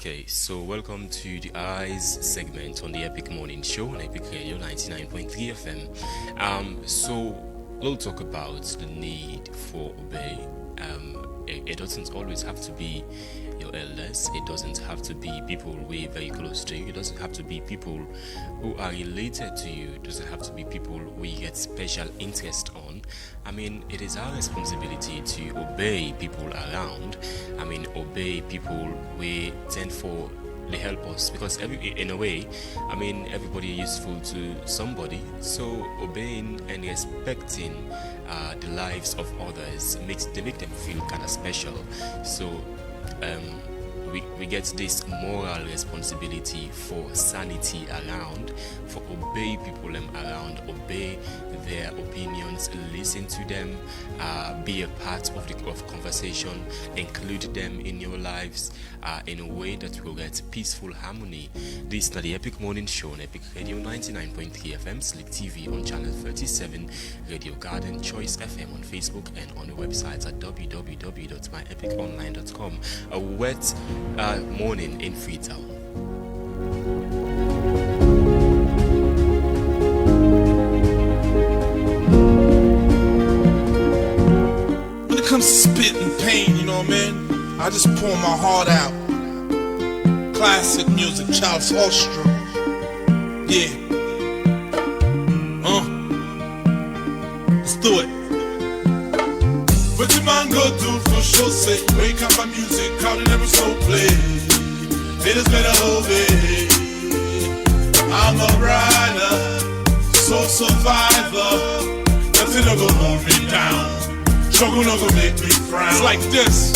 Okay, so welcome to the Eyes segment on the Epic Morning Show on Epic Radio 99.3 FM. So we'll talk about the need for obey. It doesn't always have to be your elders. It doesn't have to be people way very close to you. It doesn't have to be people who are related to you. It doesn't have to be people who you get special interest on. I mean, it is our responsibility to obey people around. I mean, obey people we tend for they help us, because in a way, I mean, everybody is useful to somebody. So obeying and respecting the lives of others make them feel kind of special. So we get this moral responsibility for sanity around, for obey people around, obey their opinions, listen to them, be a part of the conversation, include them in your lives in a way that will get peaceful harmony. This is the Epic Morning Show on Epic Radio 99.3 FM, Slick TV on channel 37, Radio Garden, Choice FM on Facebook, and on the website at www.myepiconline.com. A wet morning in Freetown. When it comes to spitting pain, you know what I mean? I just pour my heart out. Classic music, Charles Hallstrom. Yeah. Let's do it. What you man go do for sure say? Wake up my music, count it every so play. It is better obey. I'm a rider, soul survivor. Nothing to go hold me down. Struggle not gonna make me frown. It's like this.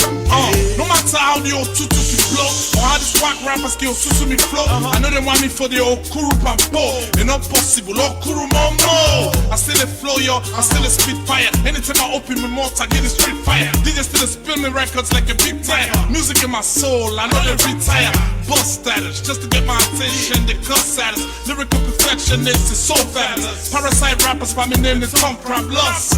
No matter how the old tutu me flow, or how this whack rapper skill tutu me flow, I know they want me for the old kuru pampo. It's not possible, oh kuru momo. I still a flow, yo, I still a spit fire. Anytime I open my mouth, I get a street fire. DJ still a spill me records like a big tire. Music in my soul, I know they retire. Bust status, just to get my attention, they cuss at us. Lyrical perfectionist is so fabulous. Parasite rappers by me name is Tongue Problems.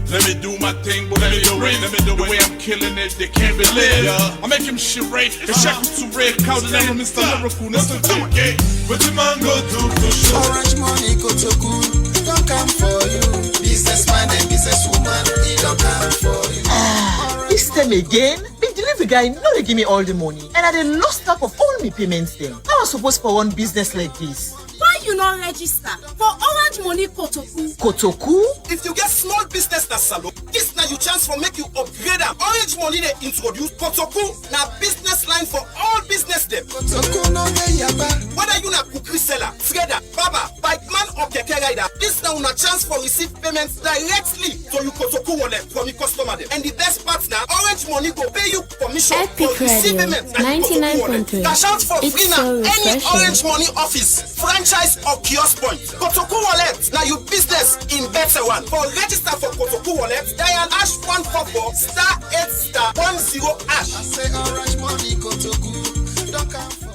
Let me do my thing, but let me do it. Let me do the way I'm killing it, they can't believe. I make him shit right, and shackle to red, count the name of Mr. Lyrical, Mr. Okay. What the man go do for sure? Orange money go to good, don't come for you. Businessman and businesswoman, he don't come for you. This time again, the delivery guy no dey give me all the money, and I dey lost track of all my payments them. I was supposed for one business like this. Why you not register for Orange Money Kotoku? Kotoku? If you get small business na salon, this na your chance for make you upgrade am. Orange Money dey introduce Kotoku, na business line for all business dem. Kotoku no dey yaba. Whether you na cookery seller, trader, barber, bike man or keke rider, this na una chance for receive payments directly to your Kotoku wallet from your customer dem. And the best part na Orange Money go pay you commission Epic for receive Radio payments na your Kotoku wallet. 99.3. Cash out for It's free na so any refreshing. Orange Money office, franchise or kiosk point. Kotoku wallet na your business in better one. For register for Kotoku wallet, dial #144 *8*10#. I say orange money go to good, don't come for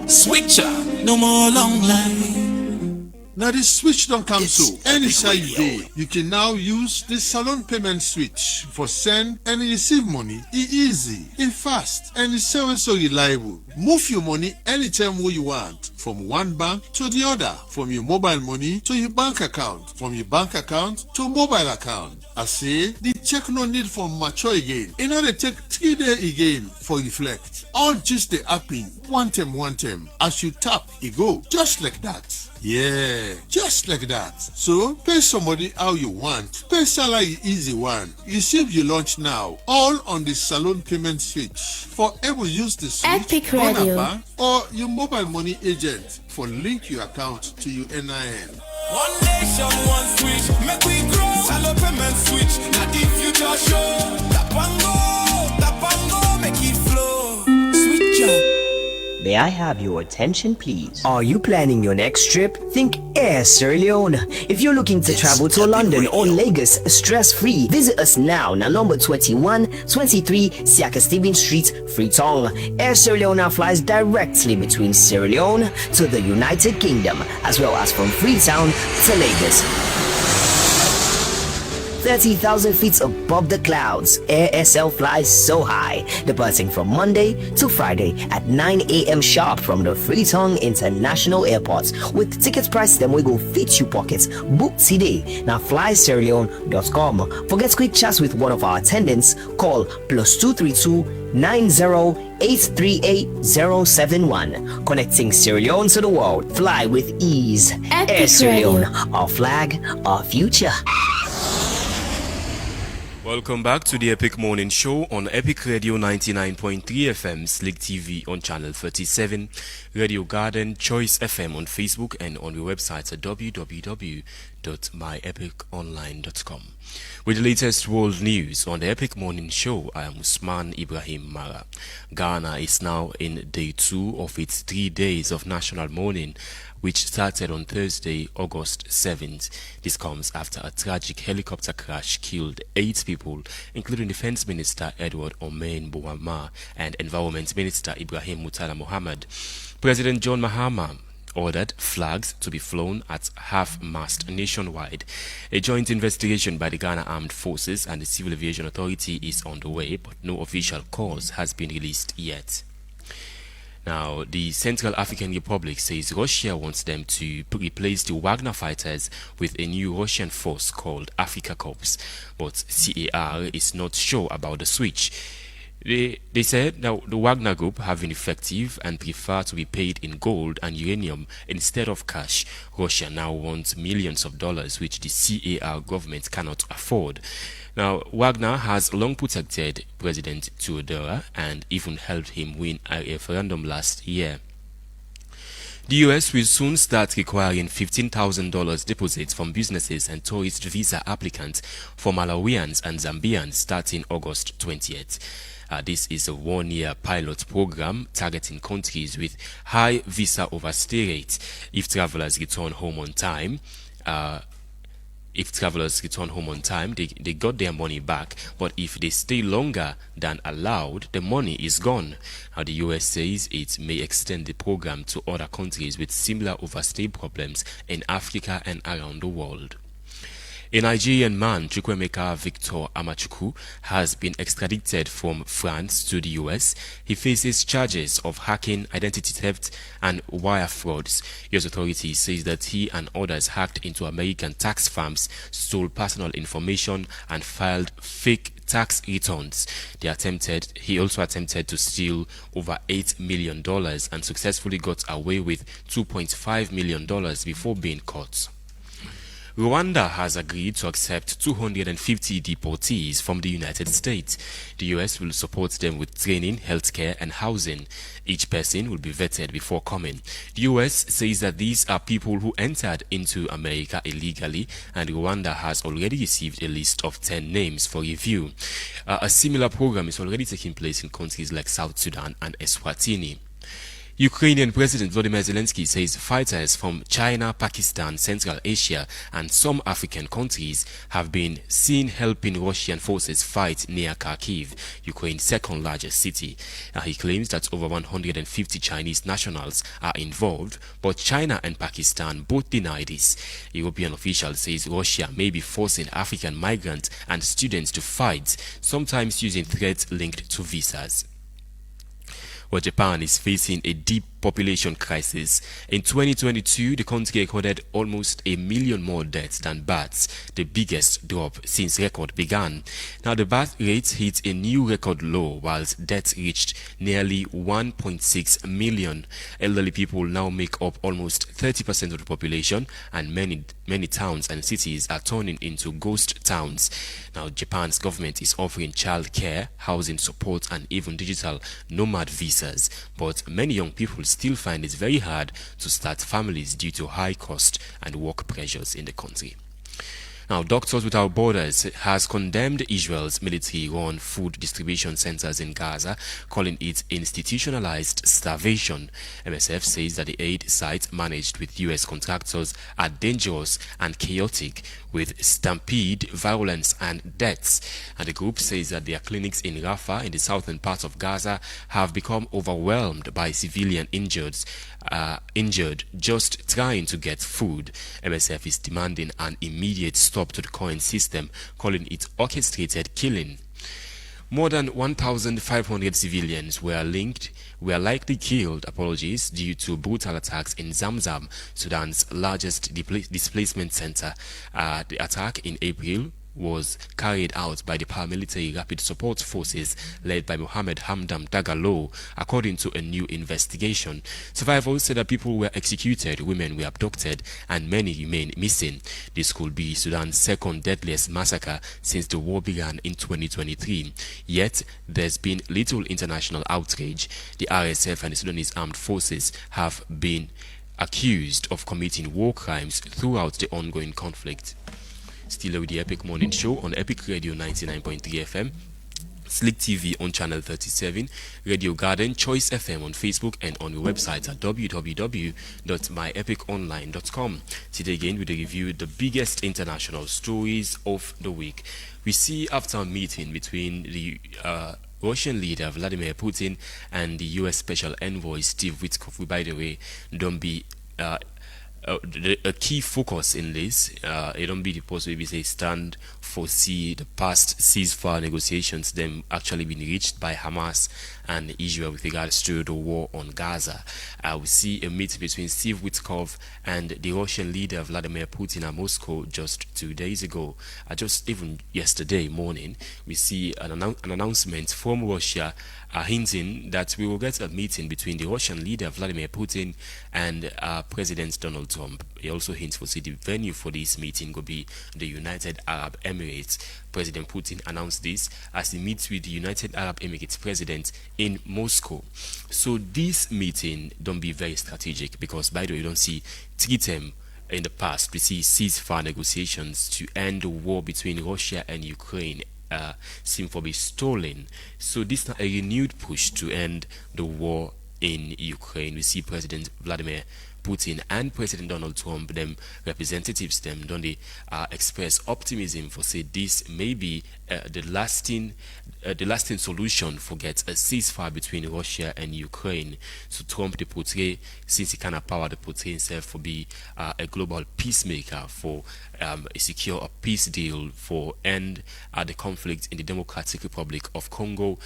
you. Switcher, no more long line. Now the switch don't come so. Anytime you day, you can now use the salon payment switch for send and receive money. It's easy, it's fast, and it's so reliable. Move your money anytime you want, from one bank to the other, from your mobile money to your bank account, from your bank account to mobile account. I say the check no need for mature again. In order to take 3 days again for reflect. All just the happen one time. As you tap, it go just like that. Yeah, just like that. So, pay somebody how you want. Pay salary easy one. Receive your lunch now. All on the salon payment switch. For able use the switch Epic on a Radio. bank or your mobile money agent for link your account to your NIN. One nation, one switch, make we grow. Salon payment switch, not the future show. Tap and go, make it flow. Switch up. May I have your attention, please? Are you planning your next trip? Think Air Sierra Leone. If you're looking to travel to London or Lagos stress-free, visit us now na number 2123 Siaka Stephen Street, Freetown. Air Sierra Leone flies directly between Sierra Leone to the United Kingdom, as well as from Freetown to Lagos. 30,000 feet above the clouds, AirSL flies so high, departing from Monday to Friday at 9 a.m. sharp from the Freetown International Airport. With ticket price, them we go fit you pockets. Book today. Now flysierraleone.com. For get quick chats with one of our attendants, call +232 90-838-071. Connecting Sierra Leone to the world. Fly with ease. Air Sierra Leone, our flag, our future. Welcome back to the Epic Morning Show on Epic Radio 99.3 FM, Slick TV on channel 37, Radio Garden, Choice FM on Facebook, and on the website at www.myepiconline.com. With the latest world news on the Epic Morning Show, I am Usman Ibrahim Mara. Ghana is now in day 2 of its 3 days of national mourning, which started on Thursday, August 7th. This comes after a tragic helicopter crash killed 8 people, including Defense Minister Edward Omain Bouama and Environment Minister Ibrahim Mutala Mohammed. President John Mahama ordered flags to be flown at half-mast nationwide. A joint investigation by the Ghana Armed Forces and the Civil Aviation Authority is on the way, but no official cause has been released yet. Now, the Central African Republic says Russia wants them to replace the Wagner fighters with a new Russian force called Africa Corps, but CAR is not sure about the switch. They said that the Wagner Group have been effective and prefer to be paid in gold and uranium instead of cash. Russia now wants millions of dollars, which the CAR government cannot afford. Now, Wagner has long protected President Teodora and even helped him win a referendum last year. The US will soon start requiring $15,000 deposits from businesses and tourist visa applicants for Malawians and Zambians starting August 20th. This is a one-year pilot program targeting countries with high visa overstay rates. If travelers return home on time, they got their money back, but if they stay longer than allowed, the money is gone. Now, the US says it may extend the program to other countries with similar overstay problems in Africa and around the world. A Nigerian man, Chukwemeka Victor Amachukwu, has been extradited from France to the US. He faces charges of hacking, identity theft, and wire frauds. US authorities say that he and others hacked into American tax firms, stole personal information, and filed fake tax returns. He also attempted to steal over $8 million and successfully got away with $2.5 million before being caught. Rwanda has agreed to accept 250 deportees from the United States. The US will support them with training, healthcare, and housing. Each person will be vetted before coming. The US says that these are people who entered into America illegally, and Rwanda has already received a list of 10 names for review. A similar program is already taking place in countries like South Sudan and Eswatini. Ukrainian President Volodymyr Zelensky says fighters from China, Pakistan, Central Asia, and some African countries have been seen helping Russian forces fight near Kharkiv, Ukraine's second largest city. He claims that over 150 Chinese nationals are involved, but China and Pakistan both deny this. European officials say Russia may be forcing African migrants and students to fight, sometimes using threats linked to visas. Well, Japan is facing a deep population crisis. In 2022, the country recorded almost 1 million more deaths than births, the biggest drop since record began. Now, the birth rate hit a new record low, whilst deaths reached nearly 1.6 million. Elderly people now make up almost 30% of the population, and many towns and cities are turning into ghost towns. Now, Japan's government is offering child care, housing support, and even digital nomad visas, but many young people still find it very hard to start families due to high cost and work pressures in the country. Now, Doctors Without Borders has condemned Israel's military-run food distribution centers in Gaza, calling it institutionalized starvation. MSF says that the aid sites managed with U.S. contractors are dangerous and chaotic, with stampede, violence, and deaths. And the group says that their clinics in Rafah, in the southern part of Gaza, have become overwhelmed by civilian injured just trying to get food. MSF is demanding an immediate stop stop to the current system, calling it orchestrated killing. More than 1,500 civilians were likely killed, due to brutal attacks in Zamzam, Sudan's largest displacement center. The attack in April was carried out by the paramilitary Rapid Support Forces led by Mohammed Hamdan Dagalo, according to a new investigation. Survivors said that people were executed, women were abducted, and many remain missing. This could be Sudan's second deadliest massacre since the war began in 2023. Yet, there's been little international outrage. The RSF and the Sudanese armed forces have been accused of committing war crimes throughout the ongoing conflict. Still with the Epic Morning Show on Epic Radio 99.3 FM, Slick TV on Channel 37, Radio Garden, Choice FM on Facebook, and on the website at www.myepiconline.com. Today again we review the biggest international stories of the week. We see after a meeting between the Russian leader Vladimir Putin and the US Special Envoy Steve Witkoff, who, by the way, don't be a key focus in this. It don't be the post where we say stand foresee the past ceasefire negotiations them actually being reached by Hamas and Israel with regards to the war on Gaza. We see a meeting between Steve Witkoff and the Russian leader Vladimir Putin at Moscow just 2 days ago. Just even yesterday morning, we see an announcement from Russia hinting that we will get a meeting between the Russian leader Vladimir Putin and President Donald Trump. He also hints for the venue for this meeting will be the United Arab Emirates. President Putin announced this as he meets with the United Arab Emirates president in Moscow. So this meeting don't be very strategic because, by the way, you don't see treaty in the past. We see ceasefire negotiations to end the war between Russia and Ukraine seem to be stolen. So this is a renewed push to end the war in Ukraine. We see President Vladimir Putin and President Donald Trump, them representatives, them don't they express optimism for say this may be the lasting solution for get a ceasefire between Russia and Ukraine. So Trump the portray, since he kind of power the portray himself for be a global peacemaker for secure a peace deal for end the conflict in the Democratic Republic of Congo,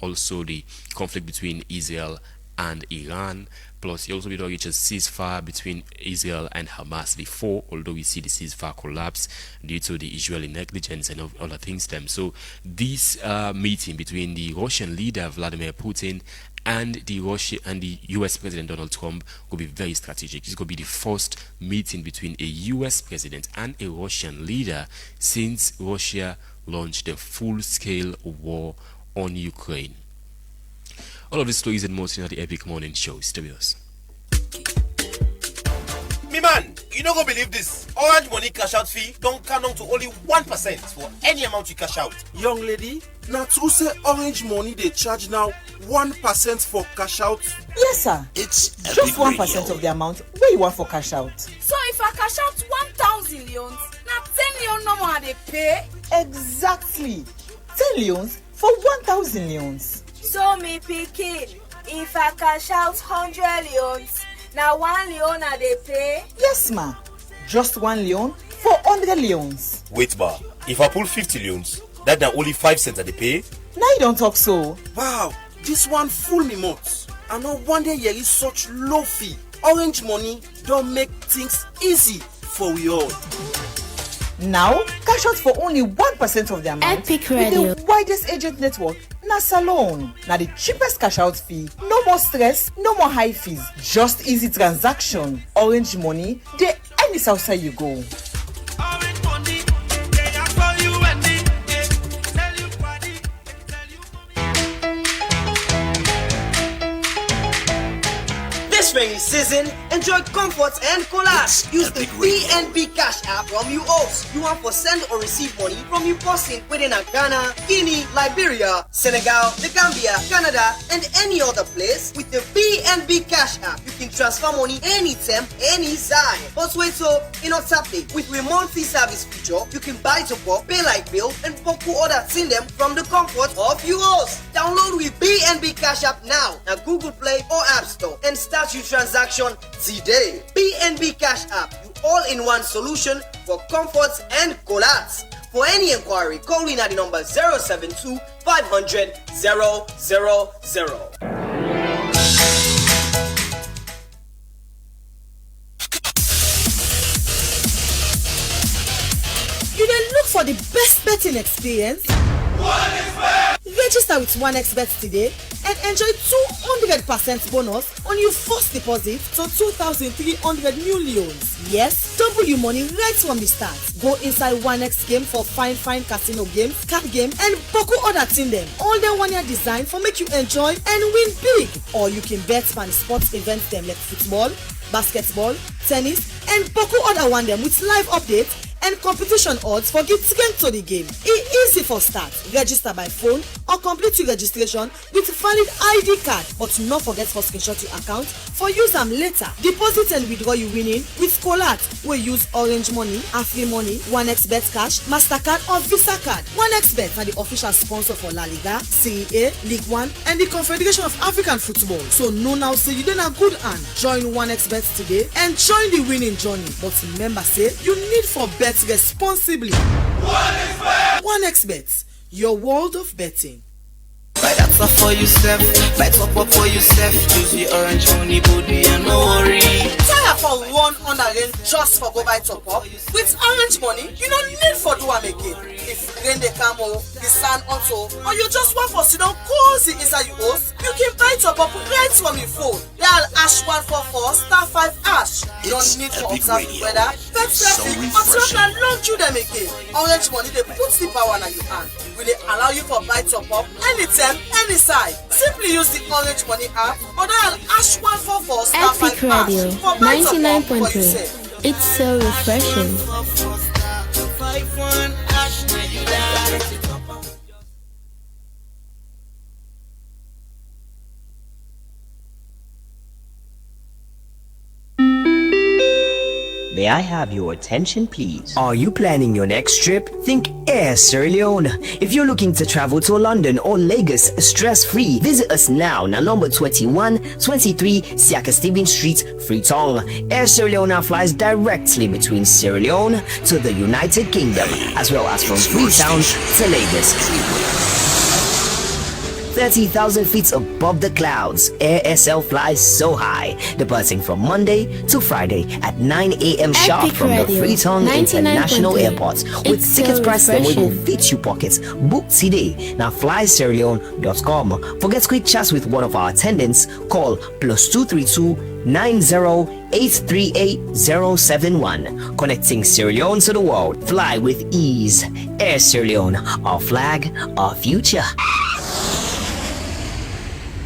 also the conflict between Israel and Iran. Plus, he also did reach a ceasefire between Israel and Hamas before, although we see the ceasefire collapse due to the Israeli negligence and other things. So this meeting between the Russian leader Vladimir Putin and the US President Donald Trump will be very strategic. It's going to be the first meeting between a US president and a Russian leader since Russia launched a full-scale war on Ukraine. All of these stories and more in the Epic Morning Show. Stay with us. Me man, you don't go believe this. Orange Money cash out fee don't count down to only 1% for any amount you cash out. Young lady, now to say Orange Money they charge now 1% for cash out. Yes, sir. It's just 1% of the amount where you want for cash out. So if I cash out 1,000 leons, now 10 leon no more they pay? Exactly. 10 leons for 1,000 leons. So me picking, if I cash out 100 leons, now 1 leon are they pay? Yes, ma. Just 1 leon for 100 leons. Wait, bar. If I pull 50 leons, that now only 5 cents that they pay? Now you don't talk so. Wow, this one fool me much. I know one day here is such low fee. Orange Money don't make things easy for we all. Now, cash out for only 1% of the amount. Epic Radio. With the widest agent network, na salon. Now the cheapest cash out fee. No more stress, no more high fees. Just easy transaction. Orange Money, they any outside you go. Orange Money, they are for you and me. Tell you body, tell you This rainy season, enjoy comfort and collage. Use the BNB Cash app from you host. You want for send or receive money from you person within Ghana, Guinea, Liberia, Senegal, the Gambia, Canada, and any other place. With the BNB Cash app, you can transfer money anytime, anytime. But wait, so in a tablet with a monthly service feature, you can buy top up, pay like bill, and book other send them from the comfort of you host. Download with BNB Cash app now at Google Play or App Store and start your transaction today. BNB Cash app. You all-in-one solution for comfort and collapse. For any inquiry, call in at the number 072 500 000. You dey look for the best betting experience? Register with 1xBet today and enjoy 200% bonus on your first deposit to 2,300 millions. Yes, double your money right from the start. Go inside 1x game for fine casino games, card game, and boku other thing them. All them 1 year design for make you enjoy and win big. Or you can bet on sports events them like football, basketball, tennis, and boku other one them with live updates and competition odds for get to the game. Easy for start. Register by phone or complete your registration with valid ID card, but not forget for screenshot your account for use them later. Deposit and withdraw you winning with Colat. We use Orange Money, Afri Money, 1xBet Cash, Mastercard or Visa card. 1xBet are the official sponsor for La Liga, Serie A, League One, and the Confederation of African Football. So no now say you done a good hand. Join 1xBet today and join the winning journey. But remember say you need for bet responsibly. 1xBet, your world of betting. Buy that stuff for yourself, buy top up for yourself. Choose the Orange Money booty and no worry. Tire for run on a rain just for go buy top up. With Orange Money, you don't need for do am again. If rain dey come o, the sun also, or you just want for sit down cozy inside your house, you can buy top up right from your phone. Dial #144*5#. You don't need to observe the weather, bet traffic, or to long you them again. Orange Money they put the power in your hand. Will they allow you for buy top up anytime, any side? Simply use the Orange Money app or dial #144*5# Epic Radio for buy top up for 99.3. yourself. It's so refreshing. May I have your attention, please? Are you planning your next trip? Think Air Sierra Leone. If you're looking to travel to London or Lagos stress-free, visit us now number 2123 Siaka Stephen Street, Freetown. Air Sierra Leone flies directly between Sierra Leone to the United Kingdom, as well as from Freetown to Lagos. 30,000 feet above the clouds, Air SL flies so high, departing from Monday to Friday at 9 a.m. sharp Epic from the Radio, Freetown 99.3. International Airport. With It's ticket so price that will refreshing. fit your pockets. Book today. Now flysierraleone.com. For get quick chats with one of our attendants, call +232 90-838-071. Connecting Sierra Leone to the world. Fly with ease. Air Sierra Leone, our flag, our future.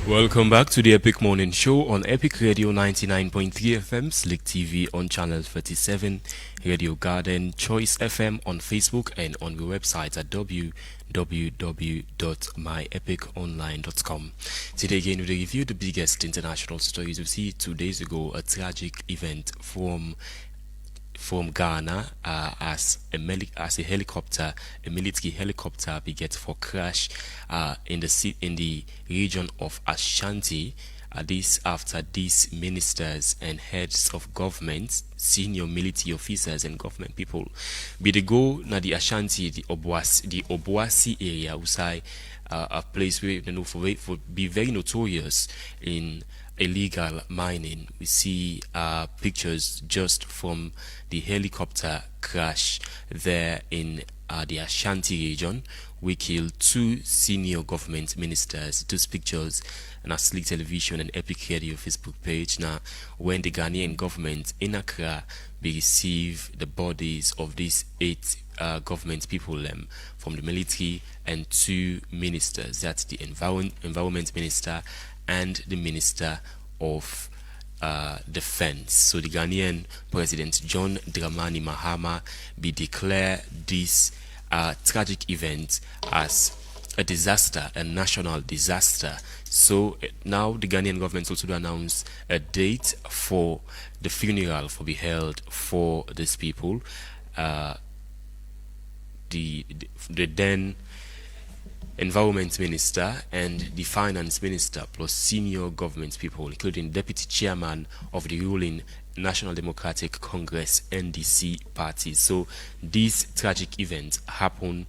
Welcome back to the Epic Morning Show on Epic Radio 99.3 FM, Slick TV on channel 37, Radio Garden, Choice FM on Facebook, and on the website at www.myepiconline.com. Today again we review the biggest international stories. We see 2 days ago a tragic event from Ghana as a military helicopter began for crash in the region of Ashanti. This after these ministers and heads of government, senior military officers and government people, be the go na the Ashanti, the Obuasi area, usai a place where you know for be very notorious in illegal mining. We see pictures just from the helicopter crash there in the Ashanti region. We killed 2 senior government ministers. Those pictures on our Slick Television and Epic Radio Facebook page. Now, when the Ghanaian government in Accra receive the bodies of these 8 government people from the military and 2 ministers, that's the environment minister and the Minister of Defense. So the Ghanaian President John Dramani Mahama be declare this tragic event as a disaster, a national disaster. So now the Ghanaian government also announced a date for the funeral for be held for these people. The then Environment Minister and the Finance Minister, plus senior government people, including Deputy Chairman of the ruling National Democratic Congress NDC party. So this tragic event happened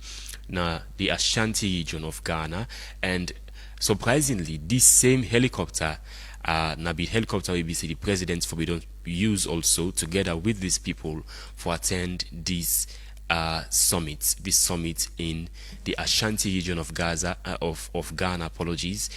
in the Ashanti region of Ghana, and surprisingly, this same helicopter, Nabi helicopter will be the president for we don't use also together with these people for attend this summit in the Ashanti region of Gaza of Ghana, apologies,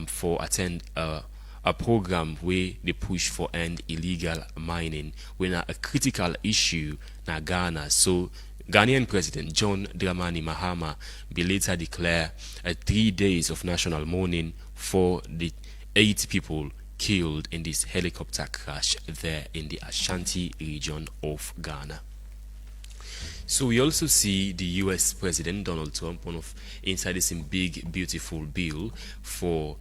for attend a program where they push for end illegal mining, when a critical issue na Ghana. So Ghanaian President John Dramani Mahama will later declare 3 days of national mourning for the 8 people killed in this helicopter crash there in the Ashanti region of Ghana. So we also see the US President Donald Trump inside this big beautiful bill for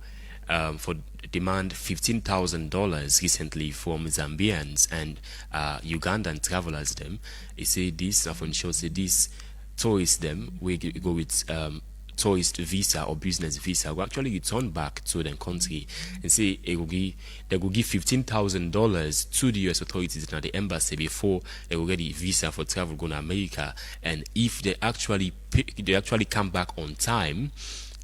demand $15,000 recently from Zambians and Ugandan travelers. Them, he say this this tourists them we go with tourist visa or business visa will actually return back to their country, and say they will give $15,000 to the US authorities and the embassy before they will get the visa for travel going to America. And if they actually come back on time,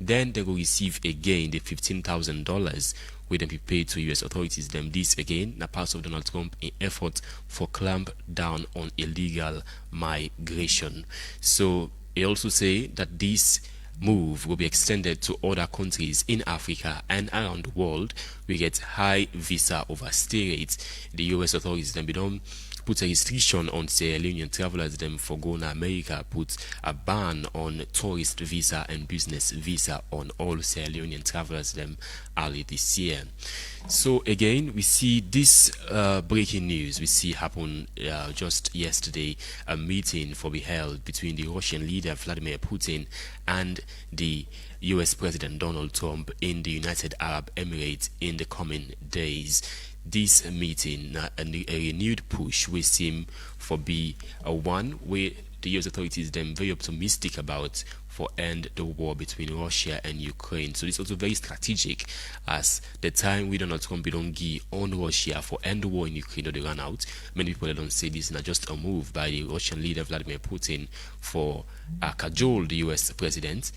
then they will receive again the $15,000 will then be paid to US authorities. Then this again na part of Donald Trump in effort for clamp down on illegal migration. So he also say that this move will be extended to other countries in Africa and around the world. We get high visa overstay rates. The US authorities then be done put a restriction on Sierra Leonean travelers them for going to America, put a ban on tourist visa and business visa on all Sierra Leonean travelers them early this year. So again, we see this breaking news we see happen just yesterday, a meeting for be held between the Russian leader Vladimir Putin and the US President Donald Trump in the United Arab Emirates in the coming days. This meeting, a renewed push, will seem for be a one where the US authorities then very optimistic about for end the war between Russia and Ukraine. So this is also very strategic, as the time we Donald Trump don't give on Russia for end the war in Ukraine or they run out. Many people don't say this is not just a move by the Russian leader Vladimir Putin for cajole the US president,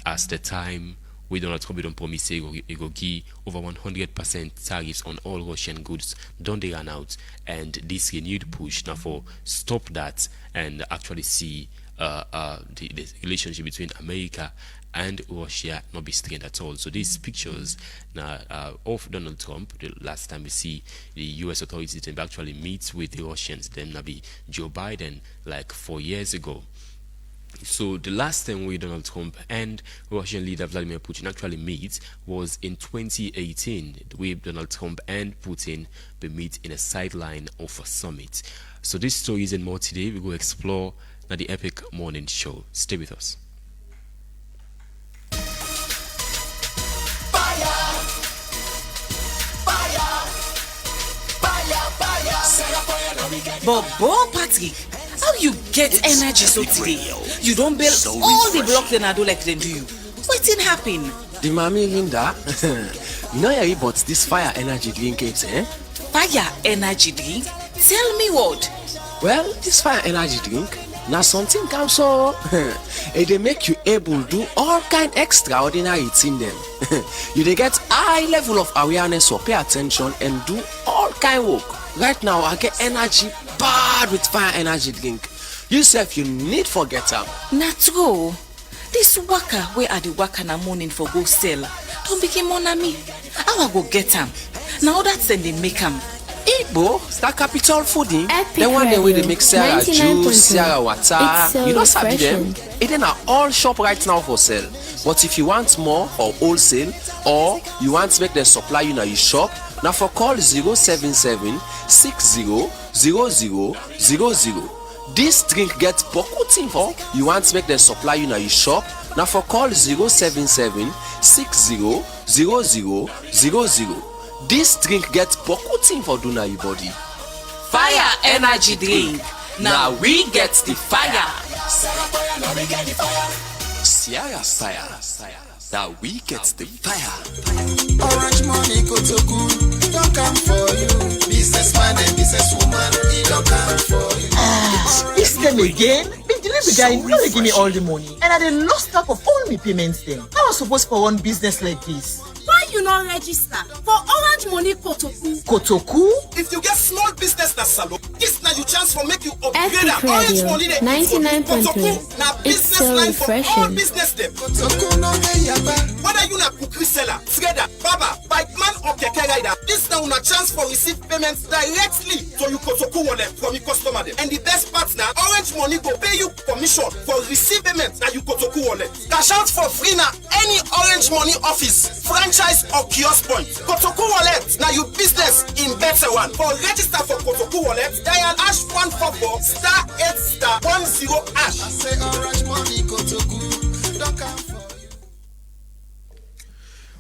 as the time we Donald Trump don't promise he go give over 100% tariffs on all Russian goods. Don't they run out? And this renewed push now for stop that and actually see the relationship between America and Russia not be strained at all. So these pictures now of Donald Trump, the last time we see the US authorities then actually meet with the Russians, then now be Joe Biden like 4 years ago. So the last time we Donald Trump and Russian leader Vladimir Putin actually meet was in 2018, where Donald Trump and Putin will meet in a sideline of a summit. So these stories and more today we will explore at the Epic Morning Show. Stay with us. Bobo Patrick, how you get energy so today? You don't build all the block then I do like them do you. What didn't happen? The mommy Linda, you know you bought this fire energy drink, eh? Fire energy drink? Tell me what? Well, this fire energy drink, now something comes so they make you able to do all kind extraordinary thing them. You they get high level of awareness or pay attention and do all kind work. Right now I get energy bad with fire energy drink. You self you need forget them. Not true. This worker where are the worker na morning for go sell? Don't become on me. I will go get them. Now that's then they make them. Igbo, that capital fooding, the one way they make Sarah juice, Sarah water, so you don't sabi them. It is all shop right now for sale. But if you want more or wholesale, or you want to make them supply you now you shop, now for call 077 600000. This drink gets bokuting for you want to make them supply you now you shop, now for call 077 600000. This drink gets bokuting for Duna your body. Fire energy drink. Now we get the fire. Sierra fire. That we get the fire. Orange money go to good, don't come for you. Businessman and businesswoman, he don't come for you. This time again, the delivery guy no dey give me all the money, and I dey lost track of all my payments them. How I suppose for one business like this? Why you not register for Orange Money Kotoku? Kotoku? If you get small business na salon, this na your chance for make you upgrade Epic am. Orange Radio, Money dey 99.3. na It's business so line for all refreshing. business dem. Kotoku no dey yaba. Whether you na cookery seller, trader, barber, bike man or keke rider, this na una chance for receive payments directly to your Kotoku wallet from your customer dem. And the best part na Orange Money go pay you commission for receive payment na your Kotoku wallet. Cash out for free na any Orange Money office, franchise or kiosk point. Kotoku wallet na your business in better one. For register for Kotoku wallet, dial #144 *8*10#. I say Orange Money Kotoku, don't come for you.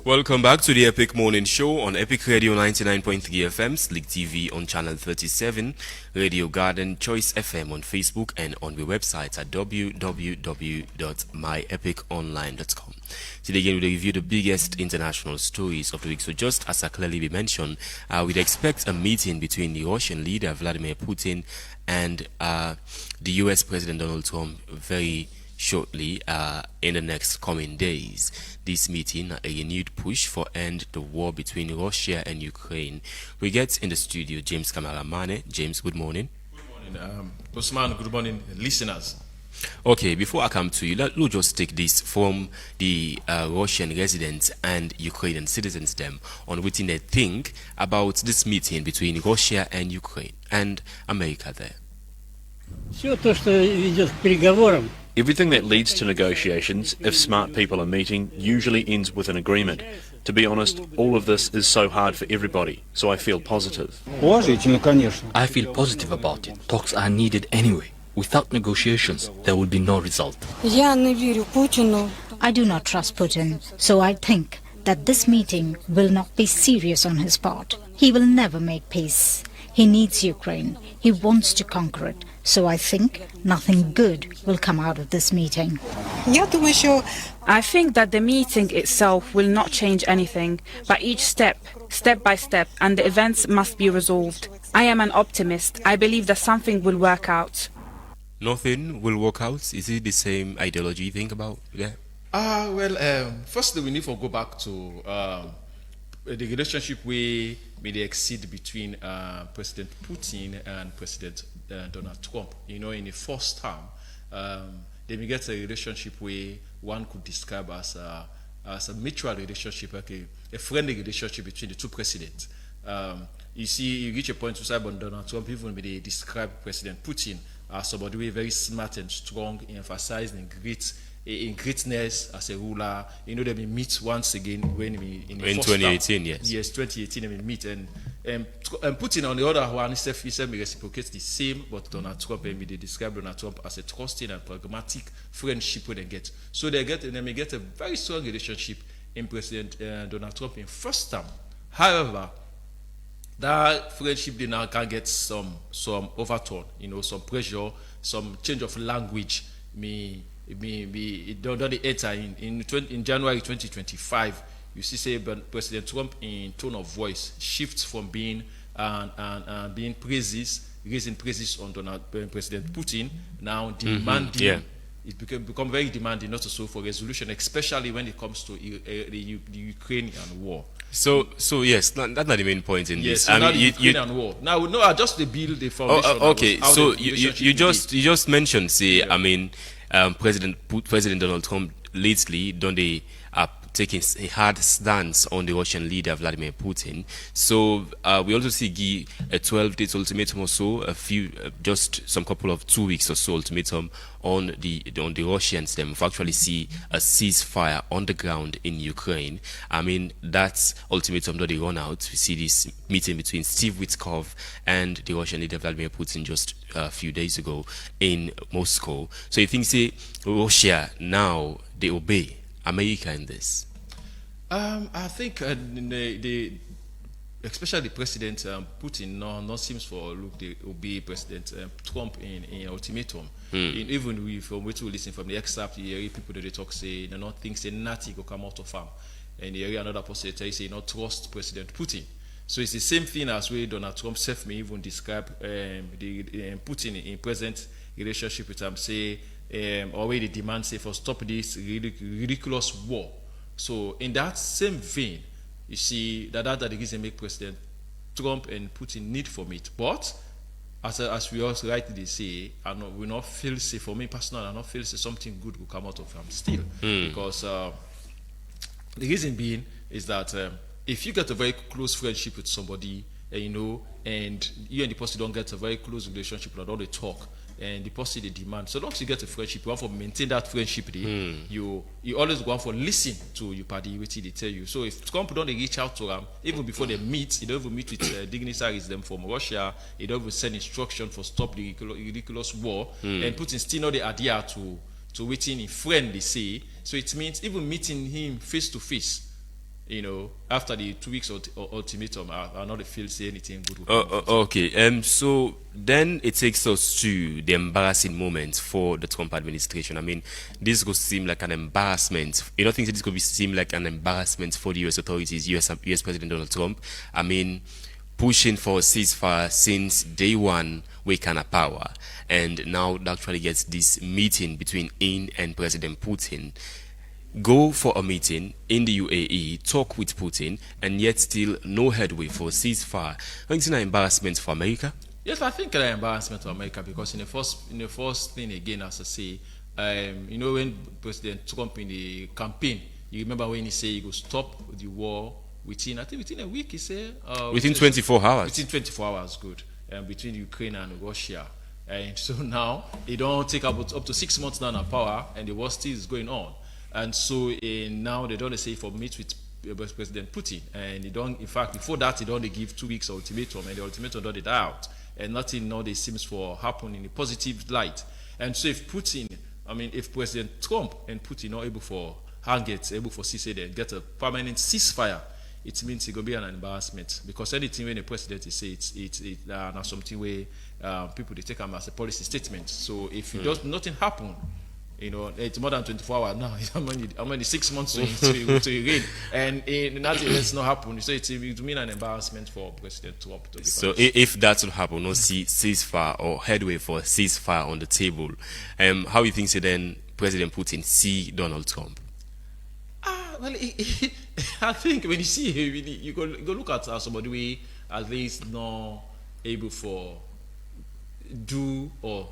Welcome back to the Epic Morning Show on Epic Radio 99.3 FM, Slick TV on channel 37, Radio Garden, Choice FM on Facebook, and on the website at www.myepiconline.com. Today again, we'll review the biggest international stories of the week. So just as I clearly mentioned, we'd expect a meeting between the Russian leader Vladimir Putin and the US President Donald Trump very shortly in the next coming days. This meeting, a renewed push for end the war between Russia and Ukraine. We get in the studio James Kamaramane. James, good morning. Good morning, Osman. Good morning, listeners. Okay, before I come to you, let's just take this from the Russian residents and Ukrainian citizens them on what they think about this meeting between Russia and Ukraine and America there. Все то, что ведет к переговорам. Everything that leads to negotiations, if smart people are meeting, usually ends with an agreement. To be honest, all of this is so hard for everybody, so I feel positive. Положительно, конечно. I feel positive about it. Talks are needed anyway. Without negotiations, there will be no result. Я не верю Путину. I do not trust Putin, so I think that this meeting will not be serious on his part. He will never make peace. He needs Ukraine. He wants to conquer it. So I think nothing good will come out of this meeting. I think that the meeting itself will not change anything, but each step by step, and the events must be resolved. I am an optimist. I believe that something will work out. Nothing will work out? Is it the same ideology you think about? Yeah. Firstly, we need to go back to the relationship we may exceed between President Putin and President Donald Trump. You know, in the first term, they may get a relationship where one could describe as a mutual relationship, like a friendly relationship between the two presidents. You see, you reach a point to say about Donald Trump, even when they describe President Putin as somebody who is very smart and strong, emphasizing in greatness as a ruler. You know, they may meet once again when in 2018, yes. Yes, 2018 they may meet, and Putin on the other hand, he said may reciprocate the same, but Donald Trump, they describe Donald Trump as a trusting and pragmatic friendship when they get. So they may get a very strong relationship in President Donald Trump in first term. However, that friendship they now can get some overturn, you know, some pressure, some change of language may don't enter in January 2025. You see, say President Trump in tone of voice shifts from being being raising praises on President Putin, now demanding. It become very demanding, not so for resolution, especially when it comes to the Ukrainian war. So yes, that's not the main point in this. So I mean, Ukrainian war. Now, no, just the build the foundation. Okay, so you just mentioned, say, yeah. I mean, President Donald Trump lately, don't they taking a hard stance on the Russian leader Vladimir Putin. So we also see a 12-day ultimatum or so, just some couple of 2 weeks or so ultimatum on the Russians. Them we actually see a ceasefire on the ground in Ukraine. I mean, that's ultimatum that they run out. We see this meeting between Steve Witkoff and the Russian leader Vladimir Putin just a few days ago in Moscow. So you think, say, Russia now they obey America in this? I think especially President Putin no seems for look they obey President Trump in ultimatum. Even from what we listen from the excerpt, you hear people that they talk say they not think say nothing will come out of farm, and you hear another person say not trust President Putin. So it's the same thing as way Donald Trump self may even describe Putin in present relationship with him, say already demand say for stop this ridiculous war. So in that same vein, you see that the reason make President Trump and Putin need for it. But as we also rightly say, we not feel say, for me personally, I not feel say something good will come out of him still. Because the reason being is that if you get a very close friendship with somebody, and you and the person don't get a very close relationship, and all they talk, and the person they demand. So long as you get a friendship, you want to maintain that friendship. You always go on for listen to your party, what they tell you. So if Trump don't reach out to them, even before they meet, he don't even meet with dignitaries them from Russia. He don't even send instruction for stop the ridiculous war, and Putin still not the adhere to waiting in friend they say. So it means even meeting him face to face, after the 2 weeks ultimatum, I not feel say anything good. Okay. So then it takes us to the embarrassing moments for the Trump administration. I mean, this could seem like an embarrassment. You don't think that this could seem like an embarrassment for the U.S. authorities, U.S. President Donald Trump? I mean, pushing for a ceasefire since day one, we can have power, and now that actually gets this meeting between him and President Putin. Go for a meeting in the UAE, talk with Putin, and yet still no headway for a ceasefire. I think it's an embarrassment for America. Yes, I think it's an embarrassment for America because in the first thing again, as I say, when President Trump in the campaign, you remember when he said he would stop the war within a week. He said within 24 hours. Within 24 hours, good. Between Ukraine and Russia. And so now it don't take up to 6 months now in power, and the war still is going on. And so now they don't say for meet with President Putin, and they don't. In fact, before that, they don't give 2 weeks ultimatum, and the ultimatum don't die out, and nothing now they seems for happen in a positive light. And so if President Trump and Putin are able for able for CC and get a permanent ceasefire, it means it will be an embarrassment because anything when the president is say it's not something where people they take them as a policy statement. So if nothing happen. It's more than 24 hours now. I'm only 6 months to reign, and nothing else not happen. So it mean an embarrassment for President Trump. So if that will happen, no ceasefire or headway for ceasefire on the table, how you think then President Putin see Donald Trump? Well, I think when you see him, you go look at somebody we at least not able for do or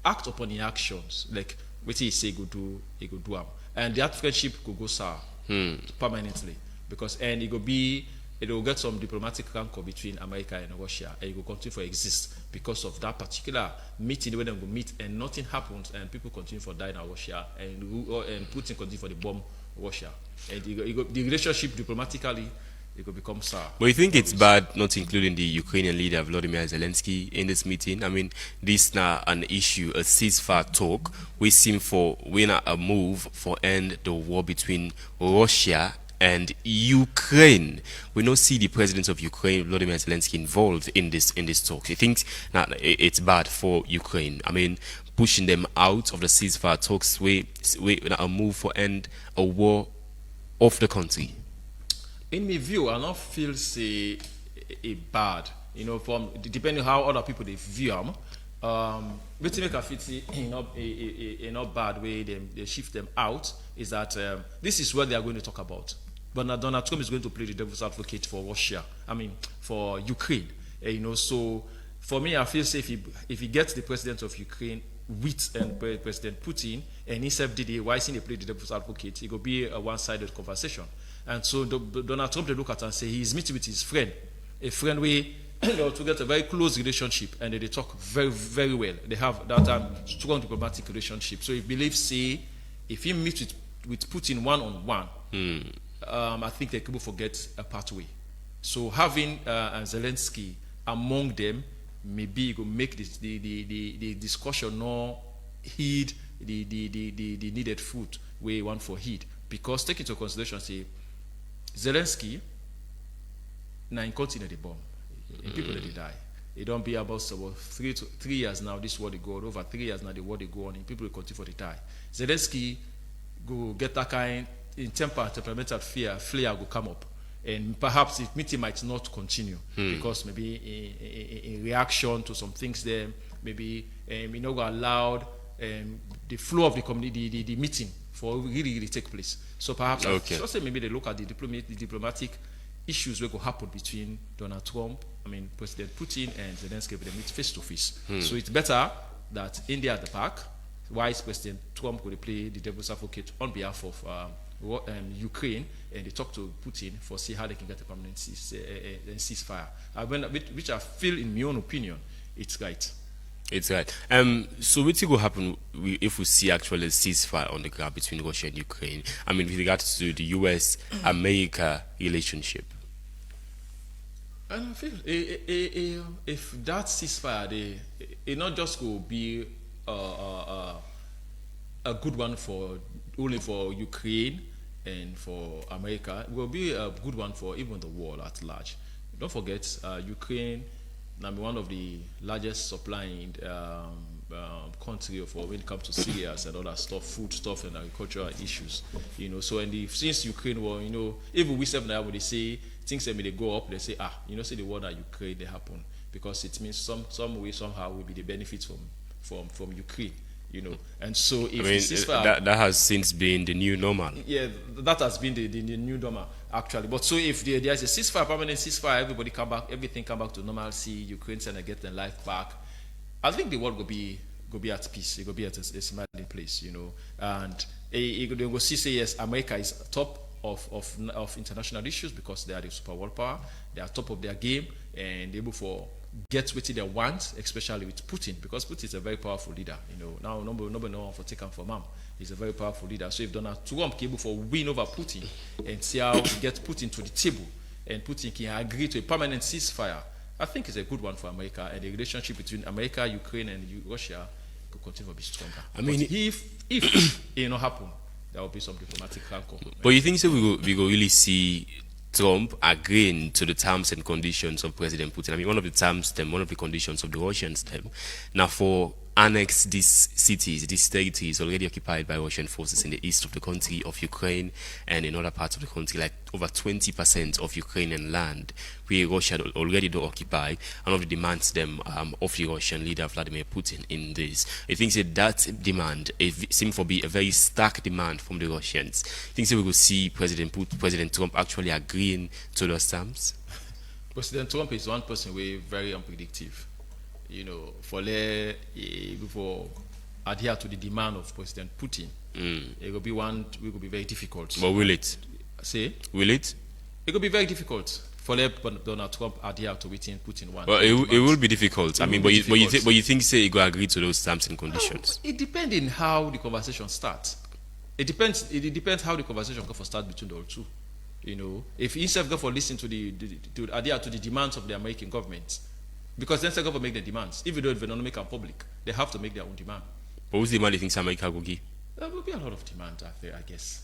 act upon the actions, like what he say go do them, and that friendship could go sour permanently because it will get some diplomatic rancor between America and Russia, and it will continue to exist because of that particular meeting where they go meet and nothing happens and people continue for die in Russia and Putin continue for the bomb Russia, and the relationship diplomatically it could become sour. But you think it's bad not including the Ukrainian leader Volodymyr Zelensky in this meeting? I mean, this is now an issue, a ceasefire talk. We seem for winner a move for end the war between Russia and Ukraine. We don't see the president of Ukraine, Volodymyr Zelensky, involved in this talk. He thinks that it's bad for Ukraine. I mean, pushing them out of the ceasefire talks, we a move for end a war of the country. In my view, I don't feel say a bad. From depending how other people they view them. What make a fit in not bad way they shift them out is that this is what they are going to talk about. But now Donald Trump is going to play the devil's advocate for Russia. I mean, for Ukraine. So for me, I feel safe if he gets the president of Ukraine with President Putin, and he said why he play the devil's advocate, it will be a one-sided conversation. And so Donald Trump they look at and say he's meeting with his friend, a friend where to get a very close relationship, and they talk very, very well. They have that strong diplomatic relationship. So he believes, say, if he meets with Putin one-on-one, I think they could forget a pathway. So having Zelensky among them, maybe it will make the discussion not heed the needed food where you want for heed. Because take into consideration, say, Zelensky now in continent they bomb, in people that they die. It don't be about 3 years now. This war they go on. Over 3 years now. The war they go on. And people will continue for the die. Zelensky go get that kind in temperamental fear. Flare will come up, and perhaps the meeting might not continue because maybe in reaction to some things there, maybe go allowed the flow of the community, the meeting for really take place. So perhaps I'll say maybe they look at the diplomatic issues that will happen between Donald Trump, President Putin and Zelensky, they meet face to face. So it's better that India at the back, while President Trump could play the devil's advocate on behalf of Ukraine, and they talk to Putin for see how they can get a permanent ceasefire. Which I feel, in my own opinion, it's right. It's right. So what will happen if we see actually a ceasefire on the ground between Russia and Ukraine? With regards to the US-America relationship. And I feel if that ceasefire, it not just will be a good one for only for Ukraine and for America, it will be a good one for even the world at large. Don't forget, Ukraine. One of the largest supplying country for when it comes to cereals and other stuff, food stuff and agricultural issues. So since Ukraine war, even we now when they say things that may they go up, they say say the war that Ukraine they happen because it means some way somehow will be the benefits from Ukraine. And so if the ceasefire, that has since been the new normal. Yeah, that has been the new normal actually. But so if there's a ceasefire, permanent ceasefire, everybody come back, everything come back to normalcy, Ukrainians and get their life back, I think the world will be at peace. It will be at a smiling place, And they will say yes, America is top of international issues because they are the super world power. They are top of their game and able for get what they want, especially with Putin, because Putin is a very powerful leader. Now nobody knows for taken from him. He's a very powerful leader. So if Donald Trump came for win over Putin and see how to get Putin to the table and Putin can agree to a permanent ceasefire, I think it's a good one for America, and the relationship between America, Ukraine, and Russia could continue to be stronger. If it not happen, there will be some diplomatic rancor. But you think so? We go really see Trump agreeing to the terms and conditions of President Putin? One of the conditions of the Russians now for annex these cities, these territories already occupied by Russian forces in the east of the country of Ukraine and in other parts of the country, like over 20% of Ukrainian land where Russia already do occupy, and of the demands of the Russian leader Vladimir Putin in this. I think that demand seems to be a very stark demand from the Russians. I think we will see President Trump actually agreeing to those terms. President Trump is one person who is very unpredictable. For adhere to the demand of President Putin, it will be very difficult. But will it? Say? Will it? It will be very difficult for Donald Trump adhere to what Putin wants. Well, it will be difficult. But you think say he will agree to those terms and conditions? It depends on how the conversation starts. It depends how the conversation go for start between the two. If instead go for listen to adhere to the demands of the American government. Because then they go for make the demands. Even though they don't make them public, they have to make their own demand. But who's the demand you think America will give? There will be a lot of demand out there, I guess.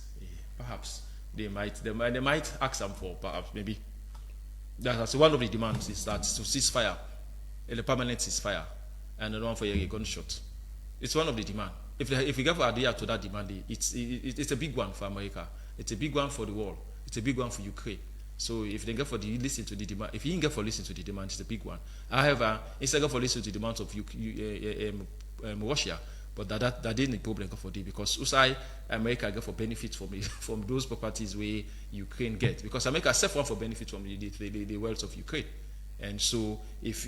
Perhaps they might ask them for perhaps maybe. That's one of the demands is that to ceasefire, a permanent ceasefire, and another one for a gunshot. It's one of the demands. If we get for adhere to that demand, it's a big one for America. It's a big one for the world. It's a big one for Ukraine. So if they get for listen to the demand, if you didn't get for listen to the demand, it's a big one. However, instead of for listen to the demands of Russia, but that didn't the problem for them because USAI America get for benefits from those properties where Ukraine get because America self want for benefits from the wealth of Ukraine, and so if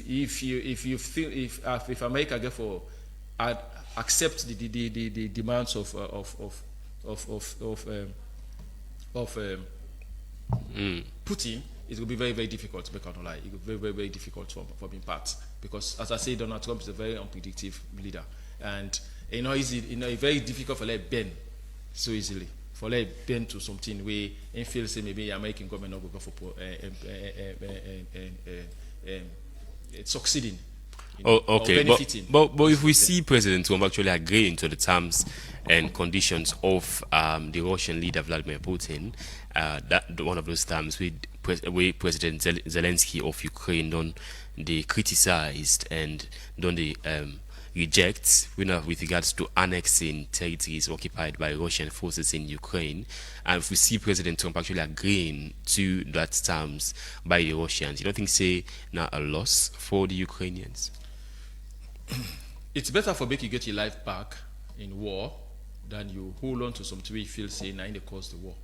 America get for accept the demands of Putin, it will be very, very difficult to make out a lie. It will be very, very, very difficult for being part because, as I say, Donald Trump is a very unpredictable leader, and it's very difficult for like bend so easily. For like bend to something where and feel say maybe American government not go for succeeding. Okay, but if we see President Trump actually agreeing to the terms and conditions of the Russian leader Vladimir Putin, that one of those terms with President Zelensky of Ukraine done they criticized and done they reject with regards to annexing territories occupied by Russian forces in Ukraine. And if we see President Trump actually agreeing to that terms by the Russians, you don't think say now a loss for the Ukrainians? It's better for make you get your life back in war than you hold on to something you feel say now they cause the war.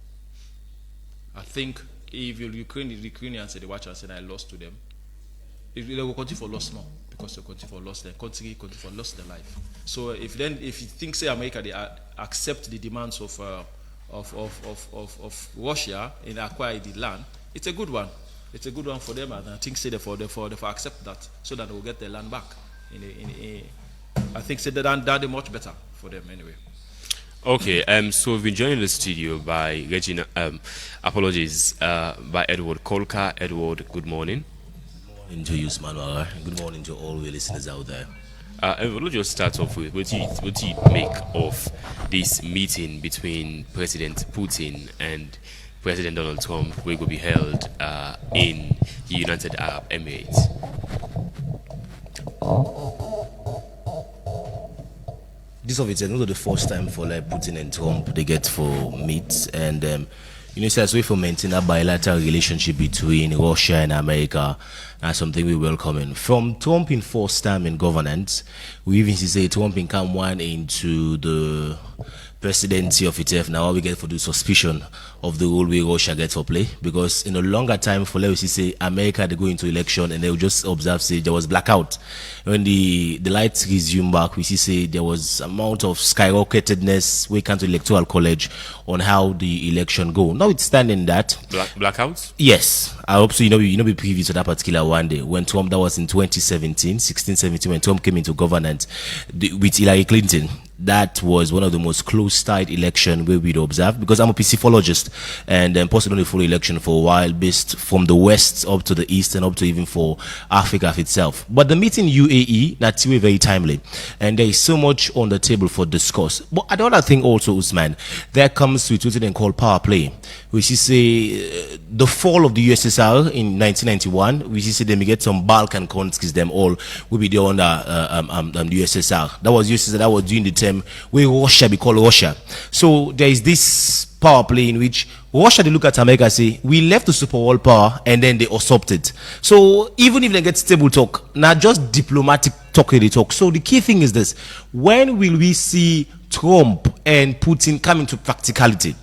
I think if the Ukrainians say they watch and say I lost to them, they will continue for loss more because they continue for loss their country, continue for lost their life. So if you think say America they accept the demands of Russia in acquire the land, it's a good one. It's a good one for them, and I think say therefore accept that so that they will get their land back. I think say that is much better for them anyway. Okay, so we've been joined in the studio by Regina, apologies, by Edward Kolka. Edward, good morning. Good morning to you, Manuel. Good morning to all the listeners out there. Edward, let's just start off with what do you make of this meeting between President Putin and President Donald Trump, which will be held in the United Arab Emirates? This of it's not the first time for like Putin and Trump they get for meet, and so as we for maintain a bilateral relationship between Russia and America, that's something we welcome. From Trump in first time in governance, we even see Trump in come one into the presidency of itself. Now we get for the suspicion of the role we Russia get for play, because in a longer time for let us say America they go into election and they will just observe say there was blackout. When the lights resume back, we see say there was amount of skyrocketedness we come to electoral college on how the election go. Notwithstanding that blackouts, yes, I hope so. You know be preview to that particular one day when Trump, that was in 2017 when Trump came into governance with Hillary Clinton. That was one of the most close-tied election where we'd observe, because I'm a physiologist and possibly follow election for a while, based from the west up to the east and up to even for Africa itself. But the meeting UAE, that's very timely, and there is so much on the table for discuss. But another thing also, Usman, there comes with what they call power play, which is say the fall of the USSR in 1991. We see them get some Balkan countries, them all will be there under the USSR. That was USSR. That was during the time where Russia be called Russia. So there is this power play in which Russia they look at America and say we left the superworld power and then they usurped. So even if they get stable talk, not just diplomatic talk they talk. So the key thing is this: when will we see Trump and Putin come into practicality?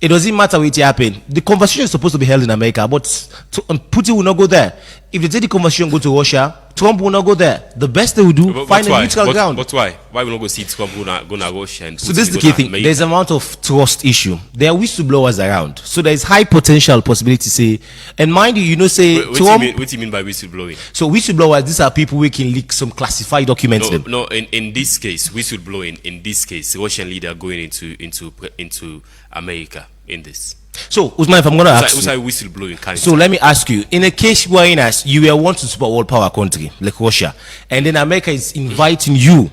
It doesn't matter what happen. The conversation is supposed to be held in America, but Putin will not go there. If they take the conversation go to Russia, Trump will not go there. The best they will do, find a neutral ground. But why? Why will not go see Trump go to Russia? And so this is the key thing. There's amount of trust issue. There are whistleblowers around, so there is high potential possibility to say. And mind you, say what Trump. What do you mean by whistleblowing? So whistleblowers, these are people who can leak some classified documents. No. In this case, whistleblowing. In this case, Russian leader going into America in this. So, Usman, if I'm going to ask you, whistleblowing so let me ask you, in a case where you were once a super world power country like Russia, and then America is inviting you,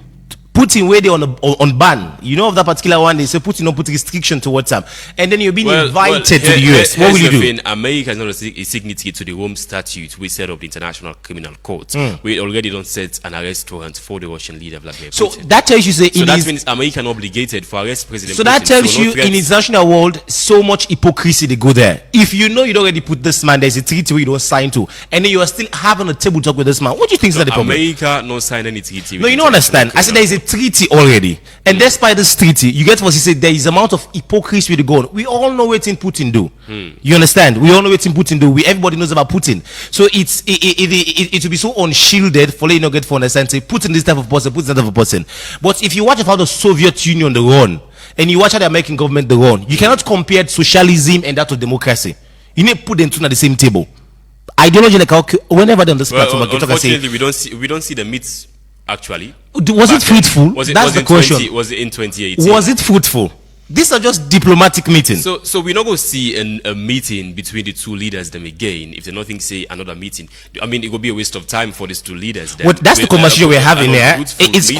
Putin where they on ban, of that particular one, they say Putin don't put restriction towards them, and then you're being invited to the US. What will you do? America is not a signatory to the Rome Statute. We set up the International Criminal Court. We already don't set an arrest warrant for the Russian leader Vladimir Putin. So that tells you that means America not obligated for arrest President Putin. So that tells you in international world so much hypocrisy they go there. If you know you don't already put this man, there's a treaty where you don't sign to, and then you are still having a table talk with this man. What do you think is that the problem? America not signed any treaty. No, you don't understand. I said there is a treaty already, and despite this treaty, you get what he said. There is amount of hypocrisy with the go on. We all know what Putin do. You understand? We all know what Putin do. Everybody knows about Putin. So it will be so unshielded for you get for understand. Say Putin this type of person, Putin that type of person. But if you watch how the Soviet Union they run, and you watch how the American government they run, you cannot compare socialism and that of democracy. You need to put them two at the same table. Ideology like whenever they're on this platform, unfortunately, we don't see the meets. Actually, was it fruitful? That's the question. Was it in 2018? Was it fruitful? These are just diplomatic meetings. So we're not going to see a meeting between the two leaders them again. If they nothing say another meeting, I mean it will be a waste of time for these two leaders. Well, that's the conversation we're having there. It's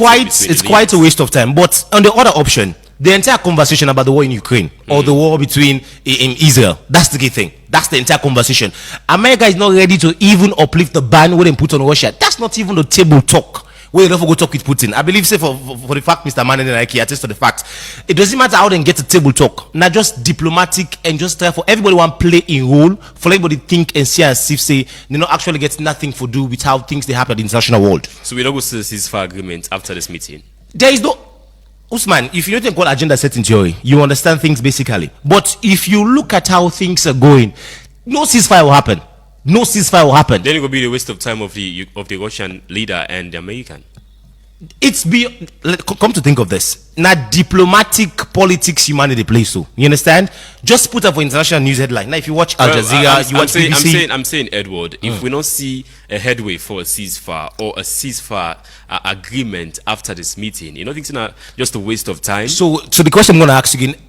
quite a waste of time. But on the other option, The entire conversation about the war in Ukraine or the war between in Israel, that's the key thing. That's the entire conversation. America is not ready to even uplift the ban when they put on Russia. That's not even the table talk. Where you don't go talk with Putin. I believe, say for the fact, Mr. Manen and I attest to the fact. It doesn't matter how they get a table talk. Not just diplomatic and just try for everybody want play a role. For everybody think and see as if say they not actually get nothing to do with how things they happen in the international world. So we don't go to the ceasefire agreement after this meeting. There is no Usman. If you don't call agenda setting theory, you understand things basically. But if you look at how things are going, no ceasefire will happen. No ceasefire will happen. Then it will be the waste of time of the Russian leader and the American. It's come to think of this. Now diplomatic politics humanity plays so. You understand? Just put up for international news headline. Now if you watch Al Jazeera, you watch BBC. I'm saying, Edward, if we don't see a headway for a ceasefire or a ceasefire agreement after this meeting, you know, it's not just a waste of time. So the question I'm going to ask you again: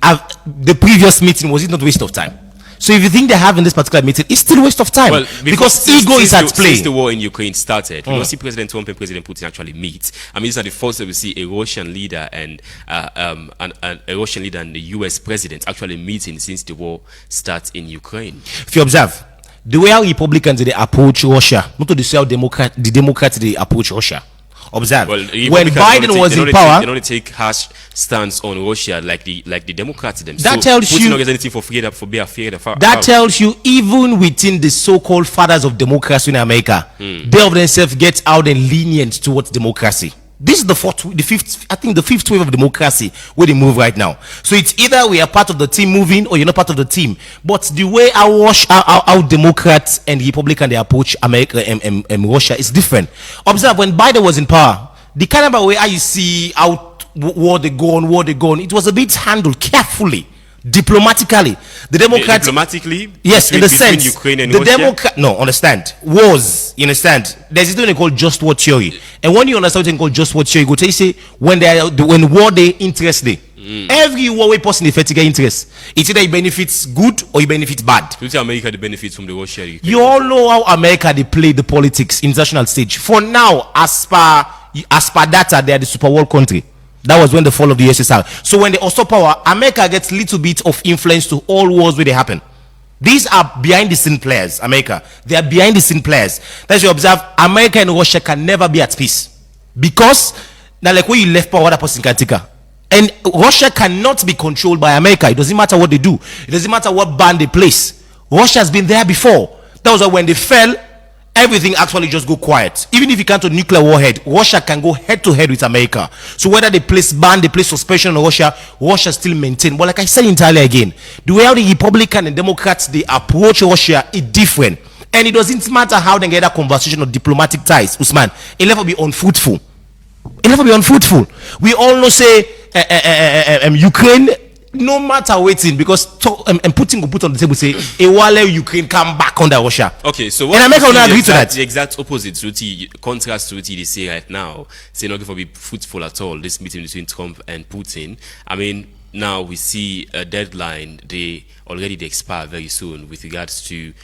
the previous meeting, was it not a waste of time? So if you think they have in this particular meeting, it's still a waste of time. Well, because ego is at play. Since the war in Ukraine started, we don't see President Trump and President Putin actually meet. I mean, these are the first that we see a Russian leader and a Russian leader and the US president actually meeting since the war starts in Ukraine. If you observe, the way how Republicans they approach Russia, not to the how the Democrats they approach Russia. Observe, well, when Biden was in power, they don't take harsh stance on Russia like the Democrats themselves. That tells you not get anything for fear that tells you even within the so-called fathers of democracy in America, they of themselves get out and lenient towards democracy. This is the fifth wave of democracy where they move right now. So it's either we are part of the team moving or you're not part of the team. But the way our Democrats and Republicans they approach America and Russia is different. Observe when Biden was in power, the kind of way you see how war they go on, it was a bit handled carefully. Diplomatically, the Democrats yes, in the sense Ukraine and the Russia? Democrat understand wars. You understand? There's this thing called just war theory, and when you understand something called just war theory, you go to say when war they interest they. Every war way person effect get interest. It's either it benefits good or it benefits bad. You see America the benefits from the Russia. You all know how America they play the politics international stage. For now, as per data, they are the super world country. That was when the fall of the USSR. So when they also power, America gets little bit of influence to all wars where they happen. These are behind the scene players. America, they are behind the scene players. That's you observe. America and Russia can never be at peace because now like when you left power, that person can take her. And Russia cannot be controlled by America. It doesn't matter what they do. It doesn't matter what ban they place. Russia has been there before. That was why when they fell, everything actually just go quiet. Even if you can't do nuclear warhead, Russia can go head to head with America. So whether they place ban, they place suspension on Russia still maintain. But like I said entirely again, the way how the Republican and Democrats they approach Russia is different. And it doesn't matter how they get a conversation or diplomatic ties, Usman. It'll never be unfruitful. It'll never be unfruitful. We all know say Ukraine, no matter waiting, because Putin will put on the table say while Ukraine come back under Russia. Okay, so and America will not agree to that. The exact opposite to the contrast to what they say right now. Say not going to be fruitful at all. This meeting between Trump and Putin. I mean, now we see a deadline. They expire very soon with regards to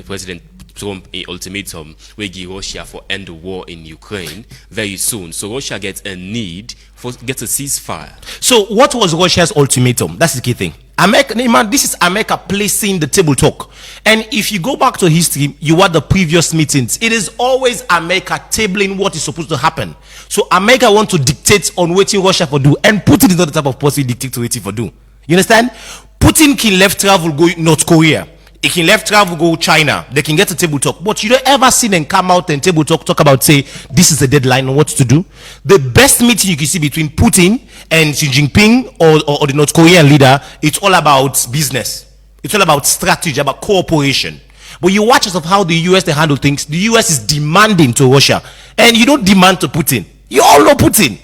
President Trump ultimatum we give Russia for end the war in Ukraine very soon. So Russia gets a ceasefire. So what was Russia's ultimatum? That's the key thing. America, man, this is America placing the table talk. And if you go back to history, you want the previous meetings. It is always America tabling what is supposed to happen. So America want to dictate on what Russia for do, and Putin is not the type of person dictate to what for do. You understand? Putin can left travel go North Korea. He can left travel go China. They can get a table talk. But you don't ever see them come out and table talk about say this is a deadline on what to do. The best meeting you can see between Putin and Xi Jinping or the North Korean leader, it's all about business. It's all about strategy, about cooperation. But you watch us of how the US they handle things. The US is demanding to Russia, and you don't demand to Putin. You all know Putin.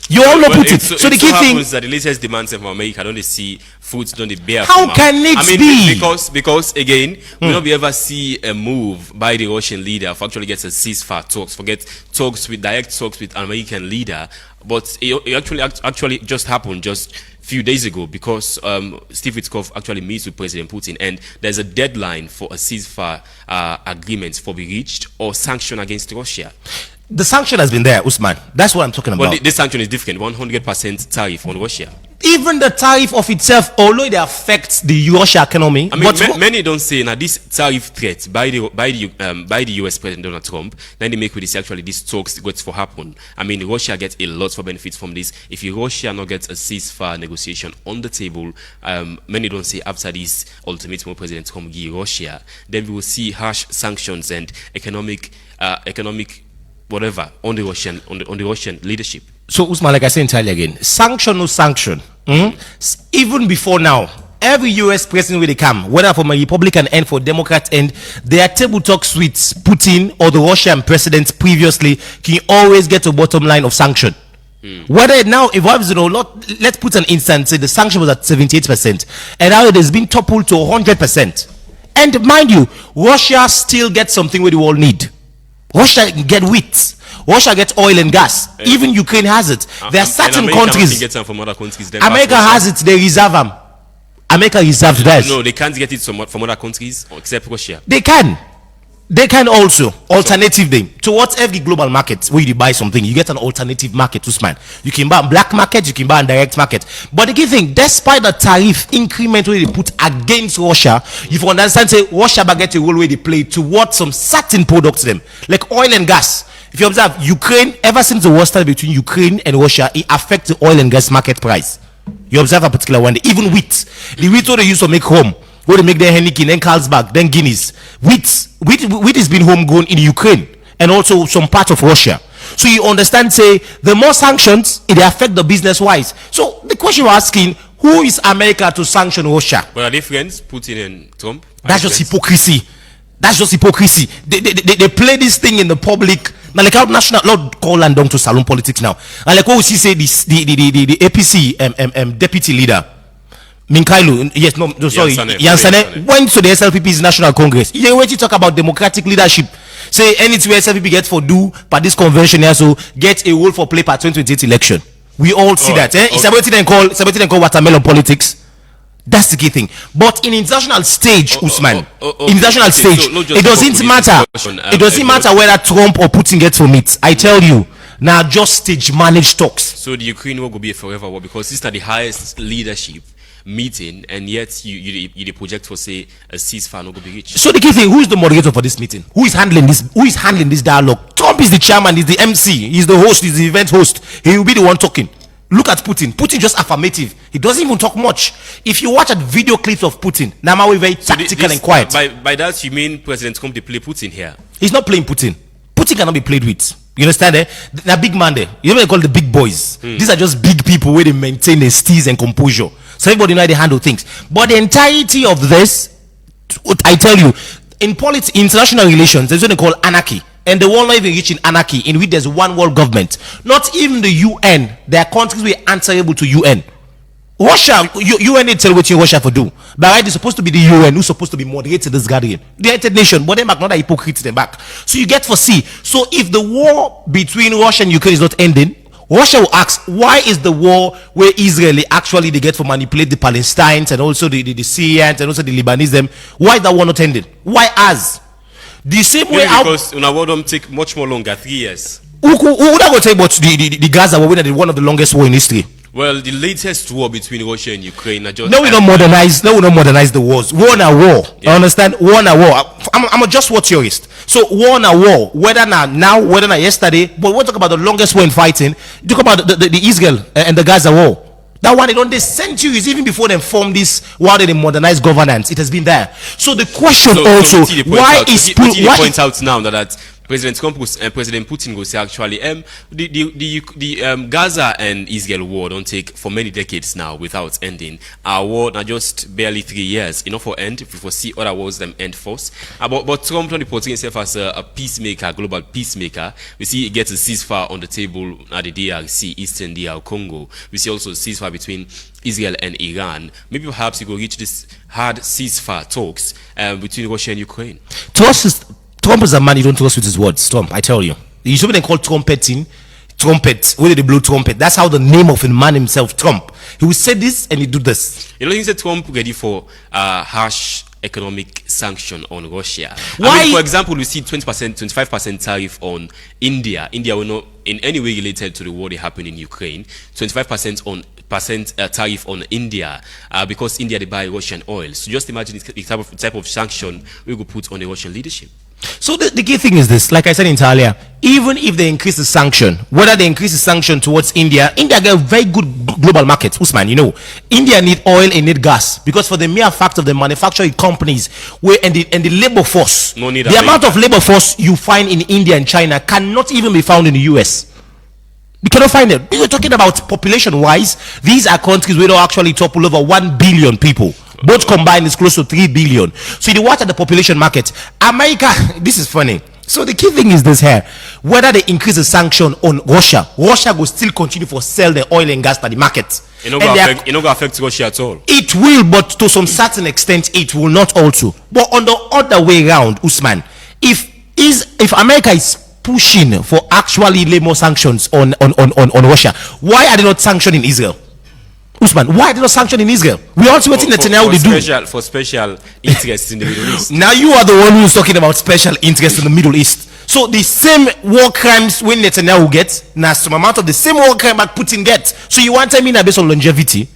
You all know Putin. So the key thing is that the latest demands from America don't they see foods, don't they bear? How can it be? Because again, we don't ever see a move by the Russian leader for actually get a ceasefire talks, forget direct talks with an American leader. But it actually just happened just few days ago because Steve Witkoff actually meets with President Putin, and there's a deadline for a ceasefire agreement for be reached or sanction against Russia. The sanction has been there, Usman. That's what I'm talking about. Well, this sanction is different. 100% tariff on Russia. Even the tariff of itself, although it affects the Russia economy, I mean, many don't say now this tariff threat by the US President Donald Trump. Then they make with this actually this talks going to happen. I mean, Russia gets a lot of benefits from this. If Russia not gets a ceasefire negotiation on the table, many don't say after this ultimatum President Trump give Russia, then we will see harsh sanctions and economic whatever on the Russian leadership. So Usman, like I say entirely again, sanction no sanction. Even before now, every US president where they come, whether from a Republican end for Democrat end, their table talks with Putin or the Russian president previously can always get to bottom line of sanction. Whether now evolves, let's put an instance, say the sanction was at 78%, and now it has been toppled to 100%. And mind you, Russia still gets something where the world need. Russia get wheat. Russia gets oil and gas. Even Ukraine has it. There are certain countries. Get some from other countries. America has it. They reserve them. America reserves theirs. No, they can't get it from other countries except Russia. They can. They can also alternative them towards every global market where you buy something. You get an alternative market, Usman. You can buy a black market. You can buy a direct market. But the key thing, despite the tariff increment where they put against Russia, you understand say Russia get a role where they play towards some certain products them like oil and gas. If you observe, Ukraine, ever since the war started between Ukraine and Russia, it affects the oil and gas market price. You observe a particular one, even wheat. The wheat what they used to make home, where they make their Henneken, then Carlsberg, then Guinness. Wheat has been homegrown in Ukraine and also some part of Russia. So you understand, say, the more sanctions, it affect the business-wise. So the question you're asking, who is America to sanction Russia? But are they friends, Putin and Trump? That's just hypocrisy. That's just hypocrisy. They play this thing in the public. Now, like how national Lord call and down to salon politics now. And like what we see say this the APC deputy leader Minkailu, yes, no, sorry, Yansane went to the SLPP's National Congress. He went to talk about democratic leadership. Say anything SLPP get for do by this convention here, so get a role for play for 2028 election. We all see that. It's about to call watermelon politics. That's the key thing. But in international stage, Usman, international stage, it doesn't matter. It doesn't matter whether Trump or Putin get from it. I tell you, now just stage managed talks. So the Ukraine war will be a forever war because this is the highest leadership meeting, and yet you project for say a ceasefire not going to be reached. So the key thing, who is the moderator for this meeting? Who is handling this? Who is handling this dialogue? Trump is the chairman, is the MC, he's the host, he's the event host. He will be the one talking. Look at Putin. Putin just affirmative. He doesn't even talk much. If you watch at video clips of Putin, now we're very tactical and quiet. By that you mean President Trump to play Putin here? He's not playing Putin. Putin cannot be played with. You understand? They're big man there. You know what they call the big boys. These are just big people where they maintain their steez and composure. So everybody know how they handle things. But the entirety of this, I tell you, in international relations, there's what they call anarchy. And the world not even reaching anarchy in which there's one world government. Not even the UN. There are countries who are answerable to UN. Russia, UN didn't tell what Russia for do. But right, it's supposed to be the UN who's supposed to be moderating this gathering. The United Nations, but them back, not a hypocrite them back. So you get for see. So if the war between Russia and Ukraine is not ending, Russia will ask, why is the war where Israel actually they get to manipulate the Palestinians and also the Syrians and also the Lebanese them? Why is that war not ending? Why us? The same way because our war don't take much more longer, 3 years. Who would I go tell about the Gaza war, one of the longest war in history? Well, the latest war between Russia and Ukraine. We don't modernize the wars. War na war. Yeah. I understand? War na war. I'm a just war theorist. So war na war. Whether now, whether yesterday. But we'll talk about the longest war in fighting. Talk about the Israel and the Gaza war. That one, they centuries, even before they formed this, while they modernize governance, it has been there. So the question why is point out now that President Trump and President Putin will say actually the Gaza and Israel war don't take for many decades now without ending. Our war now just barely 3 years. Enough for end if we foresee other wars them end first. But Trump not portraying himself as a peacemaker, global peacemaker. We see he gets a ceasefire on the table at the DRC, Eastern DR Congo. We see also a ceasefire between Israel and Iran. Maybe perhaps you go reach this hard ceasefire talks between Russia and Ukraine. Trump is a man you don't trust with his words. Trump, I tell you. You should be called trumpet, where they blow trumpet. That's how the name of a man himself, Trump. He will say this and he do this. You know, he said Trump ready for harsh economic sanction on Russia. Why? I mean, for example, we see 20%, 25% tariff on India. India will not in any way related to the war that happened in Ukraine. 25% on tariff on India because India they buy Russian oil. So just imagine the type of sanction we could put on the Russian leadership. So the key thing is this, like I said earlier, even if they increase the sanction, whether they increase the sanction towards India get a very good global market, Usman, you know. India need oil and need gas because for the mere fact of the manufacturing companies and the labor force, the amount of labor force you find in India and China cannot even be found in the US. You cannot find it. We're talking about population wise, these are countries where they actually topple over 1 billion people. Both combined is close to 3 billion. So you watch at the population market. America, this is funny. So the key thing is this here. Whether they increase the sanction on Russia will still continue to sell the oil and gas to the market. It not going to affect Russia at all. It will, but to some certain extent, it will not also. But on the other way around, Usman, if America is pushing for actually lay more sanctions on Russia, why are they not sanctioning Israel? Usman, why are they not sanctioning Israel? We also waiting Netanyahu to do for special interests in the Middle East. Now you are the one who's talking about special interests in the Middle East. So the same war crimes when Netanyahu gets, now some amount of the same war crime that Putin gets. So you want to mean based on longevity?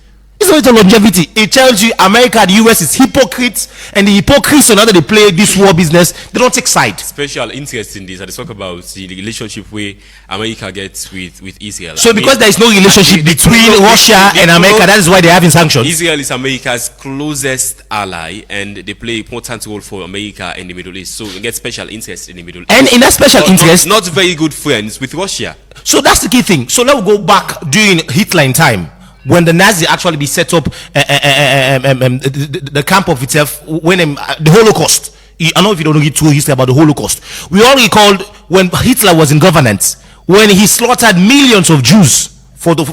It's not longevity. It tells you America, the US is hypocrites, and the hypocrites on how they play this war business, they don't take sides. Special interest in this, I talk about the relationship where America gets with Israel. So because there is no relationship between Russia and America, that is why they're having sanctions. Israel is America's closest ally, and they play an important role for America in the Middle East. So we get special interest in the Middle East. And in that special interest, not very good friends with Russia. So that's the key thing. So let's go back during Hitler in time, when the Nazi actually be set up the camp of itself, when the Holocaust. I don't know if you don't know true history about the Holocaust. We all recalled when Hitler was in governance, when he slaughtered millions of Jews for the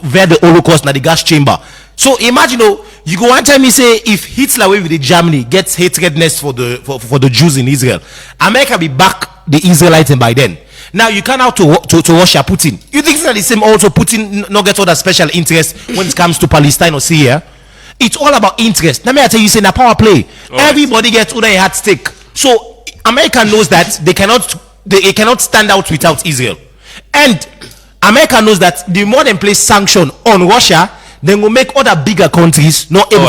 Holocaust in the gas chamber. So imagine, you go one time you say if Hitler with the Germany gets hatredness for the Jews in Israel, America be back the Israelites by then. Now you come out to Russia, Putin. You think that the same also Putin not get all that special interest when it comes to Palestine or Syria? It's all about interest. Let me tell you, say na power play. Everybody gets all their at stake. So America knows that they cannot stand out without Israel. And America knows that the more they place sanction on Russia, then will make other bigger countries not able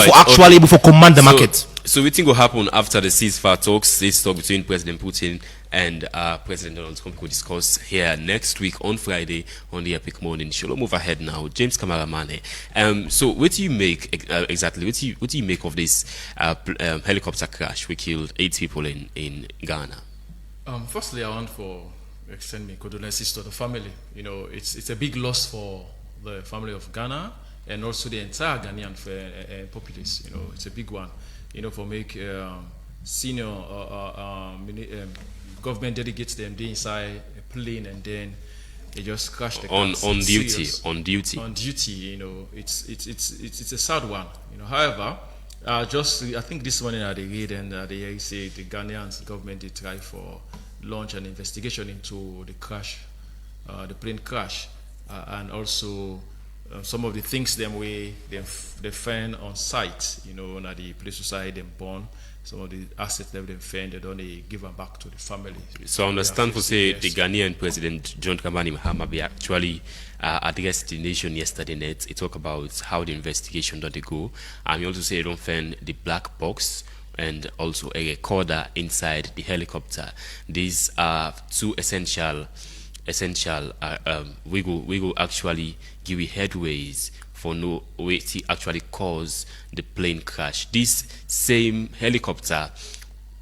able to command the market. So what think will happen after the ceasefire talks? This talk between President Putin and President Donald Trump will discuss here next week on Friday on the Epic Morning Show. Let's move ahead now. James Kamaramane. So what do you make exactly? What do you make of this helicopter crash? We killed 8 people in Ghana. Firstly, I want to extend my condolences to the family. You know, it's a big loss for the family of Ghana and also the entire Ghanaian populace. You know, it's a big one. You know, for make senior government delegates them inside a plane and then they just crash the cars. On duty. You know, it's a sad one. You know, however, I think this morning they read and they say the Ghanaian government they try for launch an investigation into the crash, the plane crash, and also. Some of the things they find on site, you know, na the place society them born, some of the assets that they find, they don't give them back to the family. So I understand for say the Ghanaian President John Dramani Mahama be actually addressed the nation yesterday night. He talked about how the investigation did go, and he also say they don't find the black box and also a recorder inside the helicopter. These are two essential we go actually give you headways for no way to actually cause the plane crash. This same helicopter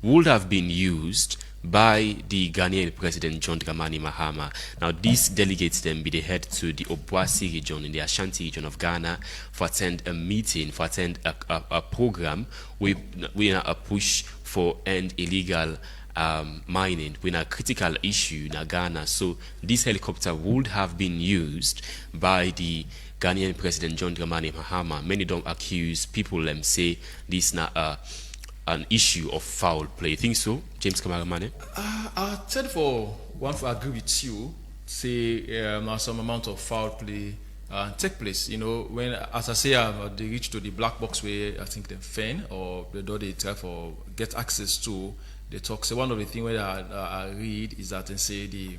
would have been used by the Ghanaian President John Dramani Mahama. Now these delegates then be the head to the Obuasi region in the Ashanti region of Ghana for attend a meeting, for attend a program with a push for end illegal mining with a critical issue in Ghana. So this helicopter would have been used by the Ghanaian President John Dramani Mahama. Many don't accuse people and say this is not an issue of foul play. You think so, James Kamaramane? I said for agree with you. Say some amount of foul play take place. You know, when, as I say, they reach to the black box where I think they fan or the door they try for get access to. They talk. So one of the things where I read is that they say the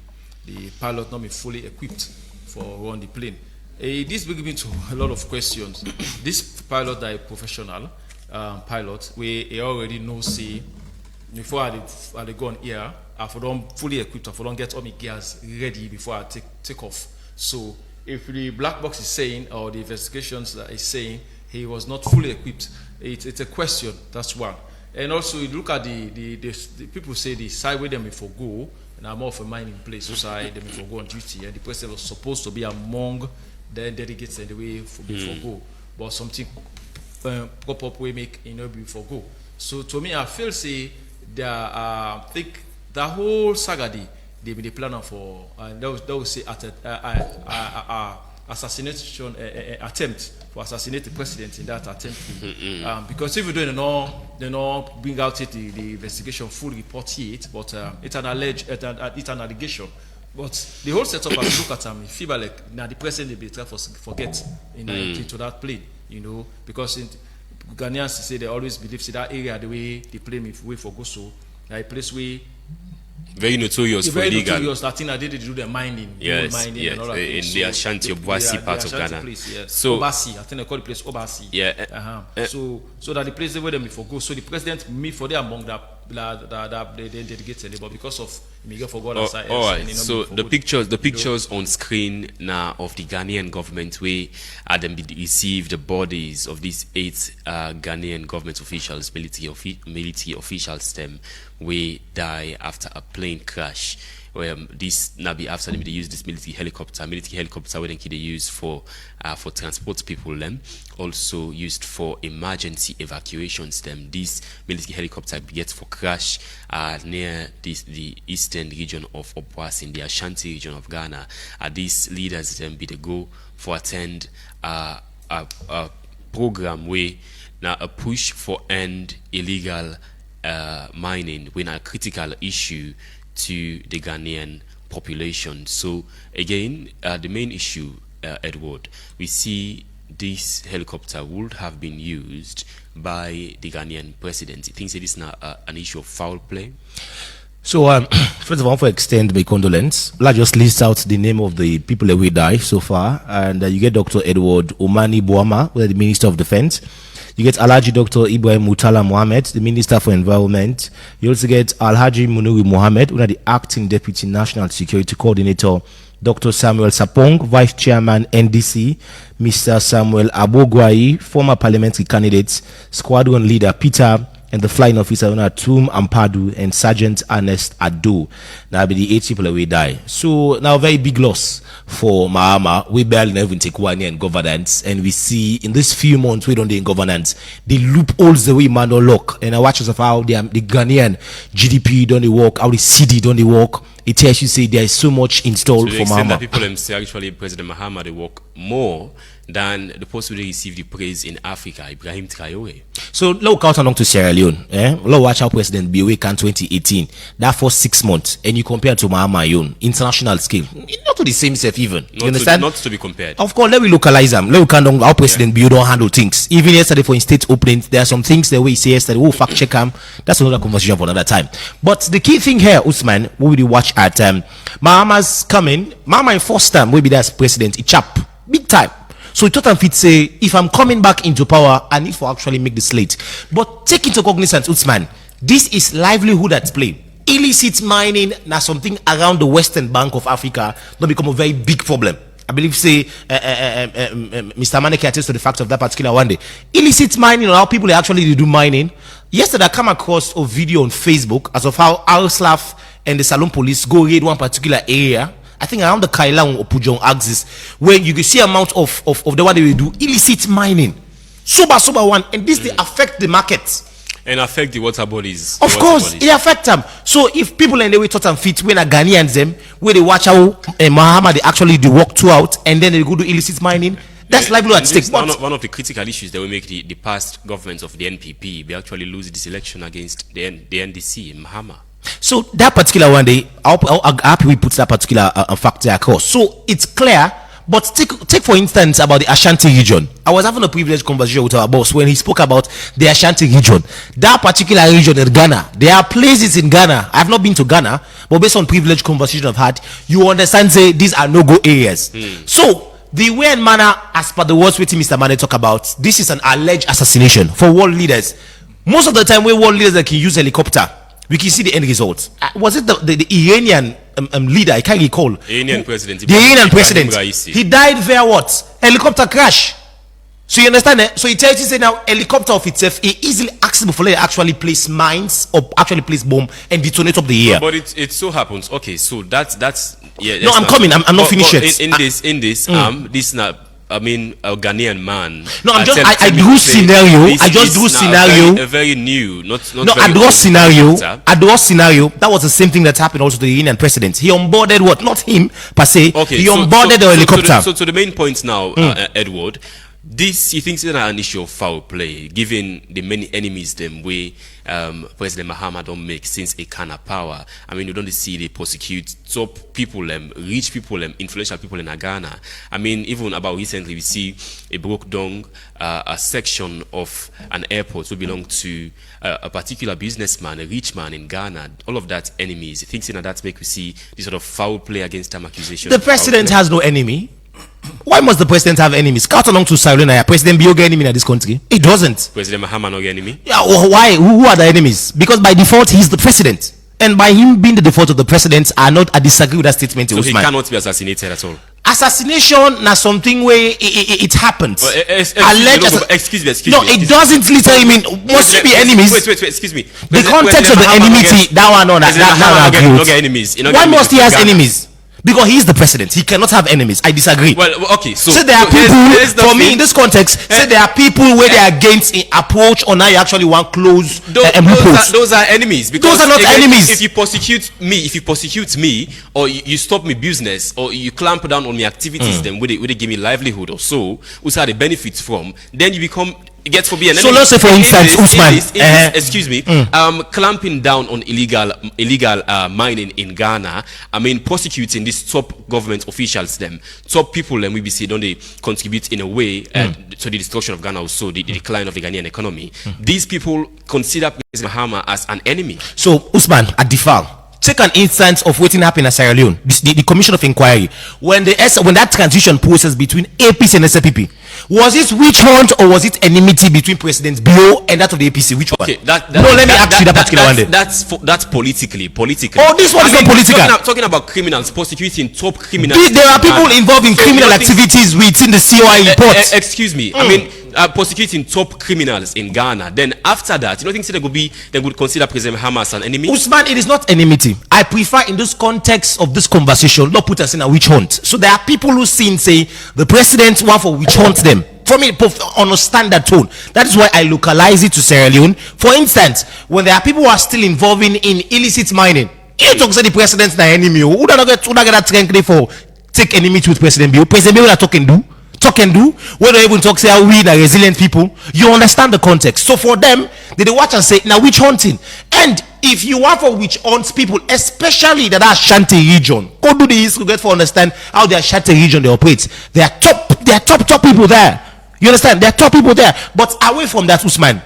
pilot not be fully equipped for run the plane. This brings me to a lot of questions. This pilot that is professional pilot, where he already knows, say, before I go on air, I don't fully equipped, I don't get all my gears ready before I take off. So if the black box is saying, or the investigations that is saying, he was not fully equipped, it's a question. That's one. And also, you look at the people say the side where they may forgo, and I'm more of a mining place, so side they may forgo on duty, and the president was supposed to be among the delegates and the way for forgo, but something pop up way make be forgo. So to me, I feel say that think the whole saga they be the planner for, and they will say at assassination attempt for assassinate the president in that attempt. Because if you don't know, bring out it, the investigation full report yet, but it's an allegation. But the whole setup, if you look at them, you feel like now the president they try to forget into that plane, you know, because Ghanaians say they always believe that area the way the plane way for go so, a place where very notorious for illegal. Very notorious. I think I did do the mining. Yes, mining yes. And all that In the Ashanti Obuasi part of Ghana. Place, yes. So Obasi, I think they call the place Obasi. Yeah. So that the place where them for go. So the president me for them among the delegates, but because of Miguel for God aside. All right. So the pictures on screen now of the Ghanaian government where them received the bodies of these 8 Ghanaian government officials, military officials, them we die after a plane crash. This Nabi after them they use this military helicopter where they use for transport people them, also used for emergency evacuations them. This military helicopter gets for crash near the eastern region of Obuasi in the Ashanti region of Ghana. These leaders then be the go for attend a program where now a push for end illegal mining when a critical issue to the Ghanaian population. So again, the main issue, Edward, we see this helicopter would have been used by the Ghanaian president. He thinks it is not an issue of foul play. So first of all, for extend my condolence, let's just list out the name of the people that we die so far, and you get Dr. Edward Omani Boama, the Minister of Defense. You get Alhaji Dr. Ibrahim Mutala Mohammed, the Minister for Environment. You also get Alhaji Munuri Mohammed, one of the Acting Deputy National Security Coordinator. Dr. Samuel Sapong, Vice Chairman NDC. Mr. Samuel Abogwai, former parliamentary candidate. Squadron Leader Peter, and the flying officer Tum Ampadu and Sergeant Ernest Ado. Now be the 8 people that will die. So now very big loss for Mahama. We barely even take 1 year in governance, and we see in this few months we don't do in governance the loopholes the way man don't look. And I watch us of how the Ghanaian GDP don't they work, how the CD don't they work. It tells you say there is so much installed for Mahama. That people say actually President Mahama they work more than the person who received the praise in Africa, Ibrahim Traore. So look out along to Sierra Leone. Look watch how President Biwe can 2018. That for 6 months, and you compare to Mahama Yon international scale, not to the same self even. You understand? Not to be compared. Of course, let me localize them. Let me count on how President Biwe don't handle things. Even yesterday for in state opening, there are some things that we say yesterday. Oh, fact check them. That's another conversation for another time. But the key thing here, Usman, we will watch at Mahama's coming. Mahama in first time will be there as president. It chap big time. So Tottenham fit say, if I'm coming back into power, I need to actually make the slate. But take into cognizance, Usman, this is livelihood at play. Illicit mining, now something around the western bank of Africa, not become a very big problem. I believe, say, Mr. Maneke attests to the fact of that particular one day. Illicit mining, or how people actually do mining. Yesterday, I came across a video on Facebook as of how Al-Slaf and the Salon police go raid one particular area. I think around the Kailang or Pujong axis, where you can see amount of the one they will do illicit mining. Super one, and this they affect the market. And affect the water bodies. Of course, it affect them. So if people in the way Tottenham fit when a Ghanaians them, where they watch how Mahama they actually do walk throughout, and then they go do illicit mining, that's livelihood at stake. One of the critical issues that will make the past governments of the NPP, they actually lose this election against the NDC in Mahama. So that particular one day, how happy we put that particular factor across. So it's clear But take for instance about the Ashanti region. I was having a privileged conversation with our boss when he spoke about the Ashanti region. That particular region in Ghana, there are places in Ghana. I've not been to Ghana, but based on privileged conversation I've had, you understand, say these are no-go areas. So the way and manner, as per the words which Mr. Mane talk about, this is an alleged assassination for world leaders. Most of the time, when world leaders that can use helicopter, we can see the end result. Was it the Iranian leader? I can't recall. Iranian president. The Iranian president. He died via what? Helicopter crash. So you understand that? So it tells you say now helicopter of itself is easily accessible for them to actually place mines or actually place bomb and detonate up the air. But it so happens. Okay, so that's yeah. No, I'm coming. I'm not finished yet. In this this not. I mean, a Ghanaian man. No, I drew scenario. I just drew scenario. A very new, not. No, I drew scenario. That was the same thing that happened also to the Iranian president. He onboarded what? Not him per se. Okay, he onboarded the helicopter. So to the main point now, Edward. This he thinks is an issue of foul play, given the many enemies them way President Mahama don't make since a kind of power. I mean, you don't see they prosecute top people, rich people, influential people in Ghana. I mean, even about recently we see a broke down a section of an airport who belong to a particular businessman, a rich man in Ghana. All of that enemies. He thinks that make we see this sort of foul play against him accusation. The president has no enemy. Why must the president have enemies? Cut along to Sierra Leone. President Bio get enemy in this country? He doesn't. President Mahama no get enemy? Yeah. Why? Who are the enemies? Because by default he's the president, and by him being the default of the president, I disagree with that statement. So he cannot be assassinated at all. Assassination na something where it happened. Excuse me. No, it doesn't literally mean must you be enemies. Wait. Excuse me. The context of the enmity. That one, no, that agree. Get enemies. Why must he have enemies? Because he is the president, he cannot have enemies. I disagree. Well, okay. So there are people. For me, in this context, say there are people where they are against an approach, or now you actually want close. Those are enemies. Because those are not enemies. If you prosecute me, or you stop me business, or you clamp down on my activities, then would they give me livelihood or so, which are the benefits from? Then you become. It gets for be an enemy. So let's say, for instance, Usman. Excuse me. Clamping down on illegal mining in Ghana. I mean, prosecuting these top government officials, top people, we be say don't they contribute in a way to the destruction of Ghana, also the decline of the Ghanaian economy. These people consider President Mahama as an enemy. So Usman, at Difal, take an instance of what happened in Sierra Leone. The Commission of Inquiry, when that transition process between APC and SPP, was it witch hunt or was it enmity between President Bio and that of the APC? Which one? Okay, let me ask you that particular one. That's politically. Oh, this one is not political. Talking about criminals, prosecuting top criminals. There are people involved in criminal activities within the COI report. Excuse me. I mean, prosecuting top criminals in Ghana. Then after that, you don't think they would consider President Mahama as an enemy? Usman, it is not enmity. I prefer in this context of this conversation, not put us in a witch hunt. So there are people who say the president want for witch hunt them. For me, on a standard tone. That is why I localize it to Sierra Leone. For instance, when there are people who are still involving in illicit mining, you don't say the president's the enemy. Who don't get that strength for take enmity with President Bio? President Bio talk and do. We don't even talk say how we are resilient people. You understand the context. So for them, they watch and say, now witch hunting. And if you want for witch hunts people, especially that Ashanti region, go do the history get for understand how the Ashanti region they operate. They are top people there. You understand? There are top people there. But away from that, Usman,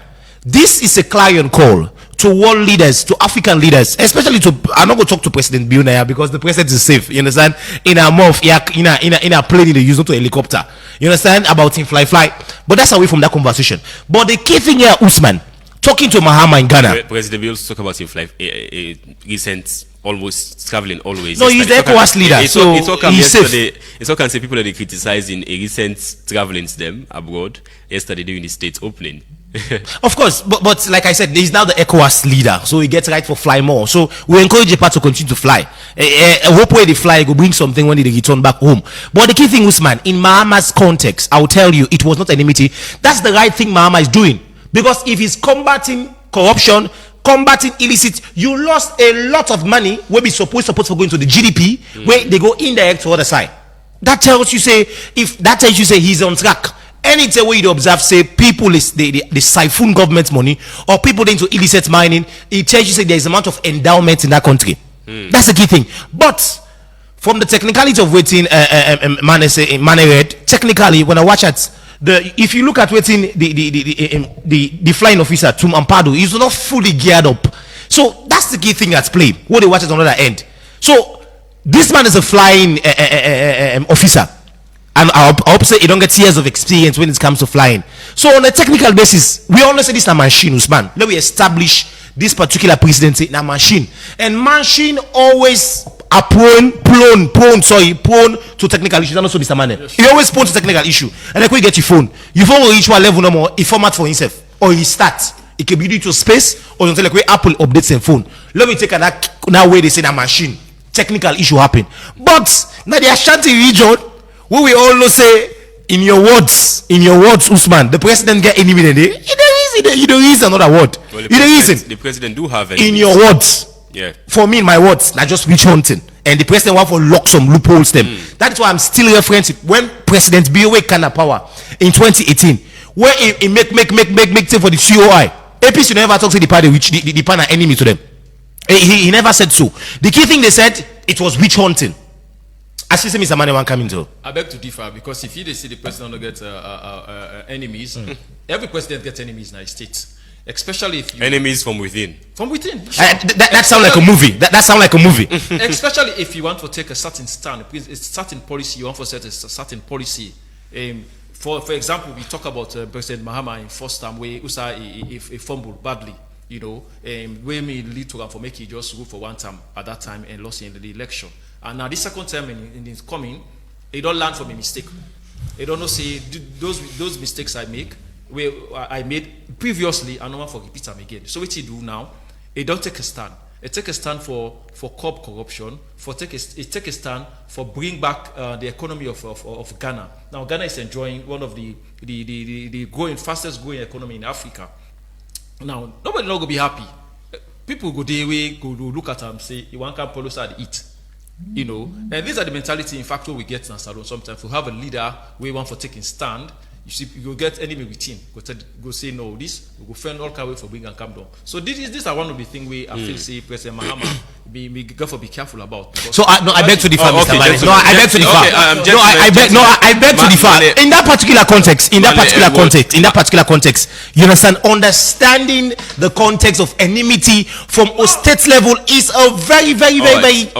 this is a clarion call to world leaders, to African leaders, especially to. I'm not going to talk to President Biunaya because the president is safe. You understand? In a month, in a plane, they use not a helicopter. You understand about him fly. But that's away from that conversation. But the key thing here, Usman, talking to Mahama in Ghana. President Bill talk about him fly recent. Almost traveling always. No, he's the ECOWAS leader, so he's safe. It's all can say people that they criticizing a recent traveling to them abroad yesterday during the state opening. Of course, but like I said, he's now the ECOWAS leader, so he gets right for fly more. So we encourage Japan to continue to fly. Hope where they fly, go bring something when they return back home. But the key thing, Usman, in Mahama's context, I will tell you, it was not enmity. That's the right thing Mahama is doing, because if he's combating corruption, combating illicit, you lost a lot of money where we supposed to go into the GDP, where they go indirect to other side. That tells you say he's on track. Anytime where you observe say people is they siphon government money or people into illicit mining, it tells you say there is amount of endowment in that country. That's the key thing. But from the technicality of waiting, Mane read, technically, when I watch at if you look at waiting the flying officer, Tum Ampado, he's not fully geared up. So that's the key thing at play. What they watch at on the other end. So this man is a flying officer. And I hope say he don't get years of experience when it comes to flying. So on a technical basis, we always say this is a machine, Usman. Let me establish this particular presidency in a machine. And machine always are prone to technical issues. And also Mr. Mane. He always prone to technical issue. And like when you get your phone will reach one level no more, he format for himself. Or he starts. It can be due to space or until like when Apple updates their phone. Let me take that way they say that machine. Technical issue happen. But now the Ashanti region, what we all say in your words, Usman, the president get any minute. You don't use another word. Well, the president do have enemies. In your words. Yeah. For me, in my words, not just witch hunting. And the president want to lock some loopholes them. That's why I'm still referencing when President BOA kind of power in 2018, where he make thing for the COI. APC never talks to the party which the partner enemy to them. He never said so. The key thing they said, it was witch hunting. As you say, Mr. Mane, one coming to. I beg to differ because if you see the president don't get enemies, every president gets enemies in the States. Especially if you enemies from within. From within. That sounds like a movie. That sounds like a movie. Especially if you want to take a certain stand, a certain policy, you want to set a certain policy. For example, we talk about President Mahama in first time where he fumbled badly. You know, where me lead to for make he just rule for one term at that time and lost in the election. And now this second term in his coming, he don't learn from a mistake. He don't know say those mistakes I made previously, I don't want to repeat them again. So what he do now, he don't take a stand. He take a stand for curb corruption. He take a stand for bring back the economy of Ghana. Now Ghana is enjoying one of the fastest growing economy in Africa. Now nobody not gonna be happy. People go their way, go look at them, say you want to follow side eat. You know, and these are the mentality in fact what we get in salon sometimes. We have a leader we want for taking stand. You see, you go get enemy within. Go say no. This we go find all kind of way for bring and come down. So these are one of the things we I feel say President Mahama be careful about. So I beg to differ, Mr. Mane. No, I beg to differ. I beg to differ. In that particular context, you understand? Understanding the context of enmity from a state level is a very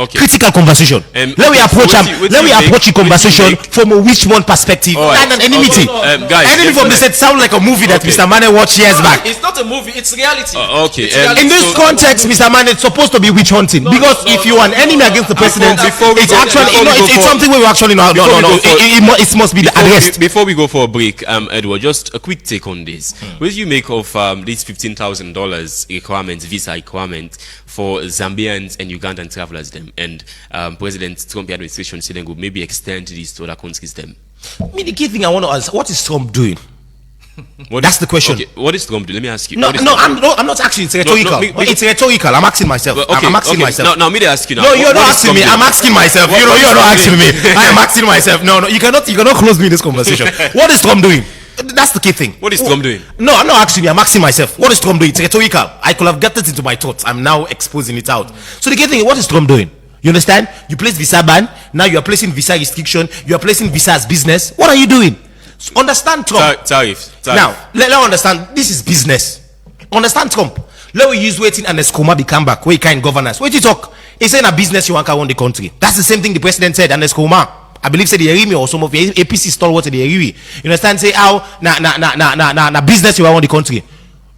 critical conversation. Let me approach the conversation from a Richmond perspective and an enmity. Enemy from the set sound like a movie that Mr. Mane watched years back. It's not a movie, it's reality. In this context, Mr. Mane, it's supposed to be witch hunting because if you are an enemy against the president, it's something we actually know. It must be addressed. Before we go for a break, Edward, just a quick take on this. What do you make of this $15,000 requirement, visa requirement for Zambians and Ugandan travelers? Them and President Trump administration said they would maybe extend this to other countries. Them. The key thing I want to ask: what is Trump doing? That's the question. Okay, what is Trump doing? Let me ask you. I'm not asking. It's rhetorical. It's rhetorical. I'm asking myself. I'm asking myself. Now, me they ask you now. No, you're not asking me. I'm asking myself. You're not asking me. I am asking myself. No, you cannot close me in this conversation. What is Trump doing? That's the key thing. What is Trump doing? No, I'm not asking you. I'm asking myself. What is Trump doing? It's rhetorical. I could have gotten it into my thoughts. I'm now exposing it out. So the key thing, what is Trump doing? You understand? You place visa ban. Now you are placing visa restriction. You are placing visa as business. What are you doing? So understand Trump. Tariff. Now, let understand. This is business. Understand Trump. Let we use waiting and Escoma become back. Where you can governance. Wait you talk. It's in a business you want to run the country. That's the same thing the president said and Escoma. I believe say the Erimi or some of the APC stalwarts in the Erimi. You understand? Say how na business you want the country.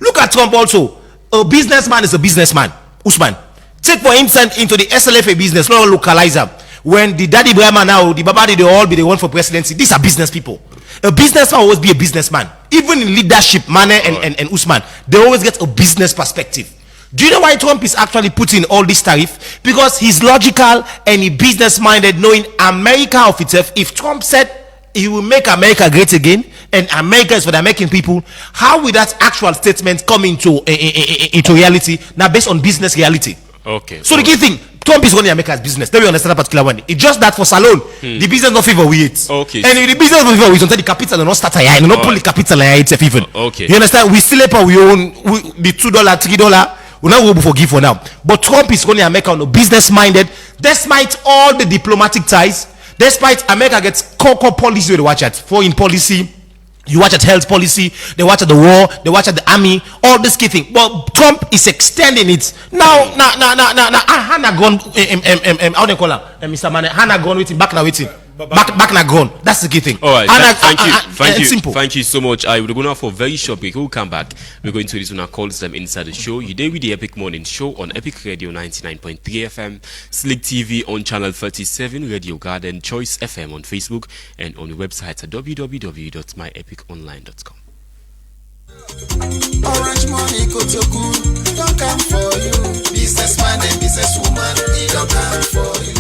Look at Trump also. A businessman is a businessman. Usman. Take for instance into the SLFA business, not localizer. When the Daddy Brahma now, the Babadi, they all be the one for presidency. These are business people. A businessman will always be a businessman. Even in leadership, Mane and Usman, they always get a business perspective. Do you know why Trump is actually putting all this tariff? Because he's logical and he business minded, knowing America of itself. If Trump said he will make America great again and America is for the American people, how will that actual statement come into reality? Now based on business reality. Okay. So the key thing, Trump is running America's business. Let me understand that particular one. It's just that for salon, the business not favor with it. Okay. And if the business not favor with it, until the capital and not start here, and not pull the capital here itself even. Okay. You understand? We still pay we own the $2, $3. we not go forgive for now. But Trump is only America business minded, despite all the diplomatic ties, despite America gets core policy to watch at foreign policy. You watch at health policy, they watch at the war, they watch at the army, all this key thing. But Trump is extending it. Now, Hannah gone, how do you call her? Mr. Mane, Hannah gone with him, back now with him. Back now gone. That's the key thing. All right, thank you. Simple. Thank you so much. I will go now for a very short break. We'll come back. We're going to this one calls them inside the show. You did with the Epic Morning Show on Epic Radio 99.3 FM, Slick TV on channel 37, Radio Garden, Choice FM on Facebook, and on the website at www.myepiconline.com. Orange money go to good, don't come for you. Businessman and businesswoman, he don't come for you.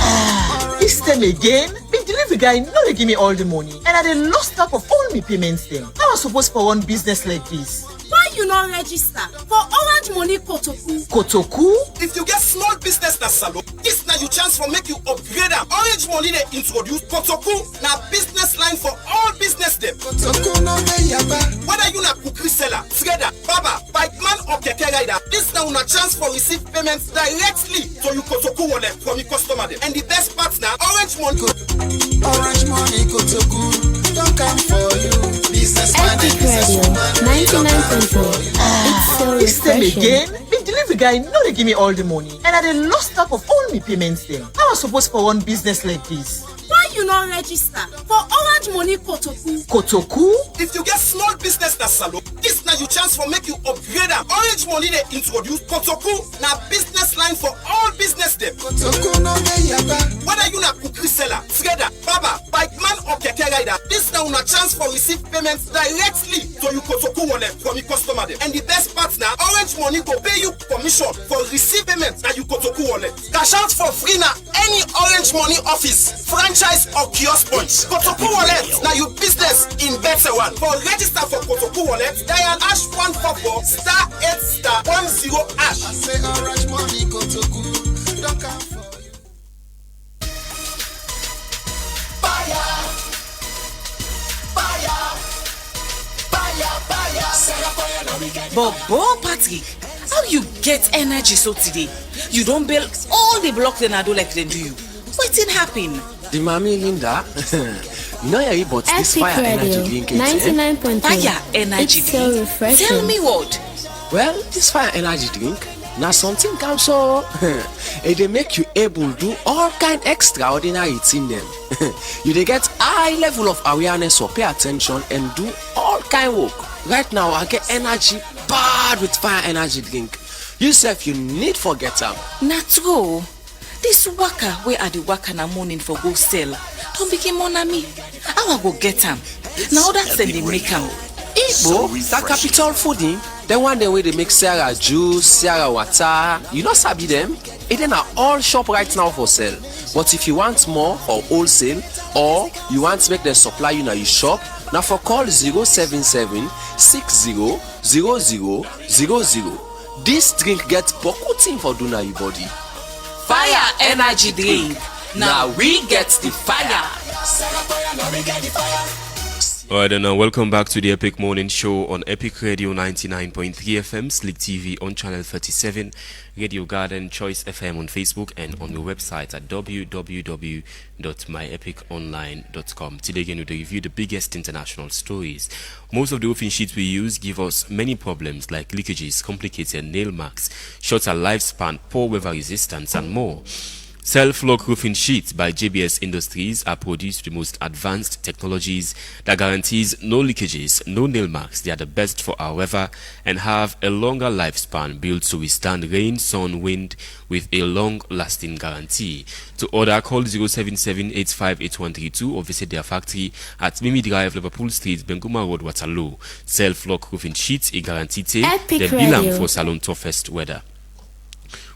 This time again, big delivery guy no dey give me all the money, and I dey lost track of all my payments them. How I suppose for one business like this? Why you not register for Orange Money Kotoku? Kotoku? If you get small business na salon, this na your chance for make you upgrade am. Orange Money dey introduce Kotoku, na business line for all business dem. Kotoku no dey yaba. Whether you na cookery seller, trader, barber, bikeman or keke rider, this na una chance for receive payments directly to your Kotoku wallet from your customer dem. And the best part na Orange Money. Orange Money Kotoku, don't come for you. Businessman and businesswoman, 99.3. It's so This time refreshing. again, big delivery guy no dey give me all the money, and I dey lost track of all my payments them. How I suppose for one business like this? Why you not register for Orange Money Kotoku? Kotoku? If you get small business na salon, this na your chance for make you upgrade am. Orange Money dey introduce Kotoku, na business line for all business dem. Kotoku no dey yaba. Whether you na cookery seller, trader, barber, bikeman or keke rider, this na una chance for receive payments directly to your Kotoku wallet from your customer dem. And the best part na Orange Money go pay you commission for receive payments na your Kotoku wallet. Cash out for free na any Orange Money office, franchise or kiosk point. Kotoku wallet na your business in better one. For register for Kotoku wallet, dial #144 *8*10#. I say Orange Money Kotoku, don't come for you. But Patrick, how you get energy so today? You don't build all the blocks and I do like them do you. What's happen? The mommy Linda, you know you bought this fire energy drink. 99.3. Fire energy It's so drink. refreshing. Tell me what? Well, this fire energy drink, now something comes so they make you able to do all kind extraordinary thing them. You they get high level of awareness or pay attention and do all kind work. Right now I get energy bad with fire energy drink. Yourself you need forget them. Natro, this waka where are the waka na morning for go sell? Don't become mon ami. I will go get them. Now that's the make them. Igbo, that capital fooding, the one the way they make Sarah juice, Sarah water, you know sabi them? It then are all shop right now for sale. But if you want more or wholesale, or you want to make them supply you now you shop, now for call 077 60 0000. This drink gets boku thing for do now your body. Fire energy drink. Now we get the fire. Alright, and welcome back to the Epic Morning Show on Epic Radio 99.3 FM, Slick TV on channel 37, Radio Garden, Choice FM on Facebook, and on the website at www.myepiconline.com. Today again, we review the biggest international stories. Most of the roofing sheets we use give us many problems like leakages, complicated nail marks, shorter lifespan, poor weather resistance, and more. Self-lock roofing sheets by JBS Industries are produced with the most advanced technologies that guarantees no leakages, no nail marks. They are the best for our weather and have a longer lifespan, built to withstand rain, sun, wind with a long-lasting guarantee. To order, call 077-858132 or visit their factory at Mimi Drive, Liverpool Street, Benguma Road, Waterloo. Self-lock roofing sheets, a guaranteed the bilang for salon toughest weather.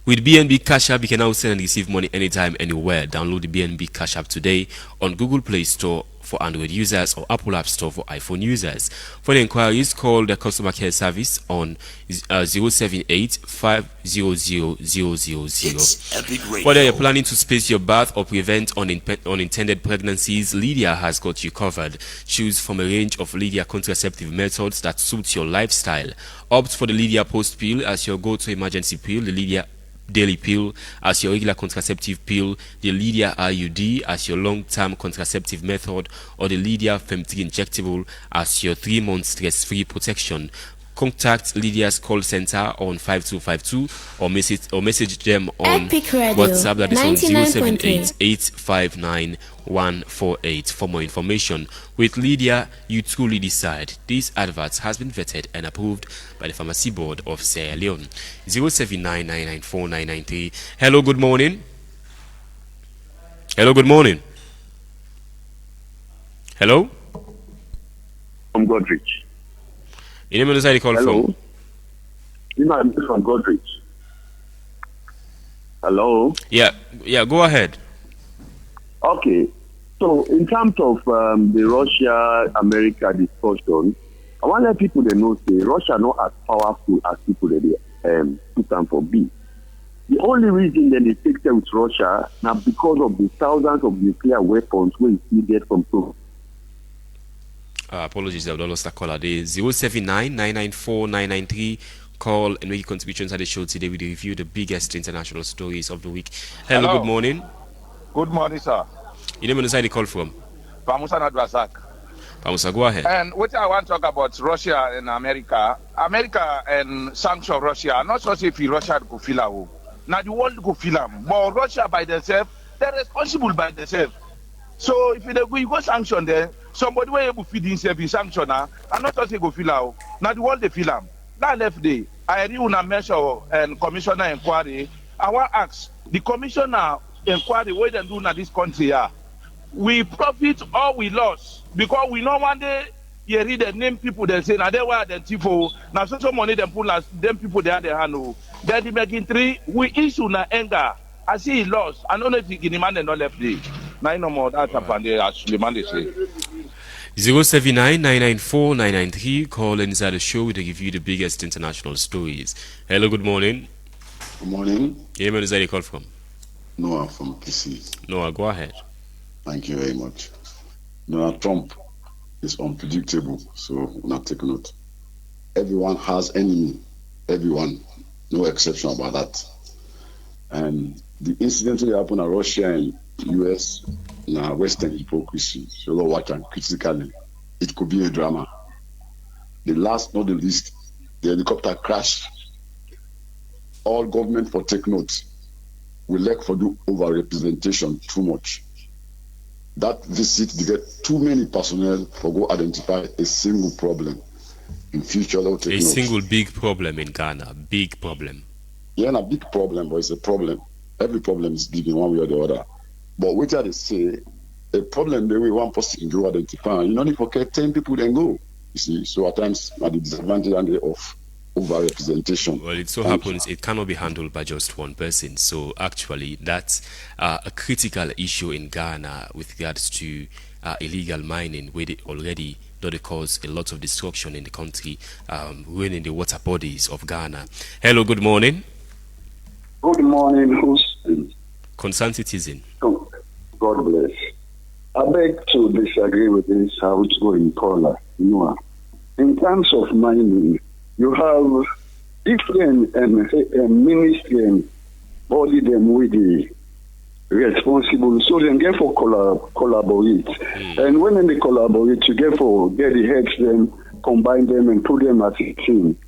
With BNB Cash App, you can now send and receive money anytime, anywhere. Download the BNB Cash App today on Google Play Store for Android users or Apple App Store for iPhone users. For the inquiries, call the customer care service on 078-500-000. Whether you're planning to space your bath or prevent unintended pregnancies, Lydia has got you covered. Choose from a range of Lydia contraceptive methods that suits your lifestyle. Opt for the Lydia Post Pill as your go-to emergency pill, the Lydia Daily Pill as your regular contraceptive pill, the Lydia IUD as your long-term contraceptive method, or the Lydia Fem3 injectable as your 3-month stress-free protection. Contact Lydia's call center on 5252 or message them on WhatsApp, that is on 078-859-148 for more information. With Lydia, you truly decide. This advert has been vetted and approved by the Pharmacy Board of Sierra Leone. 079-994-993. Hello, good morning. Hello, good morning. Hello? From Godrich. Your name and the call from? I'm from Godrich. Hello? Yeah, go ahead. Okay. So, in terms of the Russia-America discussion, I want to let people know say Russia not as powerful as people that put them for B. The only reason that they take them with Russia now because of the thousands of nuclear weapons we get from Turkey. Apologies, I've lost that caller. The 079-994-993. Call and make contributions at the show today. We review the biggest international stories of the week. Hello. Good morning. Good morning, sir. Your name and the side you call from? Pamusa Nadwasak. Pamusa, go ahead. And what I want to talk about Russia and America. America and sanction Russia. Not just if Russia go feel out. Now the world go feel them. But Russia by themselves, they're responsible by themselves. So if you go sanction there, somebody will able to feed himself in sanction and not just go feel out. Now the world they feel them. That left day, I read una measure and commissioner inquiry. I want to ask the commissioner inquiry what they do in this country. We profit or we lost because we know one day you read the name people they say now they were the tifo now so money them pull us them people they had their hand. Then the making three we issue na anger. I see he lost. I don't know if he can demand no left day. Now no more that happened there as Suleiman they say. 079-994-993. Call inside the show to give you the biggest international stories. Hello, good morning. Good morning. Yeah, where is that you call from? Noah from PC. Noah, go ahead. Thank you very much. Donald Trump is unpredictable, so not take note. Everyone has enemy. Everyone. No exception about that. And the incident that happened in Russia and US now Western hypocrisy. So watch and critically. It could be a drama. The last, not the least, the helicopter crash. All government for take note. We lack for do over-representation too much. That visit, they get too many personnel for go identify a single problem. In future, they'll take note. Single big problem in Ghana. Big problem. Yeah, a big problem, but it's a problem. Every problem is big in one way or the other. But what they say, a problem the way one person go identify, you don't forget 10 people then go. You see, so at times at the disadvantage of over-representation. Well, it so happens it cannot be handled by just one person. So actually, that's a critical issue in Ghana with regards to illegal mining, where they already cause a lot of destruction in the country, ruining the water bodies of Ghana. Hello, good morning. Good morning, who's concerned citizen. Oh, God bless. I beg to disagree with this outgoing caller. In terms of mining, you have different ministry and body them with the responsible, so they get for collaborate. And when they collaborate, you get the heads them, combine them and put them as a team.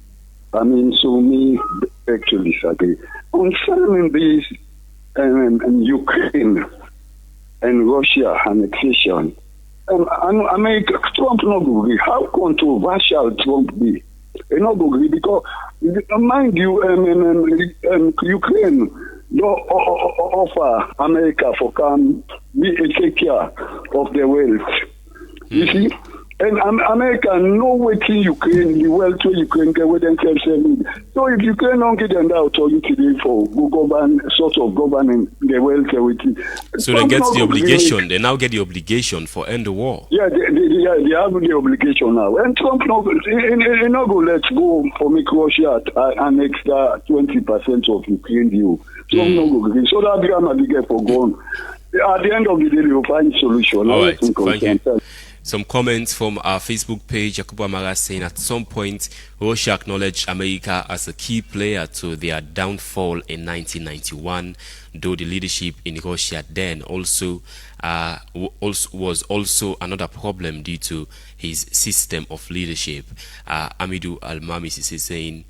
I mean, so me beg to disagree. Concerning this and Ukraine and Russia annexation, I mean, Trump not agree. How controversial Trump be? He not agree because, mind you, Ukraine don't offer America for come take care of their wealth. You see, And America know wetin Ukraine, the wealth wey Ukraine get wey dem need. So if Ukraine don't give them that authority for govern, sort of governing the wealth with so they get the obligation. They now get the obligation for end the war. Yeah, they have the obligation now. And Trump not go let's go for make Russia an extra 20% of Ukraine deal. Trump not go green. So that drama they get for gone. At the end of the day, they will find solution. All right, thank you. Some comments from our Facebook page. Jacobo Amara saying at some point Russia acknowledged America as a key player to their downfall in 1991, though the leadership in Russia then was also another problem due to his system of leadership. Amidou Almamis is saying,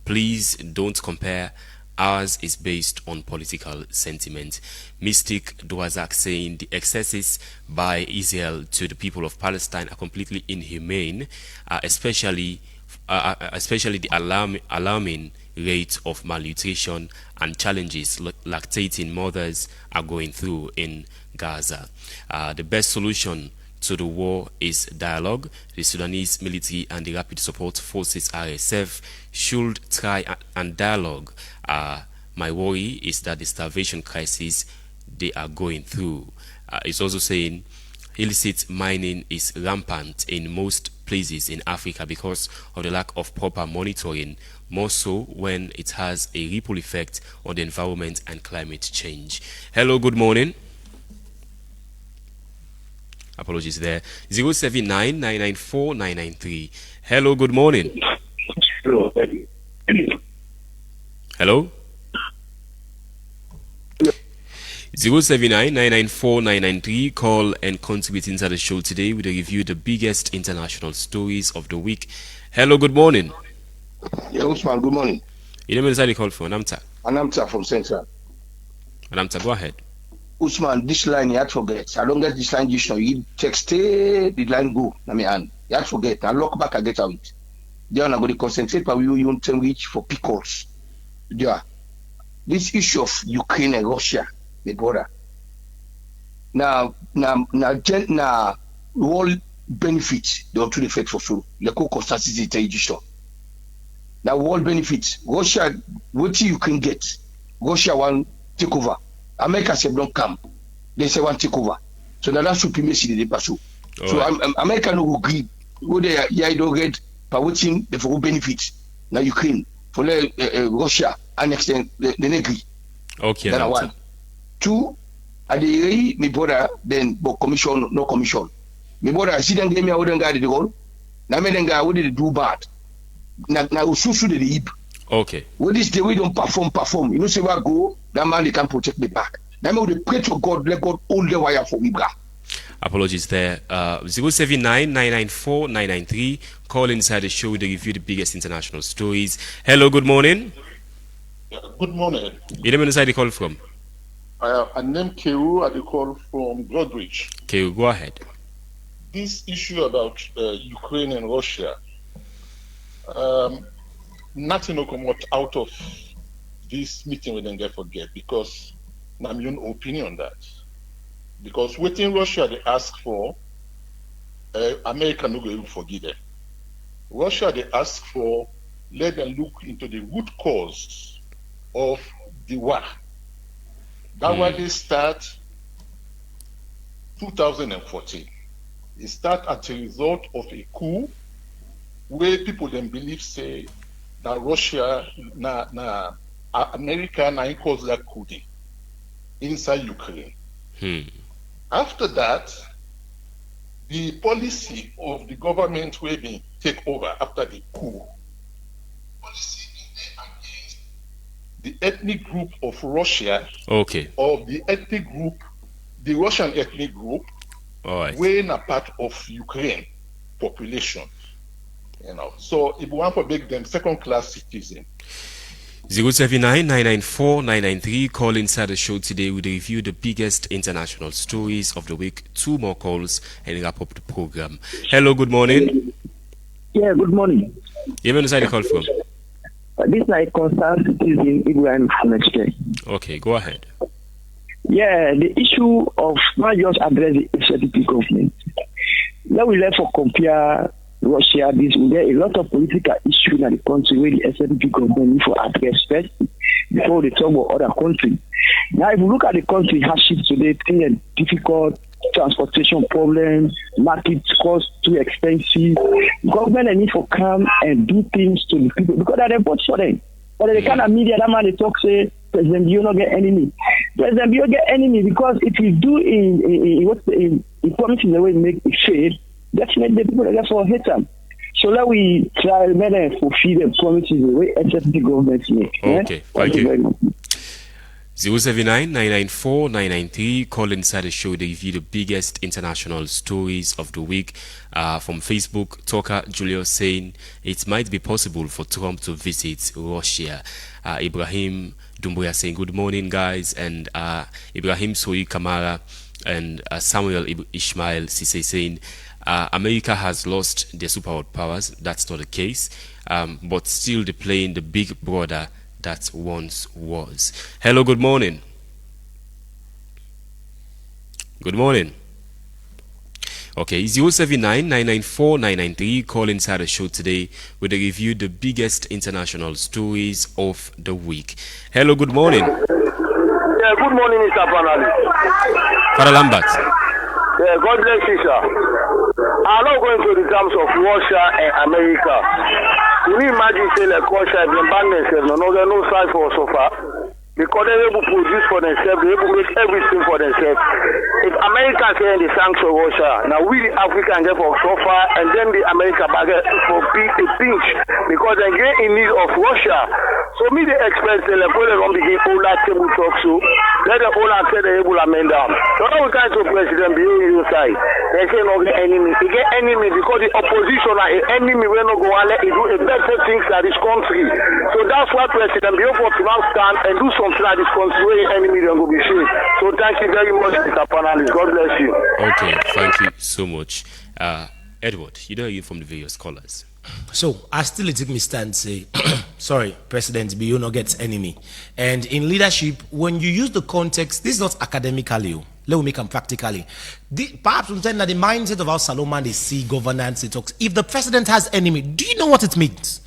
please don't compare. Ours is based on political sentiment. Mystic Dwazak saying the excesses by Israel to the people of Palestine are completely inhumane, especially the alarming rate of malnutrition and challenges lactating mothers are going through in Gaza. The best solution to the war is dialogue. The Sudanese military and the Rapid Support Forces RSF should try and dialogue. My worry is that the starvation crisis they are going through. It's also saying illicit mining is rampant in most places in Africa because of the lack of proper monitoring, more so when it has a ripple effect on the environment and climate change. Hello, good morning. Apologies there. 079-994-993. Hello, good morning. Hello? 079-994-993. Call and contribute inside the show today with a review of the biggest international stories of the week. Hello, good morning. Yeah, Usman, good morning. You know inside the call for Anamta. Anamta from Central. Anamta, go ahead. Usman, this line you had to forget. I don't get this line just now. You text the line go. I mean, you had to forget. I look back, I get out. Then I'm going to concentrate, but we will reach for pickles. Yeah. This issue of Ukraine and Russia, the border. Now, world benefits the to the effect for sure. The co-constancy intelligence. Now, world benefits. Russia, what you can get. Russia want take over. America said don't come. They say want take over. So now that's supremacy they pass. So America no agree. Go there, yeah, don't get. But what's the for benefits now Ukraine for Russia annex the agree. Okay. That's one. Two, at the me brother then but commission no commission. Me brother see them game me wouldn't guide the goal. Now me then guy would do bad. Now ususu the hip. Okay. What is the way don't perform? You know say where go that man they can protect me back. Now me would pray to God let God hold the wire for me bra. Apologies there. 079-994-993. Call inside the show to review the biggest international stories. Hello, good morning. Yeah, good morning. You name inside the call from? I name Kewu. I call from Broadbridge. Kewu, go ahead. This issue about Ukraine and Russia, nothing will come out of this meeting we don't get forget because I'm your opinion on that. Because within Russia they ask for, America no go even forgive them. Russia they ask for, let them look into the root cause of the war. That why they start 2014. It start as a result of a coup where people then believe say that Russia America cause that coup inside Ukraine. After that, the policy of the government will be take over after the coup. Policy against the ethnic group of Russia. Okay. Of the ethnic group, the Russian ethnic group. All right. When a part of Ukraine population. You know, so if we want to make them second-class citizens. 079-994-993. Call inside the show today. We review the biggest international stories of the week. 2 more calls and wrap up the program. Hello, good morning. Yeah, good morning. You inside the call from? This is a concerned citizen Ibrahim from Exchange. Okay, go ahead. Yeah, the issue of not just address the executive government. let we let for compare Russia. This will get a lot of political issues in the country where the SNP government need for address first before they talk about other countries. Now, if you look at the country hardship today, things are difficult, transportation problems, market cost too expensive. Government need for come and do things to the people because they vote for them. But the kind of media that man they talk say President Bio not get enemy. President Bio get enemy because if you do in promises the way to make it fail, definitely the people that for hate them. So let we try to fulfill the promises the way SFD government make. Okay, thank you very much. 079-994-993. Call inside the show. They give you the biggest international stories of the week. From Facebook, Talker Julius saying it might be possible for Trump to visit Russia. Ibrahim Dumbuya saying good morning, guys. And Ibrahim Soyi Kamara and Samuel Ishmael Sise saying America has lost their superpowers. That's not the case. But still they're playing the big brother that once was. Hello, good morning. Good morning. Okay, 079-994-993. Call inside the show today with a review the biggest international stories of the week. Hello, good morning. Yeah, good morning, Mr. Panali. Father Lambert. Yeah, God bless you, sir. I'm not going to the terms of Russia and America. Can you imagine say like Russia have been banned themselves? No, there's no side for so far. Because they're able to produce for themselves, they're able to make everything for themselves. If America say they sanction Russia, now we the African get for so far, and then the America baget for a pinch because they get in need of Russia. So me the experts say like when they don't begin all that table talk so let the owner say they're able to amend down. So now we can't to President being inside. They say no get enemy. They get enemy because the opposition are an enemy when no go and let it do a better things that this country. So that's why President Bio for to now stand and do something like this country where enemy don't go be shit. So thank you very much, Mr. Panalist. God bless you. Okay, thank you so much. Edward, you don't hear from the various callers. So I still take me stand say sorry, President Bio no gets enemy. And in leadership, when you use the context, this is not academically. Let me make them practically. Perhaps we that the mindset of how Salomon they see governance, he talks. If the president has enemy, do you know what it means?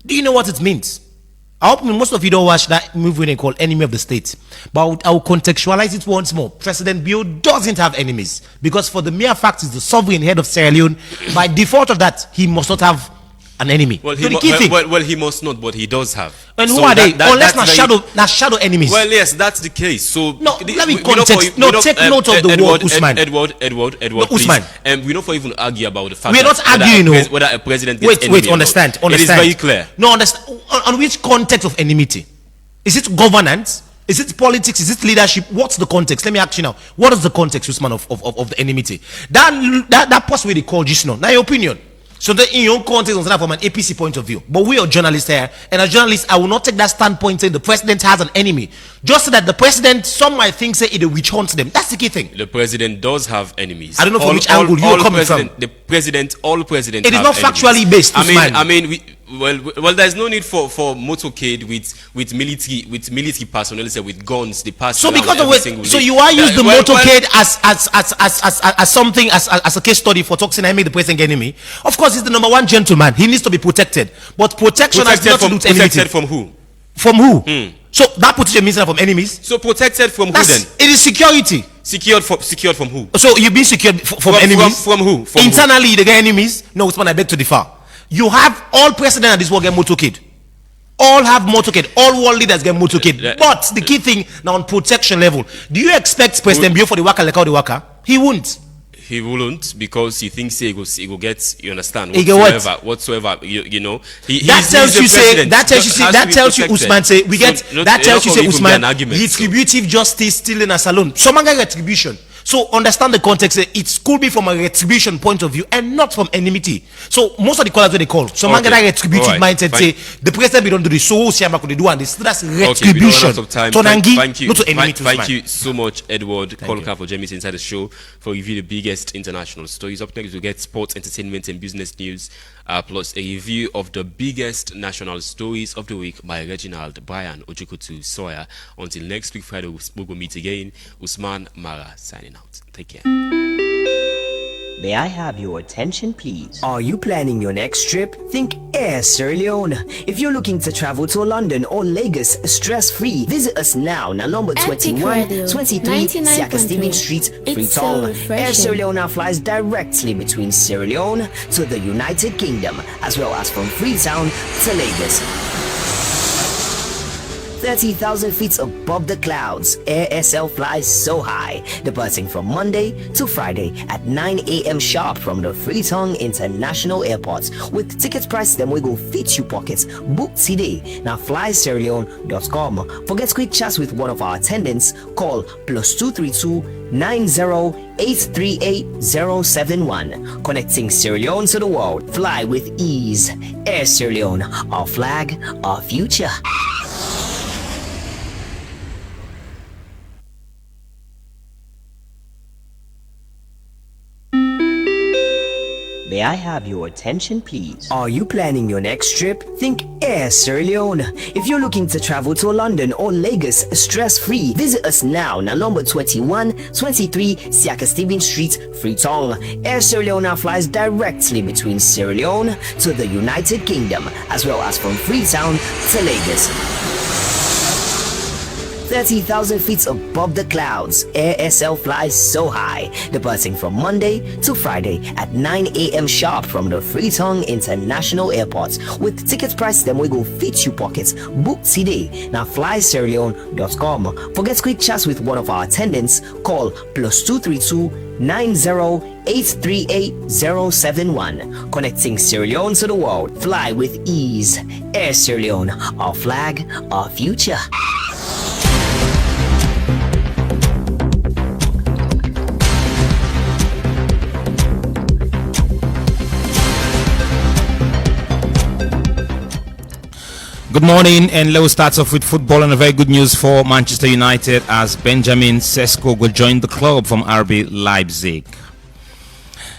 Do you know what it means? I hope most of you don't watch that movie they call Enemy of the State. But I'll contextualize it once more. President Bio doesn't have enemies. Because for the mere fact he's the sovereign head of Sierra Leone, by default of that, he must not have an enemy. Well, he must not, but he does have. And so who are they? Unless not shadow enemies. Well, yes, that's the case. So no, let me context. Take note of the word Usman. Edward, Usman. And we don't even argue about the fact we're not arguing whether a president gets wait, understand. It is very clear. No, understand. On which context of enmity? Is it governance? Is it politics? Is it leadership? What's the context? Let me ask you now. What is the context, Usman, of the enmity? That possibly they call just now. Now, your opinion. So that in your own context, from an APC point of view. But we are journalists here, and as journalists, I will not take that standpoint saying the president has an enemy. Just so that the president, some might think, say it witch hunts them. That's the key thing. The president does have enemies. I don't know from which angle you are coming from. The president, all presidents. It is not factually based. I mean, well, there's no need for motorcade with military personnel, say with guns. They pass. So because of it, so you are use the motorcade as something as a case study for talking. I made the president enemy. Of course, he's the number one gentleman. He needs to be protected. But protection has not to do with enmity. Protected from who? From who? So that protection means from enemies. So protected from who then? It is security. Secured from who? So you've been secured from enemies. From who? Internally, they get enemies. No, it's when I beg to differ. You have all presidents at this world get motorcade. All have motorcade. All world leaders get motorcade. But the key thing now on protection level, do you expect President Bio for the waka like how the waka? He won't. He wouldn't because he thinks he will get. You understand? Whatsoever. You know. That tells you Usman say we get. That tells you say Usman retributive justice still in a salon. Someone get retribution. So understand the context. It could be from a retribution point of view and not from enmity. So most of the callers they call. So man get a retributive mindset. Say the president we don't do this. So Siamba could do and this. That's retribution. Thank you so much, Edward. Call for James inside the show for review the biggest international stories. Up next we get sports, entertainment, and business news. Plus a review of the biggest national stories of the week by Reginald Brian Ojukutu Sawyer. Until next week Friday, we will meet again. Usman Mara signing out. Take care. May I have your attention, please? Are you planning your next trip? Think Air Sierra Leone. If you're looking to travel to London or Lagos stress-free, visit us now. Now, number 21, 23, Siaka Stephen Street, Freetown. Air Sierra Leone now flies directly between Sierra Leone to the United Kingdom, as well as from Freetown to Lagos. 30,000 feet above the clouds, Air SL flies so high, departing from Monday to Friday at 9 a.m. sharp from the Freetown International Airport. With ticket price, them we go fit you pockets. Book today. Now flysierraleone.com. For get quick chats with one of our attendants, call +232 90-838-071. Connecting Sierra Leone to the world. Fly with ease. Air Sierra Leone, our flag, our future. May I have your attention, please? Are you planning your next trip? Think Air Sierra Leone. If you're looking to travel to London or Lagos stress-free, visit us now. Now, number 21, 23, Siaka Stephen Street, Freetown. Air Sierra Leone now flies directly between Sierra Leone to the United Kingdom, as well as from Freetown to Lagos. 30,000 feet above the clouds, Air SL flies so high, departing from Monday to Friday at 9 a.m. sharp from the Freetown International Airport. With ticket price, them we go fit you pockets. Book today. Now flysierraleone.com. For get quick chats with one of our attendants, call +232 90-838-071. Connecting Sierra Leone to the world. Fly with ease. Air Sierra Leone, our flag, our future. Good morning, and let's start off with football and a very good news for Manchester United as Benjamin Sesko will join the club from RB Leipzig.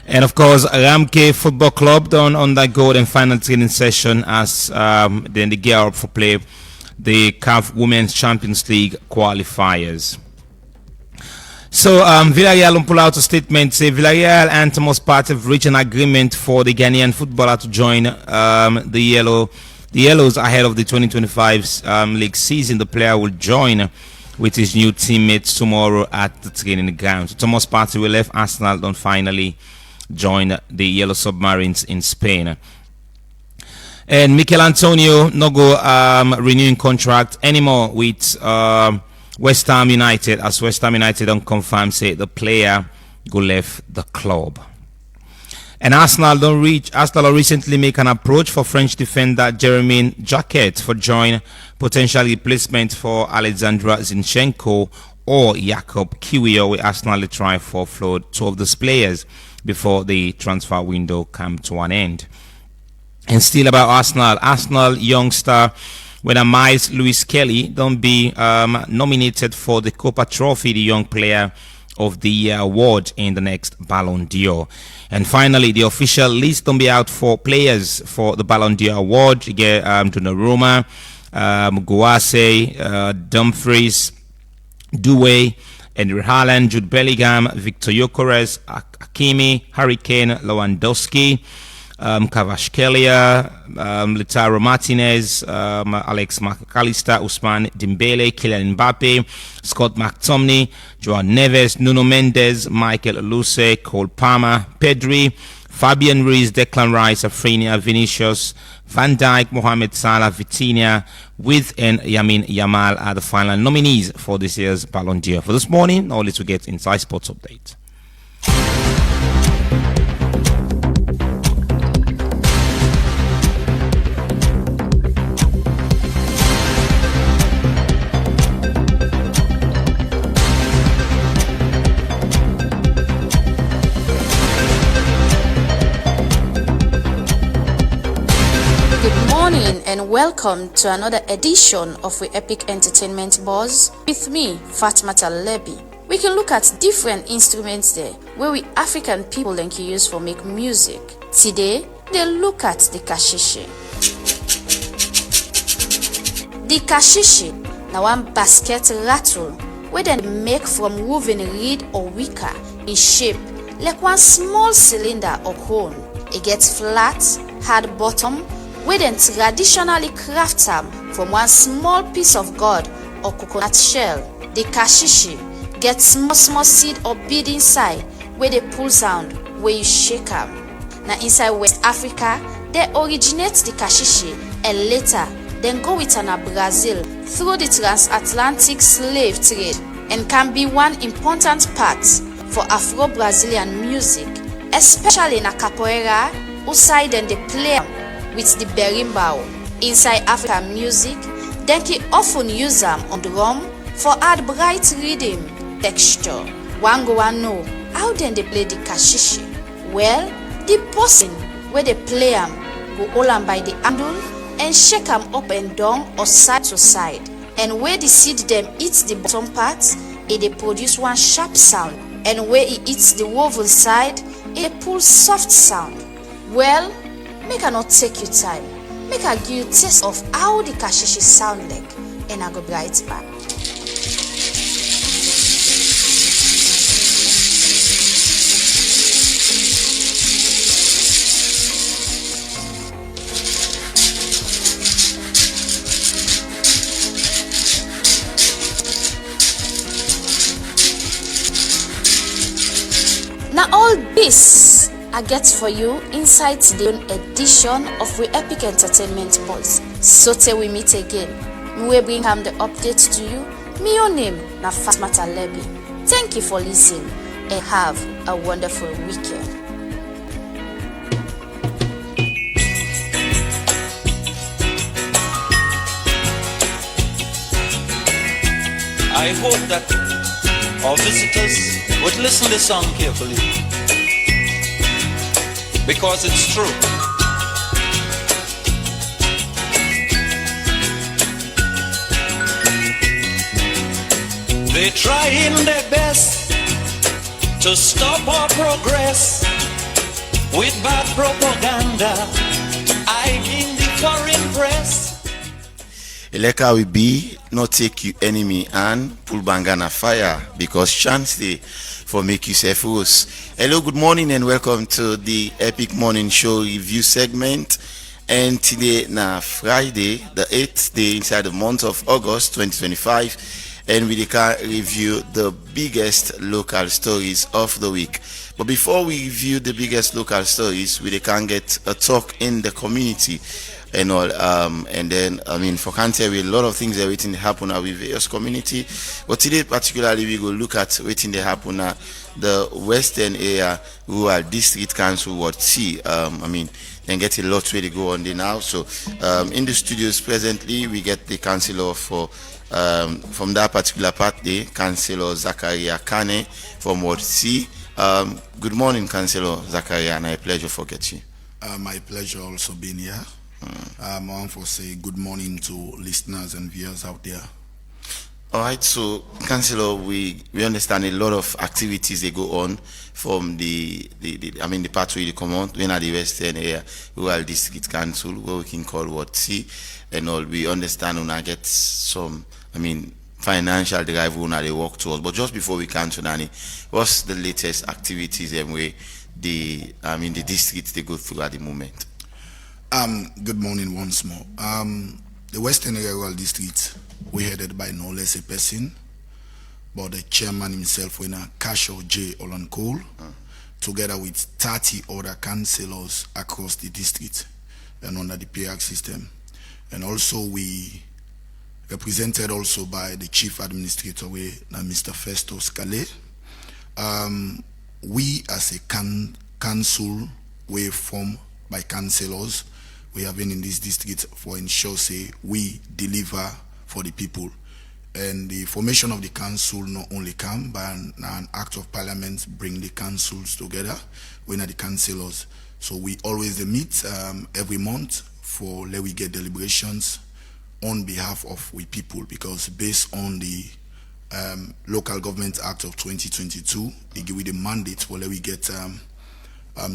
And of course, Ramke Football Club don't undergo the final training session as then they gear up for play the CAF Women's Champions League qualifiers. So Villarreal pull out a statement say Villarreal and Thomas Partey have reached an agreement for the Ghanaian footballer to join the Yellows ahead of the 2025 league season. The player will join with his new teammates tomorrow at the training ground. So Thomas Partey will leave Arsenal and finally join the Yellow Submarines in Spain. And Mikel Antonio no go renewing contract anymore with West Ham United, as West Ham United don't confirm say the player go left the club. And Arsenal recently make an approach for French defender Jeremy Jacquet for join potential replacement for Alexandra Zinchenko or Jakub Kiwior, where Arsenal try for float two of these players before the transfer window come to an end. And still about Arsenal youngster when Miles Lewis Kelly don't be nominated for the Copa Trophy, the Young Player of the Year award in the next Ballon d'Or. And finally, the official list don't be out for players for the Ballon d'Or award. You get Donnarumma, Guase, Dumfries, Doué, Andrew Haaland, Jude Bellingham, Victor Gyökeres, Hakimi, Harry Kane, Lewandowski, Kvaratskhelia, Lautaro Martinez, Alex McAllister, Ousmane Dembele, Kylian Mbappe, Scott McTominay, Joao Neves, Nuno Mendes, Michael Olise, Cole Palmer, Pedri, Fabian Ruiz, Declan Rice, Rafinha, Vinicius, Van Dijk, Mohamed Salah, Vitinha, and Yamin Yamal are the final nominees for this year's Ballon d'Or. For this morning, now let's get Inside Sports Update. And welcome to another edition of the Epic Entertainment Buzz with me, Fatmata Lebi. We can look at different instruments there where we African people then can use for make music. Today, they look at the kashishi. The kashishi now one basket rattle where they make from woven reed or wicker in shape like one small cylinder or cone. It gets flat, hard bottom, where then traditionally craft am from one small piece of gourd or coconut shell. The kashishi gets small seed or bead inside where they pull sound where you shake am. Now inside West Africa, they originate the kashishi and later then go with an Brazil through the transatlantic slave trade and can be one important part for Afro-Brazilian music, especially in a capoeira, outside then they play with the berimbau. Inside African music, they can often use them on drum for add bright rhythm texture. One go and know how then they play the kashishi. Well, the person where they play them go hold them by the handle and shake them up and down or side to side. And where the seed them eats the bottom part, they produce one sharp sound. And where it eats the woven side, it pulls soft sound. Well, make I not take you time. Make I give you taste of how the kashishi sound like, and I go be right back. Now all this I get for you inside today's edition of We Epic Entertainment Buzz. So till we meet again, we will bring the updates to you. Me your name na Fatmata Lebi. Thank you for listening and have a wonderful weekend. I hope that our visitors would listen to this song carefully, because it's true. They're trying their best to stop our progress with bad propaganda. I mean the foreign press. Eleka will be not take you enemy and pull bangana fire, because chance day for make yourself worse. Hello, good morning and welcome to the Epic Morning Show review segment. And today na Friday, the 8th day inside the month of August 2025, and we can review the biggest local stories of the week. But before we review the biggest local stories, we can get a talk in the community and all, and then for country a lot of things that waiting to happen with various community, but today particularly we go look at waiting to happen at the Western Area Rural District Council Ward C. Then get a lot where they go on there now. So in the studios presently we get the councillor for from that particular part there, Councillor Zakaria Kane from Ward C. Good morning, Councillor Zakaria, and a pleasure for getting you. My pleasure also being here. I want to say good morning to listeners and viewers out there. All right, so Councillor, we understand a lot of activities they go on from the part where they come on, when at the Western Area Rural District Council, where we can call Ward C, and all. We understand when I get some, financial drive when they work towards. But just before we come to Nani, what's the latest activities and way the districts they go through at the moment? Good morning once more. The Western Area Rural District, we headed by no less a person, but the chairman himself, Kasho J. Olankole, together with 30 other councillors across the district and under the PAC system. And also we represented also by the chief administrator, Mr. Festus Kale. We as a council, we formed by councillors, we have been in this district for ensure say we deliver for the people. And the formation of the council not only come by an act of parliament, bring the councils together, we are the councillors. So we always meet every month for let we get deliberations on behalf of we people, because based on the Local Government Act of 2022, it give we the mandate for let we get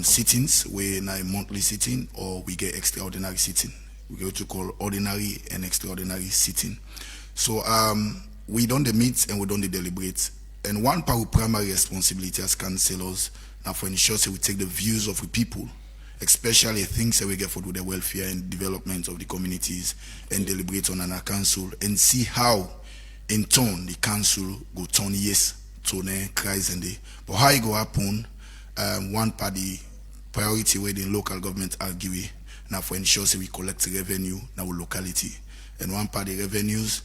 sittings, we in a monthly sitting, or we get extraordinary sitting. We go to call ordinary and extraordinary sitting. So we don't meet and we don't deliberate. And one primary responsibility as councillors Now for ensure say we take the views of the people, especially things that we get for the welfare and development of the communities, and deliberate on our council and see how in turn the council go turn yes to the cries and but how it go happen. One party priority where the local government argue now for ensure say we collect revenue now locality, and one part the revenues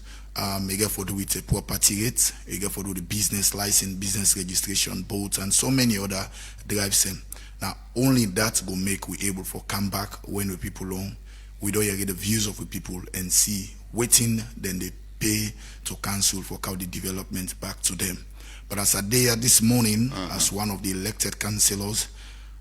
you get for do with a property rate, you get for do the business license, business registration, boats, and so many other drives in. Now only that will make we able for come back when we people on. We don't get the views of the people and see waiting then they pay to council for how the development back to them. But as a day this morning, as one of the elected councillors,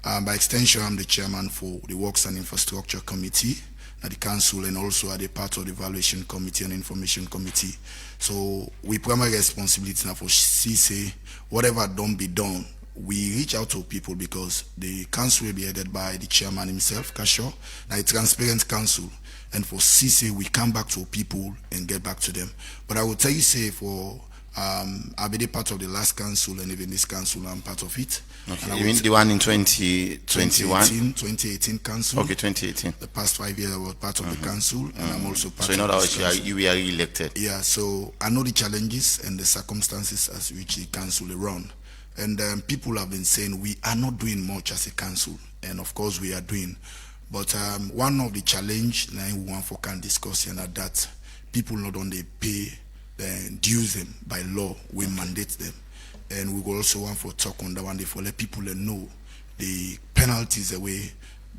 by extension I'm the chairman for the Works and Infrastructure Committee at the council, and also at the part of the Evaluation Committee and Information Committee. So we primary responsibility now for say whatever don't be done, we reach out to people because the council will be headed by the chairman himself, Kasho, now a transparent council. And for CC, we come back to people and get back to them. But I will tell you, say, for I'll be part of the last council, and even this council, I'm part of it. Okay. You mean the one in 2021? 2018 council. Okay, 2018. The past 5 years I was part of the council, and I'm also part so of in other words, council. you were re-elected? Yeah, so I know the challenges and the circumstances as which the council run. And people have been saying we are not doing much as a council, and of course we are doing. But one of the challenge now we want for can discuss and that people not only pay the dues them by law, we mandate them, and we will also want for talk on that one day for let people know the penalties away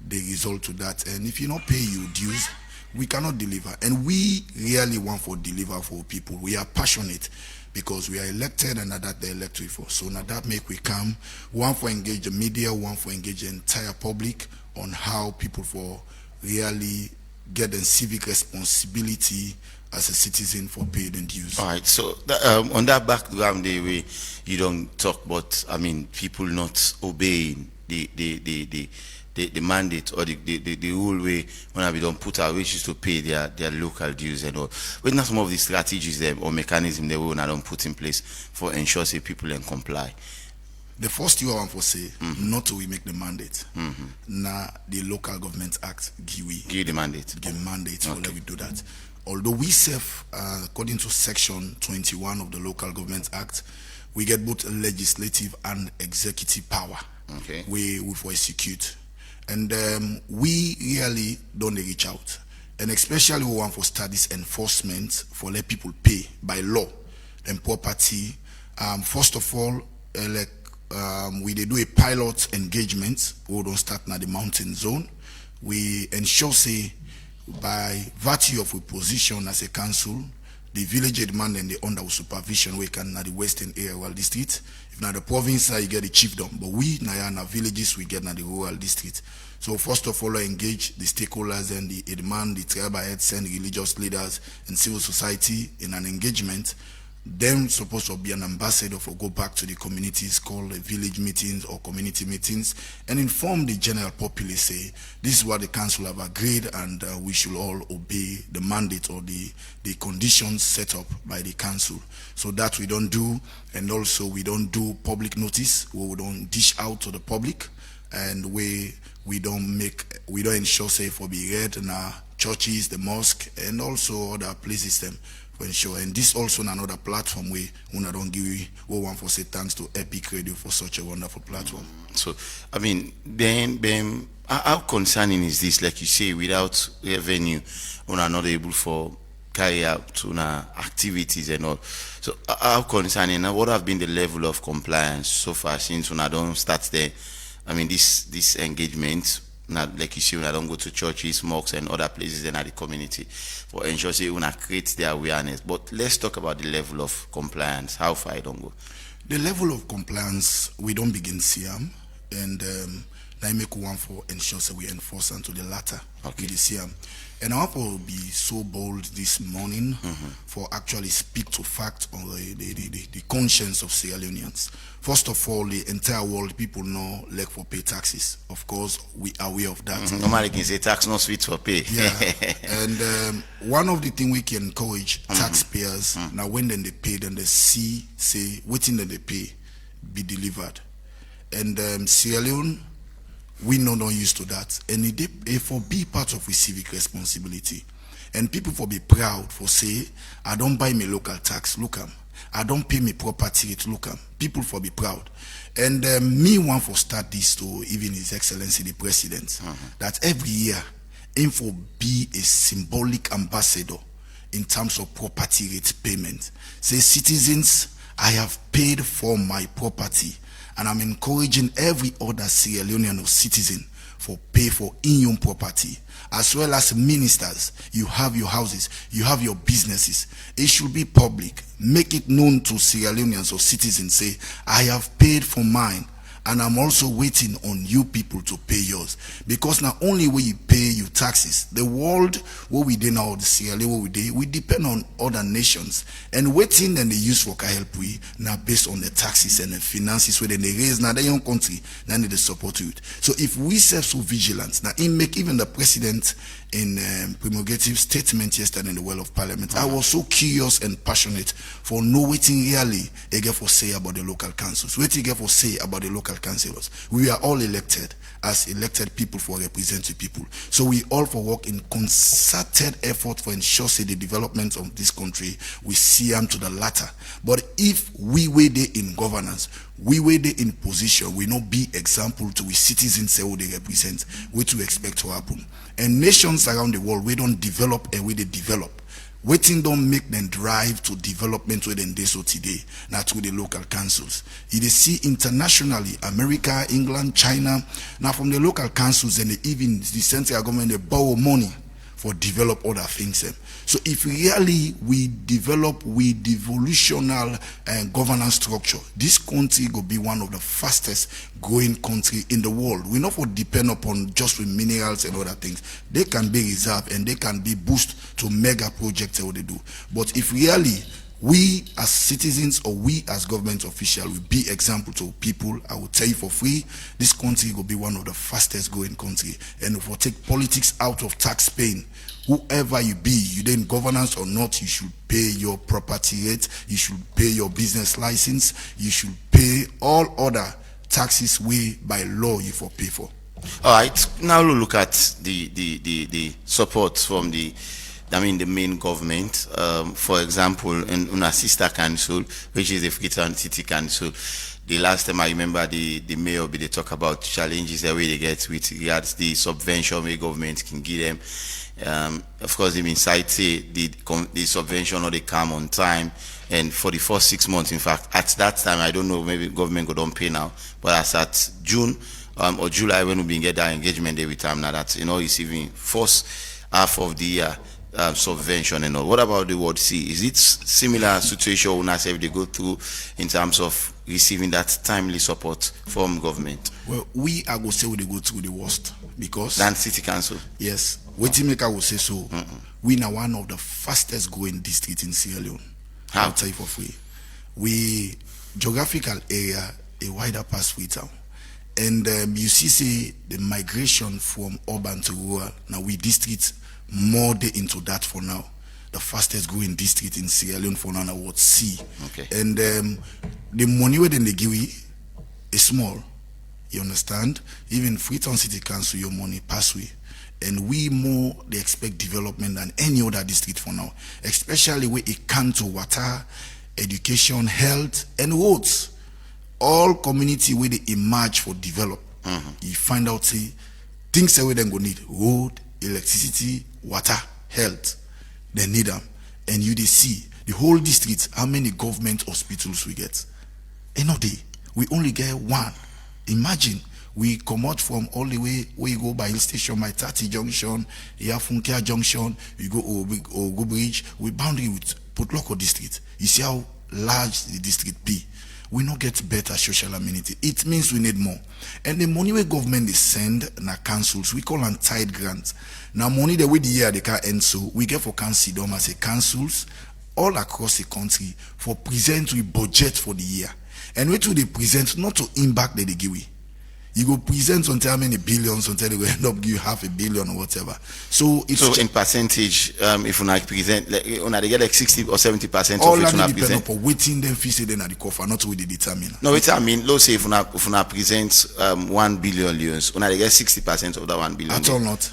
the result to that. And if you not pay your dues, we cannot deliver, and we really want for deliver for people. We are passionate because we are elected and that they elect we for. So now that make we come, one for engage the media, one for engage the entire public on how people for really get the civic responsibility as a citizen for paid and dues. All right, so on that background the way you don't talk, but I mean people not obeying the mandate or the rule way when we don't put our wishes to pay their local dues and all. But not some of the strategies there or mechanism they will not don't put in place for ensure say people can comply. The first thing I want to say, not to we make the mandate. Now the local government act give the mandate. Give mandate for let we do that. Although we serve according to section 21 of the Local Government Act, we get both legislative and executive power. Okay. We for execute. And we really don't reach out. And especially we want for studies enforcement for let people pay by law and property. First of all, we do a pilot engagement. We don't start now the mountain zone. We ensure say by virtue of a position as a council, the village demand and the under supervision we can na the western area rural district. If na the province you get the chiefdom, but we na villages we get na the rural district. So first of all, I engage the stakeholders and the demand, the tribal heads and religious leaders and civil society in an engagement. Them supposed to be an ambassador for go back to the communities, call village meetings or community meetings, and inform the general populace. Say this is what the council have agreed, and we should all obey the mandate or the conditions set up by the council. So that we don't do, and also we don't do public notice. We don't dish out to the public, and we don't ensure say for be read in our churches, the mosque, and also other places them. For sure, and this also another platform we don't give we want for say thanks to Epic Radio for such a wonderful platform. So I mean then how concerning is this, like you say, without revenue we are not able for carry out activities and all. So how concerning, and what have been the level of compliance so far since when I don't start there? I mean this engagement. Not like you see when I don't go to churches, mosques and other places in the community for ensure say when I create their awareness. But let's talk about the level of compliance. How far I don't go? The level of compliance we don't begin Siam, and I make one for ensure that we enforce unto the latter. Okay. The Siam. And I want to be so bold this morning for actually speak to fact on the conscience of Sierra Leoneans. First of all, the entire world people know like for pay taxes. Of course, we are aware of that. Normally, can say tax not sweet for pay. Yeah. And one of the things we can encourage taxpayers now when then they pay, then they see say waiting that they pay be delivered. And Sierra Leone, we not used to that. And it for be part of a civic responsibility. And people for be proud for say, I don't buy me local tax, look am. I don't pay me property rate, look am. People for be proud. And me want for start this to even His Excellency the President, that every year, him for be a symbolic ambassador in terms of property rate payment. Say, citizens, I have paid for my property, and I'm encouraging every other Sierra Leonean or citizen for pay for in-your property, as well as ministers. You have your houses, you have your businesses. It should be public. Make it known to Sierra Leoneans or citizens. Say, I have paid for mine, and I'm also waiting on you people to pay yours. Because not only will you pay your taxes, the world where we did now, the Sierra Leone where we did, we depend on other nations. And waiting and they use for help we now based on the taxes and the finances where they raise now their own country, now they support it. So if we serve so vigilant, now it make even the president in promulgative statement yesterday in the Well of Parliament, I was so curious and passionate for know waiting really they get for say about the local councils. What you get for say about the local councillors. We are all elected as elected people for representing people. So we all for work in concerted effort for ensure say the development of this country, we see them to the latter. But if we were there in governance, we were there in position, we not be example to we citizens say what they represent, what to expect to happen. And nations around the world, we don't develop and we they develop. Waiting don't make them drive to development where they so today, not through the local councils. You see internationally, America, England, China, now from the local councils and even the central government, they borrow money for develop other things. So if really we develop with devolutional governance structure, this country will be one of the fastest growing country in the world. We not for depend upon just with minerals and other things. They can be reserved and they can be boost to mega projects and what they do. But if really we as citizens or we as government officials will be example to people, I will tell you for free, this country will be one of the fastest growing country. And if we take politics out of tax paying, whoever you be, you then governance or not, you should pay your property rate, you should pay your business license, you should pay all other taxes we by law you for pay for. All right, now we'll look at the support from the main government. For example, in our sister council, which is the Freetown City Council, the last time I remember the mayor they talk about challenges that way they get with regards the subvention where government can give them. Of course, they cite the subvention or they come on time, and for the first 6 months, in fact, at that time, I don't know, maybe government go don't pay now, but as at June or July when we get that engagement day with time now that receiving first half of the year subvention and all. What about the Ward C? Is it similar situation when I say they go through in terms of receiving that timely support from government? Well, we are going to say we go through the worst because than city council. Yes, waiting maker will say so. We are one of the fastest growing districts in Sierra Leone. I'll tell you for free. We geographical area a wider past Freetown, and you see the migration from urban to rural. Now we districts more day into that for now. The fastest growing district in Sierra Leone for now Ward C. Okay. And the money where they give is small. You understand? Even Freetown City Council, your money pass way. And we more they expect development than any other district for now. Especially where it comes to water, education, health, and roads. All community where they emerge for develop. You find out say things that we then go need road, electricity, water, health. They need them. And you they see the whole district how many government hospitals we get. We only get one. Imagine we come out from all the way where you go by Hill Station, my 30 Junction, Funkia Junction, we go Ogo Bridge, we boundary with Potloko district. You see how large the district be. We not get better social amenity. It means we need more. And the money where government is send na councils, we call them tide grants. Now money the way the year they can end so we get for council as a councils all across the country for present we budget for the year. And we to they present not to impact that they give we. You go present until how many billions until they will end up give you $500 million or whatever. So it's in percentage, if you not present, like they get like 60 or 70% all of it. All depend upon waiting them fee say then at the cover, not with the determine. No, wait, I mean, let's say if you not present 1 billion euros, they get 60% of that 1 billion. At all not.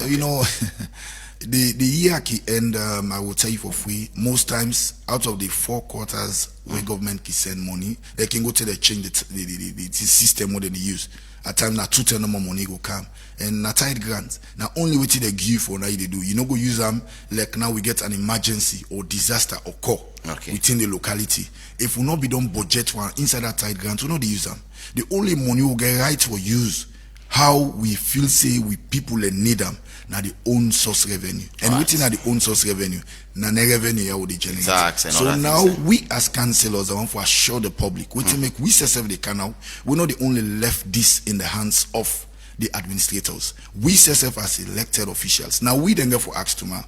You know, the year can end. I will tell you for free. Most times, out of the 4 quarters where government can send money, they can go to the change the system what they use. At time now 2 times more money go come, and na tight grants. Now only what they give for now they do. You know go use them like now we get an emergency or disaster occur within the locality. If we not be done budget one inside that tight grant, we not use them. The only money we get right for use how we feel say we people that need them. Now the own source revenue, and within the own source revenue, na revenue here would generate. So now we as councillors, I want to assure the public, we to make we serve the canal. We're not the only left this in the hands of the administrators. We serve as elected officials. Now we then go for ask to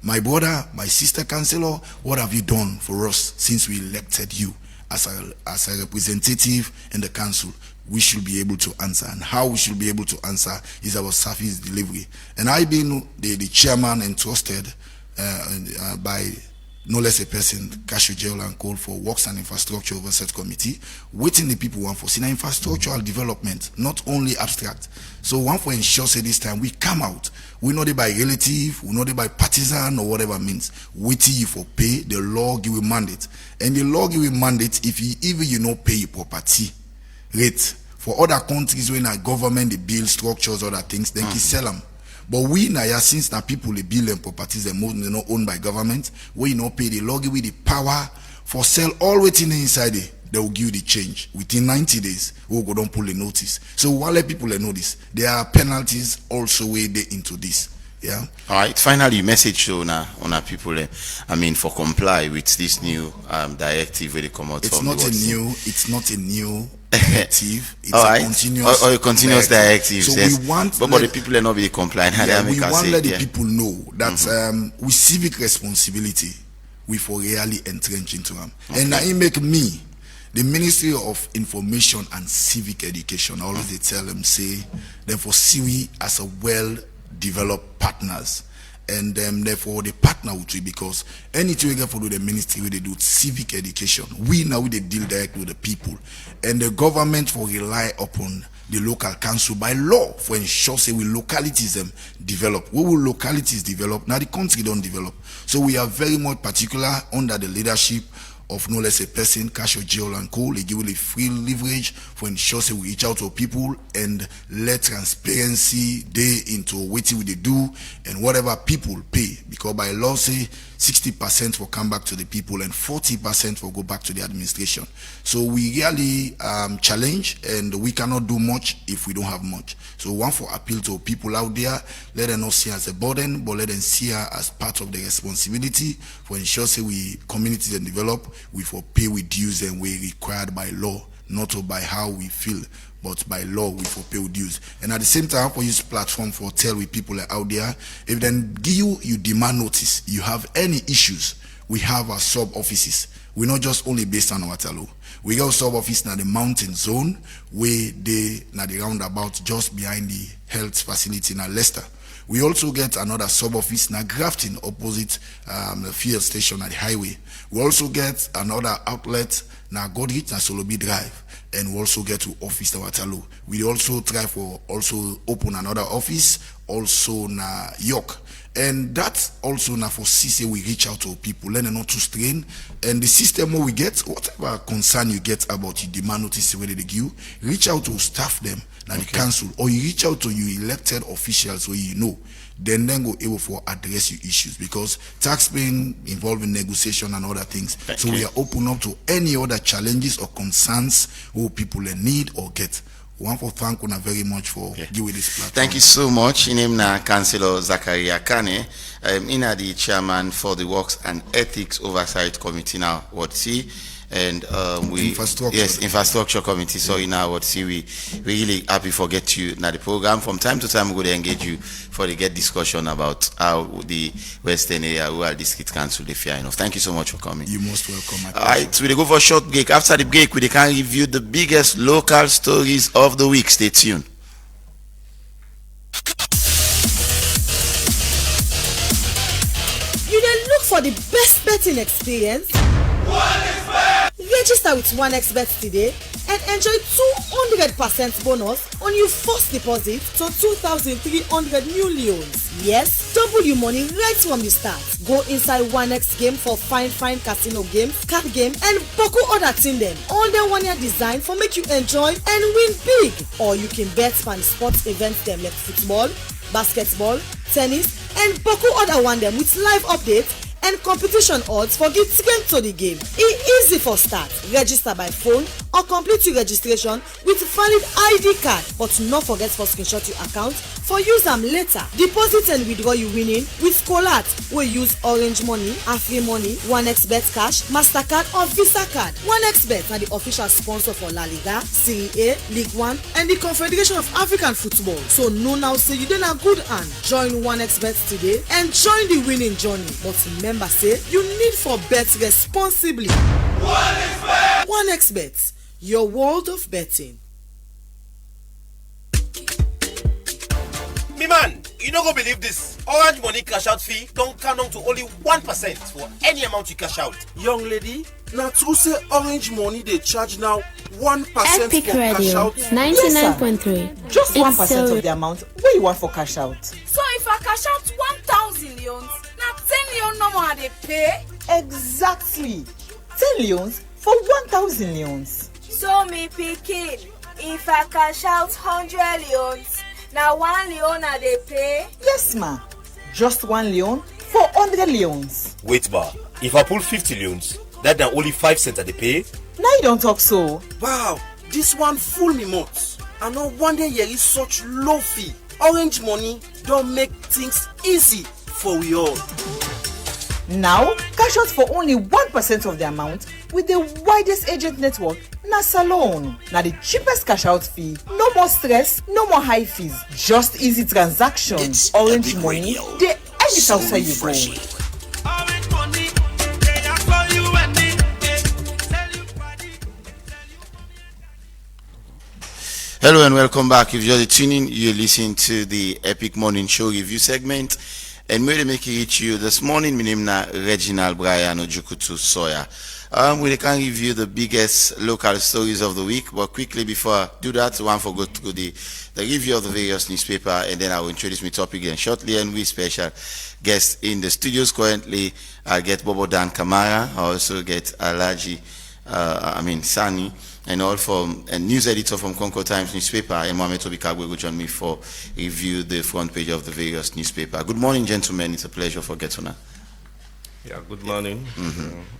my brother, my sister councillor, what have you done for us since we elected you as a representative in the council? We should be able to answer, and how we should be able to answer is our service delivery. And I being the chairman and trusted by no less a person, Cashew Jail and Cole for Works and Infrastructure Oversight Committee, waiting the people want for infrastructural development, not only abstract. So one for ensure say this time we come out. We know they by relative, we know they by partisan or whatever means. Waiting you for pay, the law give you mandate. And the law give you mandate if you even you not pay your property rate. For other countries when a government they build structures or other things, they can sell them. But we now since now people they build them properties and most not owned by government, we you not pay the law give you the power for sell all waiting inside it. They will give you the change within 90 days. We will go down pull a notice. So while let people know this, there are penalties also way they into this. Yeah. All right. Finally, message to on our people. I mean, for comply with this new directive where they come out. It's not a new directive. It's a continuous. Or a continuous directive. So yes. we want, but the people are not really complying. Yeah, we want to let the people know that with civic responsibility, we for really entrench into them. And now it make me. The Ministry of Information and Civic Education, I always they tell them, say, therefore see we as a well-developed partners. And therefore they partner with you because anything we get for the ministry, they do civic education. We now they deal direct with the people. And the government will rely upon the local council by law for ensure say we localities them develop. We will localities develop. Now the country don't develop. So we are very much particular under the leadership of no less a person, Cash or Jail and Cole. They give you free leverage for ensure say we reach out to people and let transparency day into what they do and whatever people pay. Because by law say 60% will come back to the people and 40% will go back to the administration. So we really challenge, and we cannot do much if we don't have much. So one for appeal to people out there, let them not see as a burden, but let them see her as part of the responsibility for ensure say we communities and develop, we for pay with dues and we required by law, not by how we feel, but by law we for pay with dues. And at the same time, for use platform for tell with people out there, if then give you demand notice, you have any issues, we have our sub offices. We're not just only based on Waterloo. We got sub office na the mountain zone where they na the roundabout just behind the health facility na Leicester. We also get another sub office na Grafton opposite the fuel station at the highway. We also get another outlet na Godrich na Solobi Drive. And we also get to office na Waterloo. We also try for also open another office also na York. And that's also now for CC we reach out to people, let them not to strain. And the system where we get, whatever concern you get about your demand notice whether they give, reach out to staff them, now the council, or you reach out to your elected officials where you know, then go able for address your issues, because tax paying involving negotiation and other things. So we are open up to any other challenges or concerns who people need or get. One for thank you very much for giving this platform. Thank you so much. In name na Councillor Zakaria Kane, the chairman for the Works and Ethics Oversight Committee now. What see, and infrastructure committee. Sorry, now what see we really happy for get you now the program. From time to time we go to engage you for the get discussion about how the Western area rural district council they fear enough. Thank you so much for coming. You're most welcome. All right, so we go for a short break. After the break, we can review the biggest local stories of the week. Stay tuned. You dey look for the best betting experience? Register with 1xBet today and enjoy 200% bonus on your first deposit to 2,300 new leons. Yes, double your money right from the start. Go inside 1x game for fine casino games, card game, and boku other thing them. All them 1 year design for make you enjoy and win big. Or you can bet on sports events them like football, basketball, tennis, and boku other one them with live updates and competition odds for get to the game. It easy for start. Register by phone or complete your registration with valid ID card. But not forget for screenshot your account for use them later. Deposit and withdraw you winning with Colat. We use Orange Money, Afri Money, 1xBet Cash, MasterCard or Visa Card. 1xBet are the official sponsor for La Liga, Serie A, League One, and the Confederation of African Football. So no now say you did a good hand. Join 1xBet today and join the winning journey. But remember say you need for bet responsibly. 1xBet, your world of betting. Me man, you no go believe this. Orange Money cash out fee don't count down to only 1% for any amount you cash out. Young lady, now true say Orange Money they charge now 1% Epic for cash Radio, out. 99.3. Just 1% so of the amount where you want for cash out. So if I cash out 1,000 leons, now 10 leon no more they pay? Exactly. 10 leons for 1,000 leons. So me picking, if I cash out 100 leons, now 1 leon they pay? Yes, ma. Just 1 leon for 100 leons. Wait, bar. If I pull 50 leons, that na only 5 cents that they pay? Now you don't talk so. Wow, this one fool me much. I know one day here is such low fee. Orange Money don't make things easy for we all. Now, cash out for only 1% of the amount with the widest agent network, na Salon. Now the cheapest cash out fee, no more stress, no more high fees, just easy transaction. It's Orange Epic Money, Radio. they any So outside you refreshing. go. Hello and welcome back. If you're just tuning, you're listening to the Epic Morning Show review segment. And may they make it reach you this morning. My name is Reginald Brian Ojukutu Sawyer. We can review the biggest local stories of the week. But quickly before I do that, I want to go through the review of the various newspaper, and then I will introduce my topic again shortly. And we special guests in the studios currently. I get Bobo Dan Kamara. I also get Alaji, Sani, and all from a news editor from Concord Times newspaper, and Mohamed Tobikagwe will join me for review the front page of the various newspaper. Good morning, gentlemen. It's a pleasure for getting on. Yeah, good morning.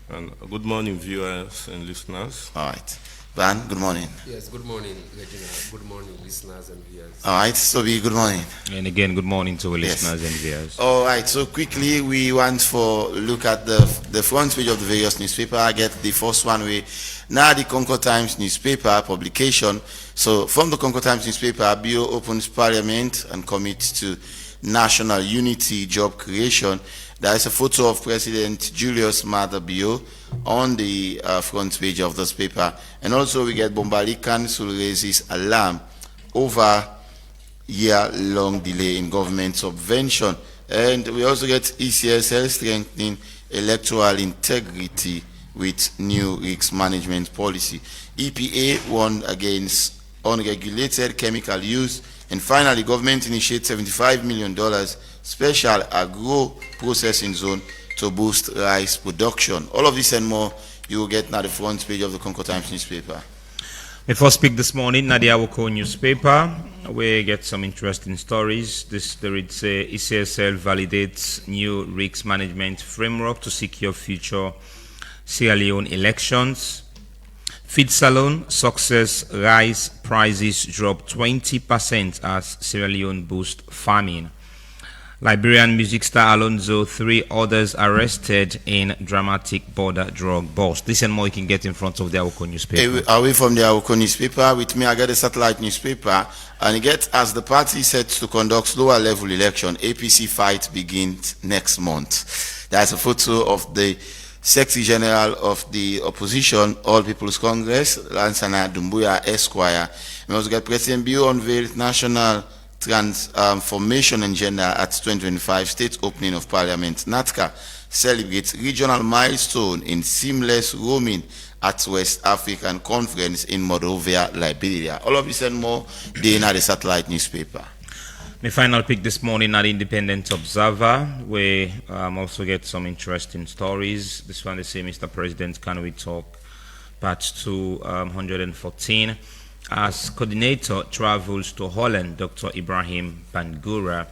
And good morning, viewers and listeners. All right. Van, good morning. Yes, good morning, Regina. Good morning, listeners and viewers. All right, Sobi, good morning. And again, good morning to our Yes. listeners and viewers. All right, so quickly we want for look at the front page of the various newspaper. I get the first one way. Now the Concord Times newspaper publication. So from the Concord Times newspaper, BO opens parliament and commits to national unity job creation. There is a photo of President Julius Maada Bio on the front page of this paper. And also we get Bombali Council raises alarm over year-long delay in government subvention. And we also get ECSL strengthening electoral integrity with new risk management policy. EPA warned against unregulated chemical use. And finally, government initiates $75 million special agro processing zone to boost rice production. All of this and more you will get now the front page of the Concord Times newspaper. My first pick this morning, Nadia Woko newspaper. We get some interesting stories. This story says ECSL validates new risk management framework to secure future Sierra Leone elections. Feed Salon success, rice prices drop 20% as Sierra Leone boost farming. Liberian music star Alonso, 3 others arrested in dramatic border drug bust. This and more you can get in front of the Awoko newspaper. Away from the Awoko newspaper, with me I get the satellite newspaper, and get as the party set to conduct lower level election, APC fight begins next month. There's a photo of the Secretary General of the Opposition, All People's Congress, Lansana Dumbuya Esquire. We also get President Bio unveiled National Transformation Agenda at 2025 State Opening of Parliament. NATCA celebrates regional milestone in seamless roaming at West African Conference in Monrovia, Liberia. All of this and more, they in the satellite newspaper. My final pick this morning at the Independent Observer, where also get some interesting stories. This one they say, Mr. President, can we talk? Part 214. As coordinator travels to Holland, Dr. Ibrahim Bangura,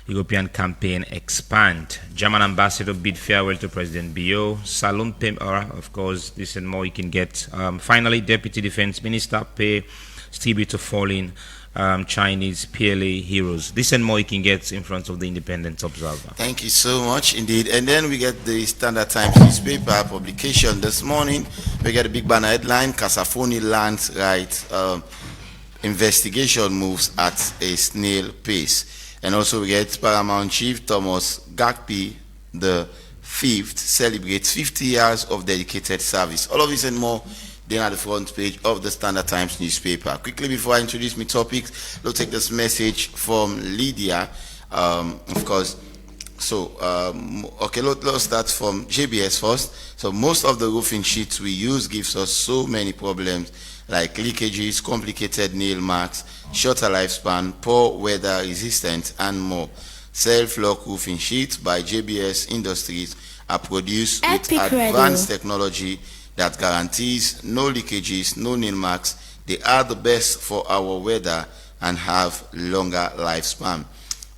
European campaign expand. German ambassador bid farewell to President Bio. Salon Pemora, of course, this and more you can get. Finally, Deputy Defense Minister pay tribute to fallen Chinese PLA heroes. This and more you can get in front of the Independent Observer. Thank you so much indeed. And then we get the Standard Times newspaper publication this morning. We get a big banner headline: Kasafoni land rights investigation moves at a snail pace. And also we get Paramount Chief Thomas Gakpi the 5th celebrates 50 years of dedicated service. All of this and more then at the front page of the Standard Times newspaper. Quickly before I introduce my topics, we'll take this message from Lydia, of course. So, okay, let's start from JBS first. So most of the roofing sheets we use gives us so many problems like leakages, complicated nail marks, shorter lifespan, poor weather resistance, and more. Self-lock roofing sheets by JBS Industries are produced with advanced technology that guarantees no leakages, no nail marks. They are the best for our weather and have longer lifespan.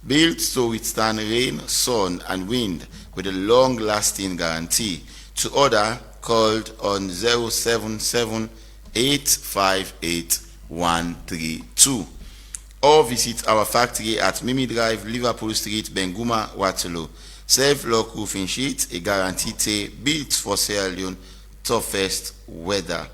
Built to withstand rain, sun, and wind with a long-lasting guarantee. To order, called on 077-858-132 or visit our factory at Mimi Drive, Liverpool Street, Benguma, Waterloo. Self-lock roofing sheet, a guaranteed built for Sierra Leone toughest weather.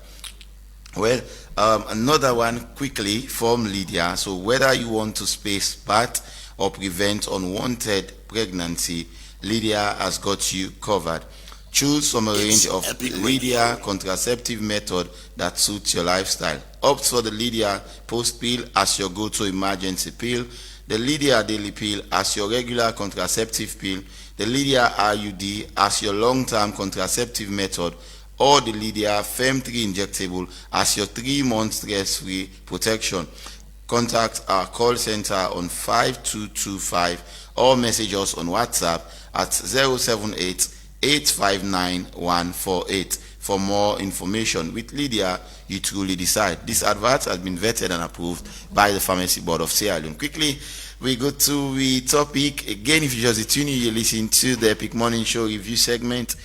Well, another one quickly from Lydia. So whether you want to space part or prevent unwanted pregnancy, Lydia has got you covered. Choose from a range of Lydia contraceptive method that suits your lifestyle. Opt for the Lydia post pill as your go-to emergency pill, the Lydia daily pill as your regular contraceptive pill, the Lydia IUD as your long-term contraceptive method, or the Lydia Fem3 injectable as your 3-month stress-free protection. Contact our call center on 5225 or message us on WhatsApp at 078-859-148 for more information. With Lydia, you truly decide. This advert has been vetted and approved by the Pharmacy Board of Sierra Leone. Quickly, we go to the topic. Again, if you just tune in, you listen to the Epic Morning Show review segment.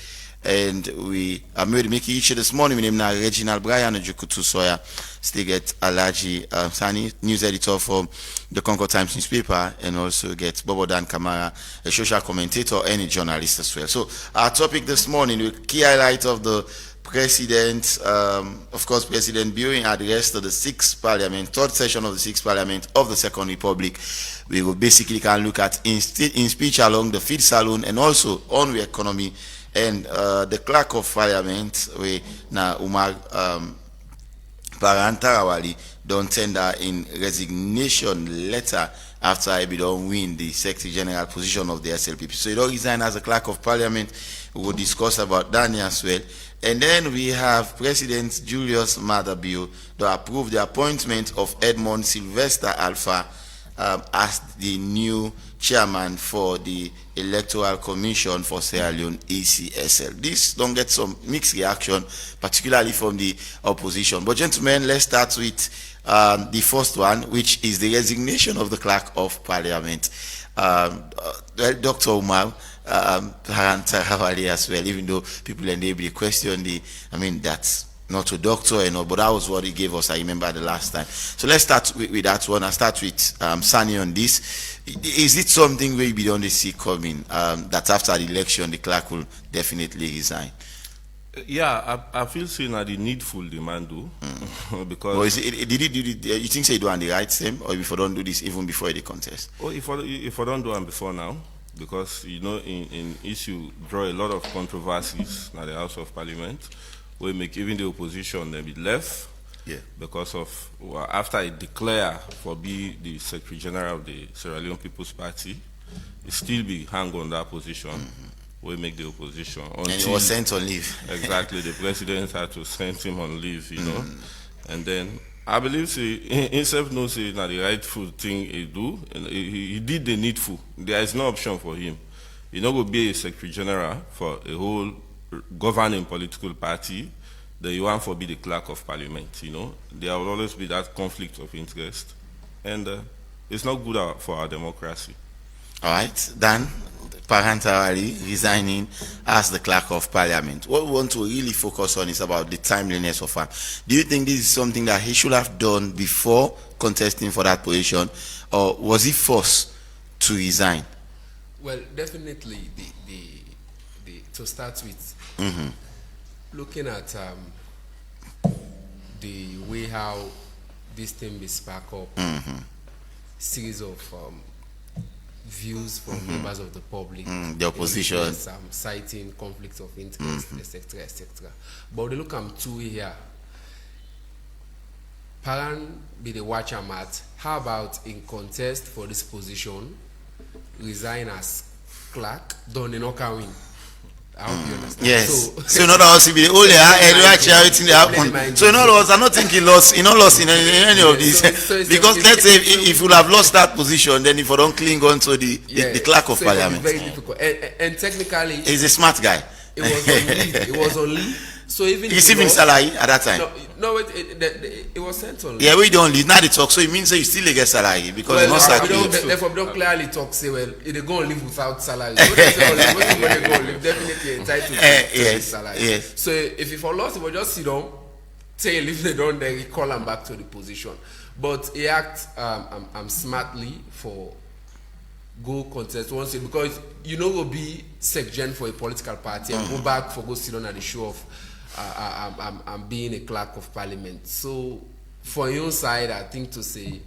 And we are made to make each this morning. My name is Reginald Brian Ojukutu Soya. Still get Alaji Sani, news editor for the Concord Times newspaper, and also get Bobo Dan Kamara, a social commentator and a journalist as well. So our topic this morning, the key highlight of the President, of course, President Buring address to the 6th Parliament, 3rd session of the 6th Parliament of the Second Republic. We will basically can look at in speech along the 5th Saloon and also on the economy. And the clerk of parliament, we now Umar Parantarawali don't tender in resignation letter after I don't win the Secretary General position of the SLPP. So he don't resign as a clerk of parliament. We will discuss about that as well. And then we have President Julius Maada Bio to approve the appointment of Edmond Sylvester Alpha as the new chairman for the Electoral Commission for Sierra Leone, ECSL. This don't get some mixed reaction, particularly from the opposition. But gentlemen, let's start with the first one, which is the resignation of the clerk of parliament. Dr. Umar Harantarawali as well, even though people enable question the, that's not a doctor and all, but that was what he gave us, I remember the last time. So let's start with that one. I'll start with Sani on this. Is it something where we don't see coming, that after the election the clerk will definitely resign? Yeah, I feel saying that the needful demand do because. Or is it, did you think say do on the right same, or if I don't do this even before the contest? Oh, if I don't do it before now, because you know in issue draw a lot of controversies in the House of Parliament, we make even the opposition then be left. Yeah. Because of after I declare for be the Secretary General of the Sierra Leone People's Party, it still be hang on that position. We make the opposition. And he was sent on leave. Exactly, the president had to send him on leave, you know. And then I believe he himself knows it's not the rightful thing he do. And he did the needful. There is no option for him. He not going to be a Secretary General for a whole governing political party. Then you want to be the clerk of parliament, you know. There will always be that conflict of interest. And it's not good for our democracy. All right, Dan, parentarily resigning as the clerk of parliament. What we want to really focus on is about the timeliness of him. Do you think this is something that he should have done before contesting for that position, or was he forced to resign? Well, definitely, to start with, looking at the way how this thing be spark up, series of views from members of the public, the opposition, citing conflicts of interest, etc., etc. But they look at two here. Paran be the watcher mat. How about in contest for this position, resign as clerk, don't not can win? I hope you understand. Yes. So in other words, he be the only actually everything that happened. So in other words, I don't think he lost. He not lost in any of these. Because let's say if you have lost that position, then if you don't cling on to the clerk of parliament, very difficult. And technically, he's a smart guy. It was on leave. It was on leave. So even receiving salary at that time. No, it was sent on leave. Yeah, we don't leave. Now they talk, so it means that you still get salary because well, not salary. Therefore, we don't clearly talk. Say, well, they go and live without salary. When they go and live, definitely entitled to salary. Yes. So if you for loss, he will just sit down, say leave the down, then he call him back to the position. But he act smartly for go contest once because you know will be secgen for a political party and go back for go sit on at the show of I'm being a clerk of parliament. So for your side, I think to say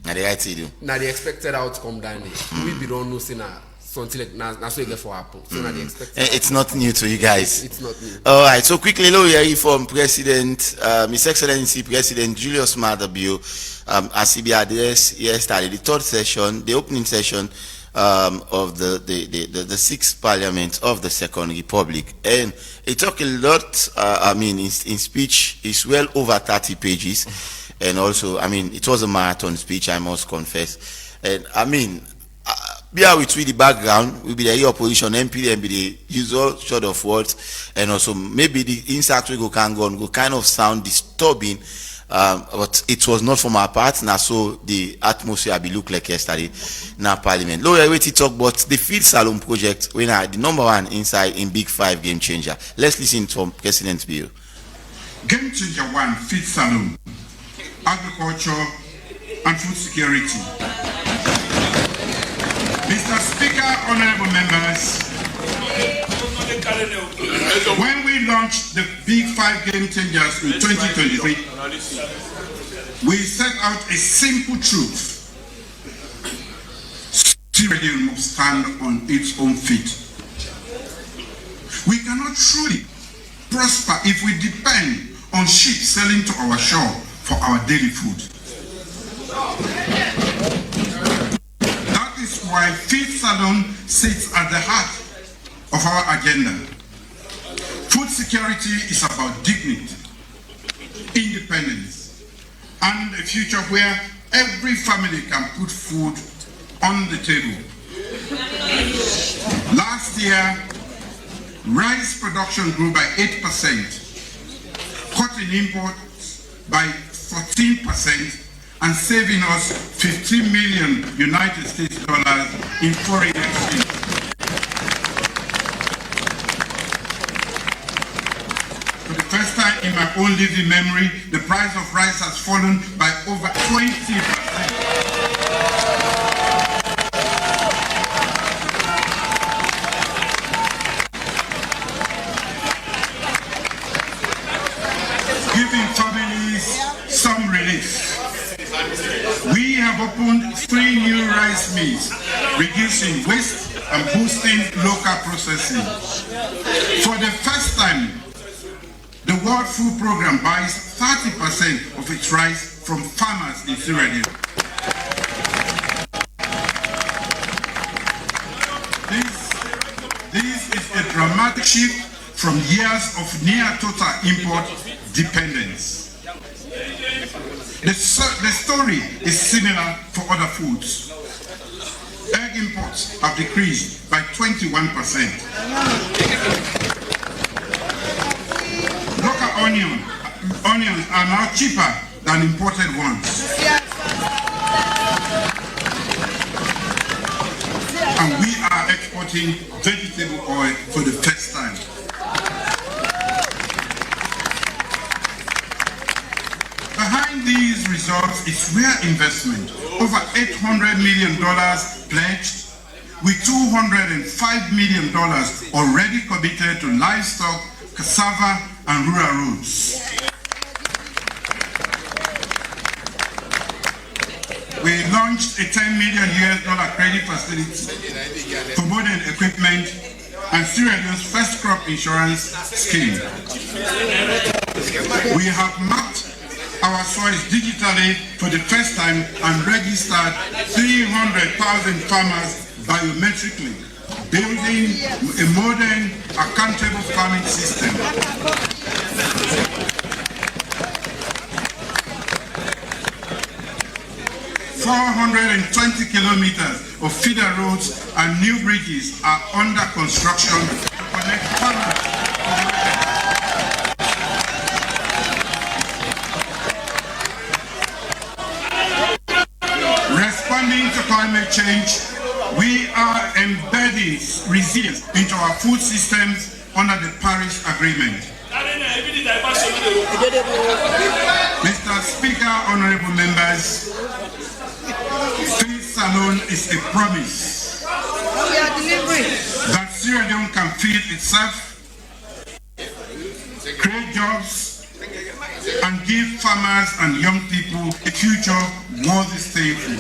now the right do. Now the expected outcome down there. We don't know say now something like now so you get for happen. So now the expected it's not new to you guys. It's not new. All right, so quickly we hear from President His Excellency President Julius Maada Bio as he be addressed yesterday, the third session, the opening session of the sixth parliament of the Second Republic, and he talked a lot. In speech, it's well over 30 pages, and also, it was a marathon speech, I must confess. And bear with the background, will be the opposition MP and be the usual sort of words, and also maybe the insert we go can go on go kind of sound disturbing. But it was not from our part. Now, so the atmosphere be look like yesterday now Parliament. Lawyer, wait to talk about the Field Salon project. We are the number one inside in Big Five game changer. Let's listen to President Bill. Game changer one, Field Salon, agriculture and food security. Mr. Speaker, honorable members. When we launched the Big Five Game Changers in 2023, we set out a simple truth. Sierra Leone must stand on its own feet. We cannot truly prosper if we depend on ships sailing to our shore for our daily food. That is why Field Salon sits at the heart of our agenda. Food security is about dignity, independence, and a future where every family can put food on the table. Last year, rice production grew by 8%, cotton imports by 14%, and saving us $15 million United States dollars in foreign exchange. For the first time time in my own living memory, the price of rice has fallen by over 20%. Giving families some relief. We have opened 3 new rice mills, reducing waste and boosting local processing. For the first time, the World Food Programme buys 30% of its rice from farmers in Sierra Leone. This is a dramatic shift from years of near total import dependence. The story is similar for other foods. Egg imports have decreased by 21%. Local onions are now cheaper than imported ones. And we are exporting vegetable oil for the first time. Behind these results is real investment, over $800 million pledged, with $205 million already committed to livestock, cassava, and rural roads. We launched a $10 million credit facility for modern equipment and Sierra Leone's first crop insurance scheme. We have mapped our soils digitally for the first time and registered 300,000 farmers biometrically, building a modern, accountable farming system. 420 kilometers of feeder roads and new bridges are under construction to connect farmers. Responding to climate change, we are embedding resilience into our food systems under the Paris Agreement. Mr. Speaker, honorable members, Feed Salon is a promise that Sierra Leone can feed itself, create jobs, and give farmers and young people a future worth staying for.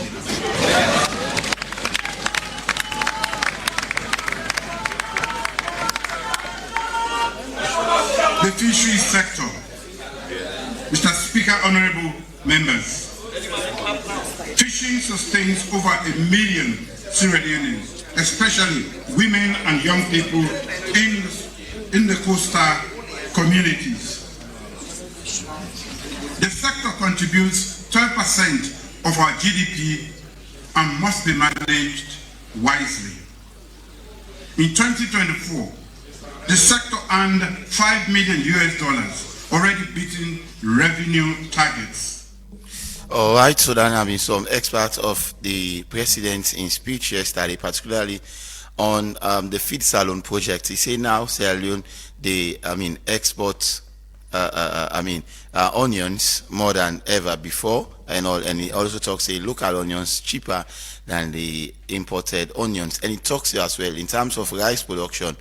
The fisheries sector. Mr. Speaker, honorable members, fishing sustains over 1 million Sierra Leoneans, especially women and young people in the coastal communities. The sector contributes 12% of our GDP and must be managed wisely. In 2024, the sector earned $5 million, already beating revenue targets. All right, so then having some experts of the president in speech yesterday, particularly on the Feed Salon project. He said now Sierra Leone, export onions more than ever before and all, and he also talks local onions cheaper than the imported onions, and he talks as well in terms of rice production.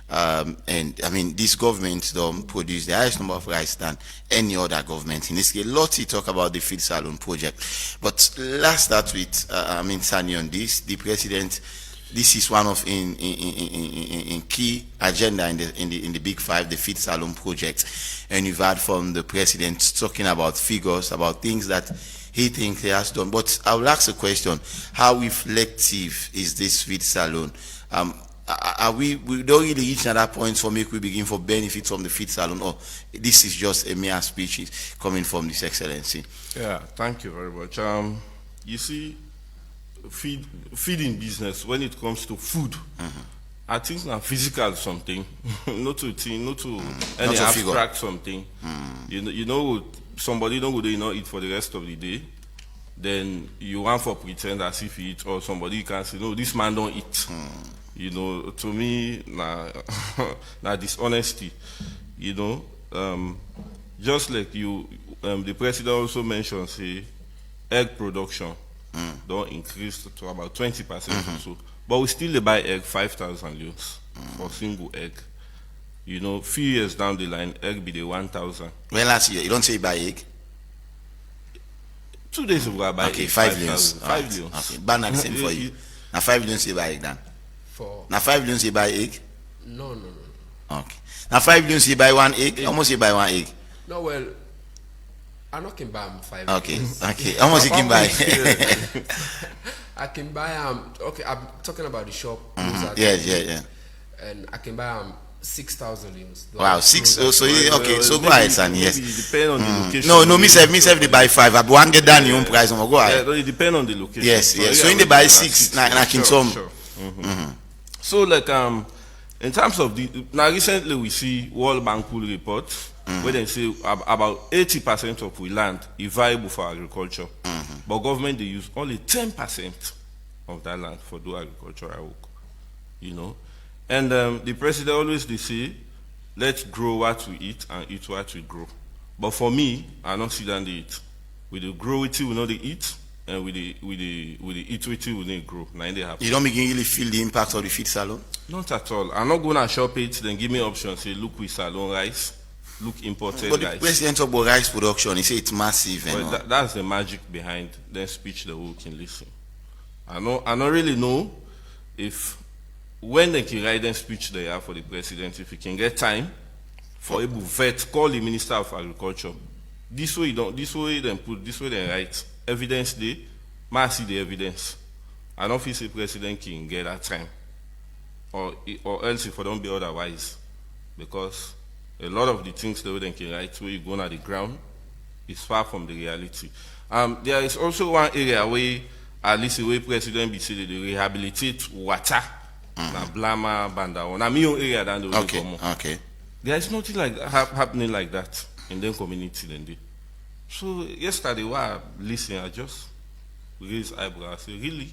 This government don't produce the highest number of rice than any other government. In this case, lots he talk about the Feed Salon project. But let's start with Sani on this. The president, this is one of in key agenda in the Big Five, the Feed Salon project. And you've heard from the president talking about figures, about things that he thinks he has done. But I will ask a question: how reflective is this Feed Salon? We don't really reach another point for me we begin for benefits from the Feed Salon, or this is just a mere speech coming from this excellency? Yeah, thank you very much. You see, feeding business, when it comes to food, I think now physical something, not to any abstract something. You know, somebody don't go not eat for the rest of the day, then you want for pretend as if he eat, or somebody can say, no, this man don't eat. You know, to me, na dishonesty. You know, just like you, the president also mentioned, say, egg production don't increase to about 20% or so. But we still buy egg 5,000 leons for single egg. You know, few years down the line, egg be the 1,000. Well, last year, you don't say buy egg? 2 days ago, I buy okay, egg, 5 leons. 5 leons. Okay, ban the same for you. Now 5 leons you buy egg then? For now 5 leons you buy egg? No. Okay. Now 5 leons you buy 1 egg? How much you buy 1 egg? No, well, I not can buy 5 okay. leons. Okay. How much you can buy? I can buy okay, I'm talking about the shop. Yeah. And I can buy 6,000 leons. Wow, 6. So okay. So go ahead, son. Yes. Depend on the location. No. Me say they buy 5. I want get down your own price. Go ahead. It depend on the location. Yes. So in they buy 6. Now I can some. So like in terms of the now recently we see World Bank pool reports where they say about 80% of we land is viable for agriculture, but government they use only 10% of that land for do agricultural work. You know. And the president always they say, let's grow what we eat and eat what we grow. But for me, I don't see that they eat. We do grow it, we know they eat, and we eat it, we need grow. Now they happen. You don't really feel the impact of the feed salon? Not at all. I'm not going to shop it, then give me options. Say, look, we salon rice, look imported but rice. But the president talk about rice production. He say it's massive. Well, that's the magic behind the speech that we can listen. I don't really know if when they can write the speech they have for the president, if he can get time for able vet, call the Minister of Agriculture. This way they write evidence day, might see the evidence. I don't feel the president can get that time. Or else if I don't be otherwise. Because a lot of the things that they can write where you go on the ground is far from the reality. There is also one area where at least the way president be said they rehabilitate water. Na Blama, Banda, na my own area than the okay. There is nothing like happening like that in the community then they. So yesterday while listening, I just raised eyebrows. I say, really?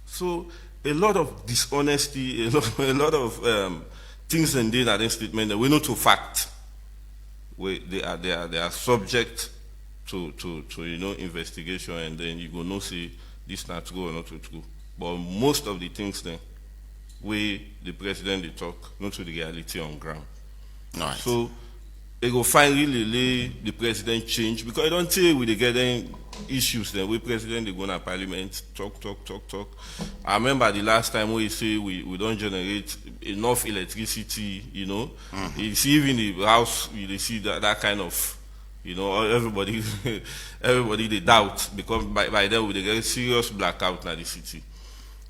So a lot of dishonesty, a lot of things and in that statement that we know to fact. They are subject to investigation, and then you go no say this not true or not true. But most of the things then, where the president they talk, not to the reality on ground. Nice. So they go finally the president change because I don't tell with the getting issues then where president they go to parliament talk. I remember the last time we say we don't generate enough electricity, you know. You see even the house you see that kind of everybody they doubt because by then we get serious blackout in the city.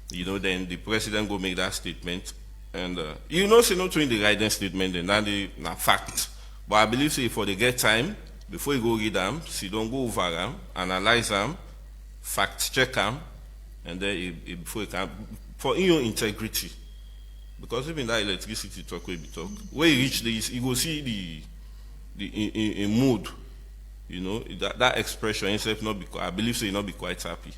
Then the president go make that statement, and say not doing the guidance statement, then that they fact. But I believe say for they get time before you go read them, see don't go over them, analyze them, fact check them, and then before you can for in your integrity, because even that electricity talk will be talk. Where you reach this, you go see the mood, that expression itself not be. I believe so you not be quite happy.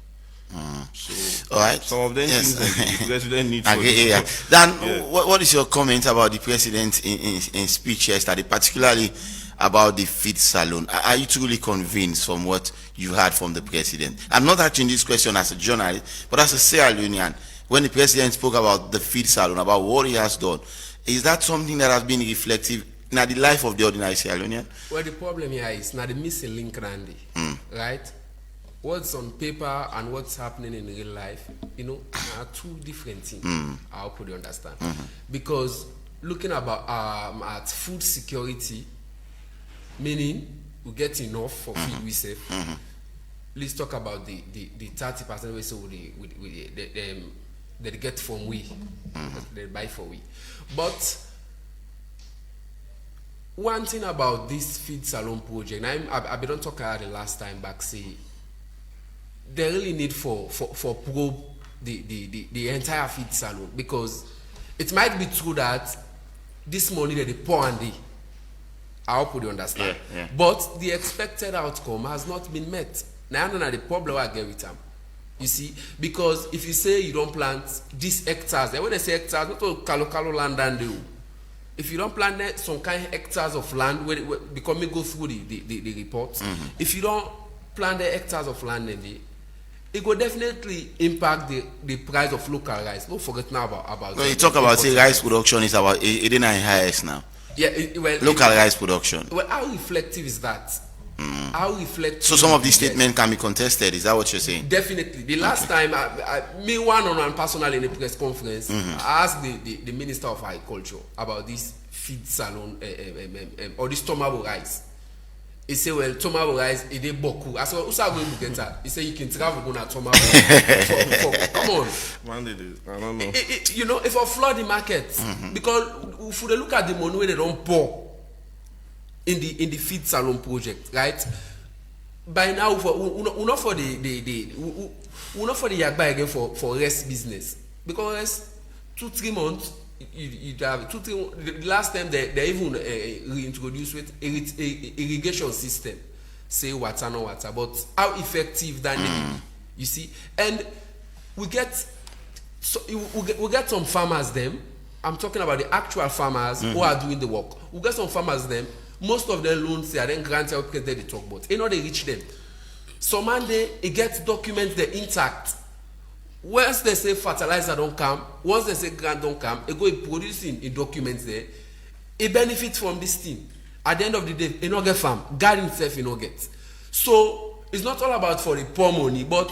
So, all right. Some of them things that the president needs. Dan, what is your comment about the president in speech yesterday, particularly about the feed salon? Are you truly convinced from what you heard from the president? I'm not asking this question as a journalist, but as a Sierra Leonean. When the president spoke about the feed salon, about what he has done, is that something that has been reflective in the life of the ordinary Sierra Leonean? Well, the problem here is now the missing link, Randy, right? What's on paper and what's happening in real life, are two different things. I hope you understand. Because looking at food security, meaning we get enough for food we save. Let's talk about the 30% we say they get from we, they buy for we. But one thing about this feed salon project, and I don't talk about the last time back, say they really need for probe the entire feed salon, because it might be true that this money that they pour on I hope you understand. Yeah. But the expected outcome has not been met. Now I don't know the problem I get with them. You see, because if you say you don't plant these hectares, and when I say hectares, not all Kalo land and do. if you don't plant some kind of hectares of land, because we go through the reports, if you don't plant the hectares of land in it will definitely impact the price of local rice. Don't forget now about. No, you talk about say rice production is about 89 highest now. Yeah, local rice production. Well, how reflective is that? How reflective? So some of these statements can be contested. Is that what you're saying? Definitely. The last time, me one-on-one personally in a press conference, I asked the Minister of Agriculture about this feed salon or this tomato rice. He said, well, tomato rice, it is boku. I said, who's going to get that? He said, you can travel go to tomato. Come on. I don't know. You know, if I flood the market, because if you look at the money they don't pour in the feed salon project, right? By now, we're not for the yagba again for rest business, because 2-3 months. You have the last time they even reintroduced with irrigation system, say water no water, but how effective that you see, and we get some farmers them. I'm talking about the actual farmers who are doing the work. We get some farmers them. Most of their loans they are then granted because they talk about. You know they reach them. Some Monday it gets documents they're intact. Once they say fertilizer don't come, once they say grant don't come, it go producing in documents there. It benefits from this thing. At the end of the day, it not get farm. God himself, it not get. So it's not all about for the poor money, but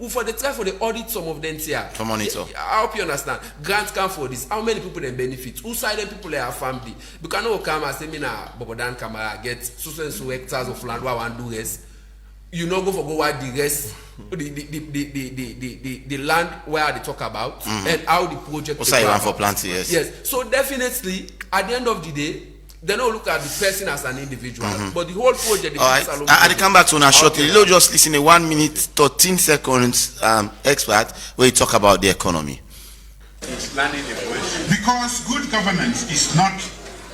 for the try for the audit some of them here. For monitor. I hope you understand. Grant come for this. How many people then benefit? Who side them people they have family? Because no come and say me na Bobodan Kamara get so hectares of land where I want do rest. You know go for go wide the rest. The land where they talk about and how the project also you want for planting, yes. So definitely at the end of the day they don't look at the person as an individual, but the whole project. Alright, I come back to now shortly. Let's just listen a 1 minute 13 seconds expert where you talk about the economy. Because good governance is not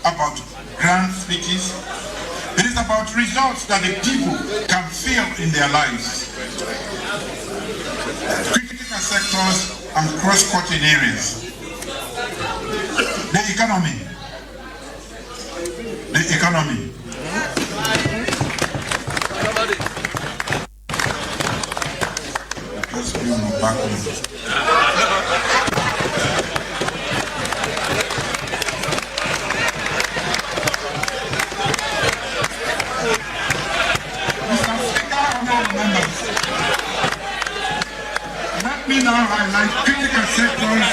about grand speeches. It is about results that the people can feel in their lives. Critical sectors and cross-cutting areas. The economy. Just give me back Let me now highlight critical sectors.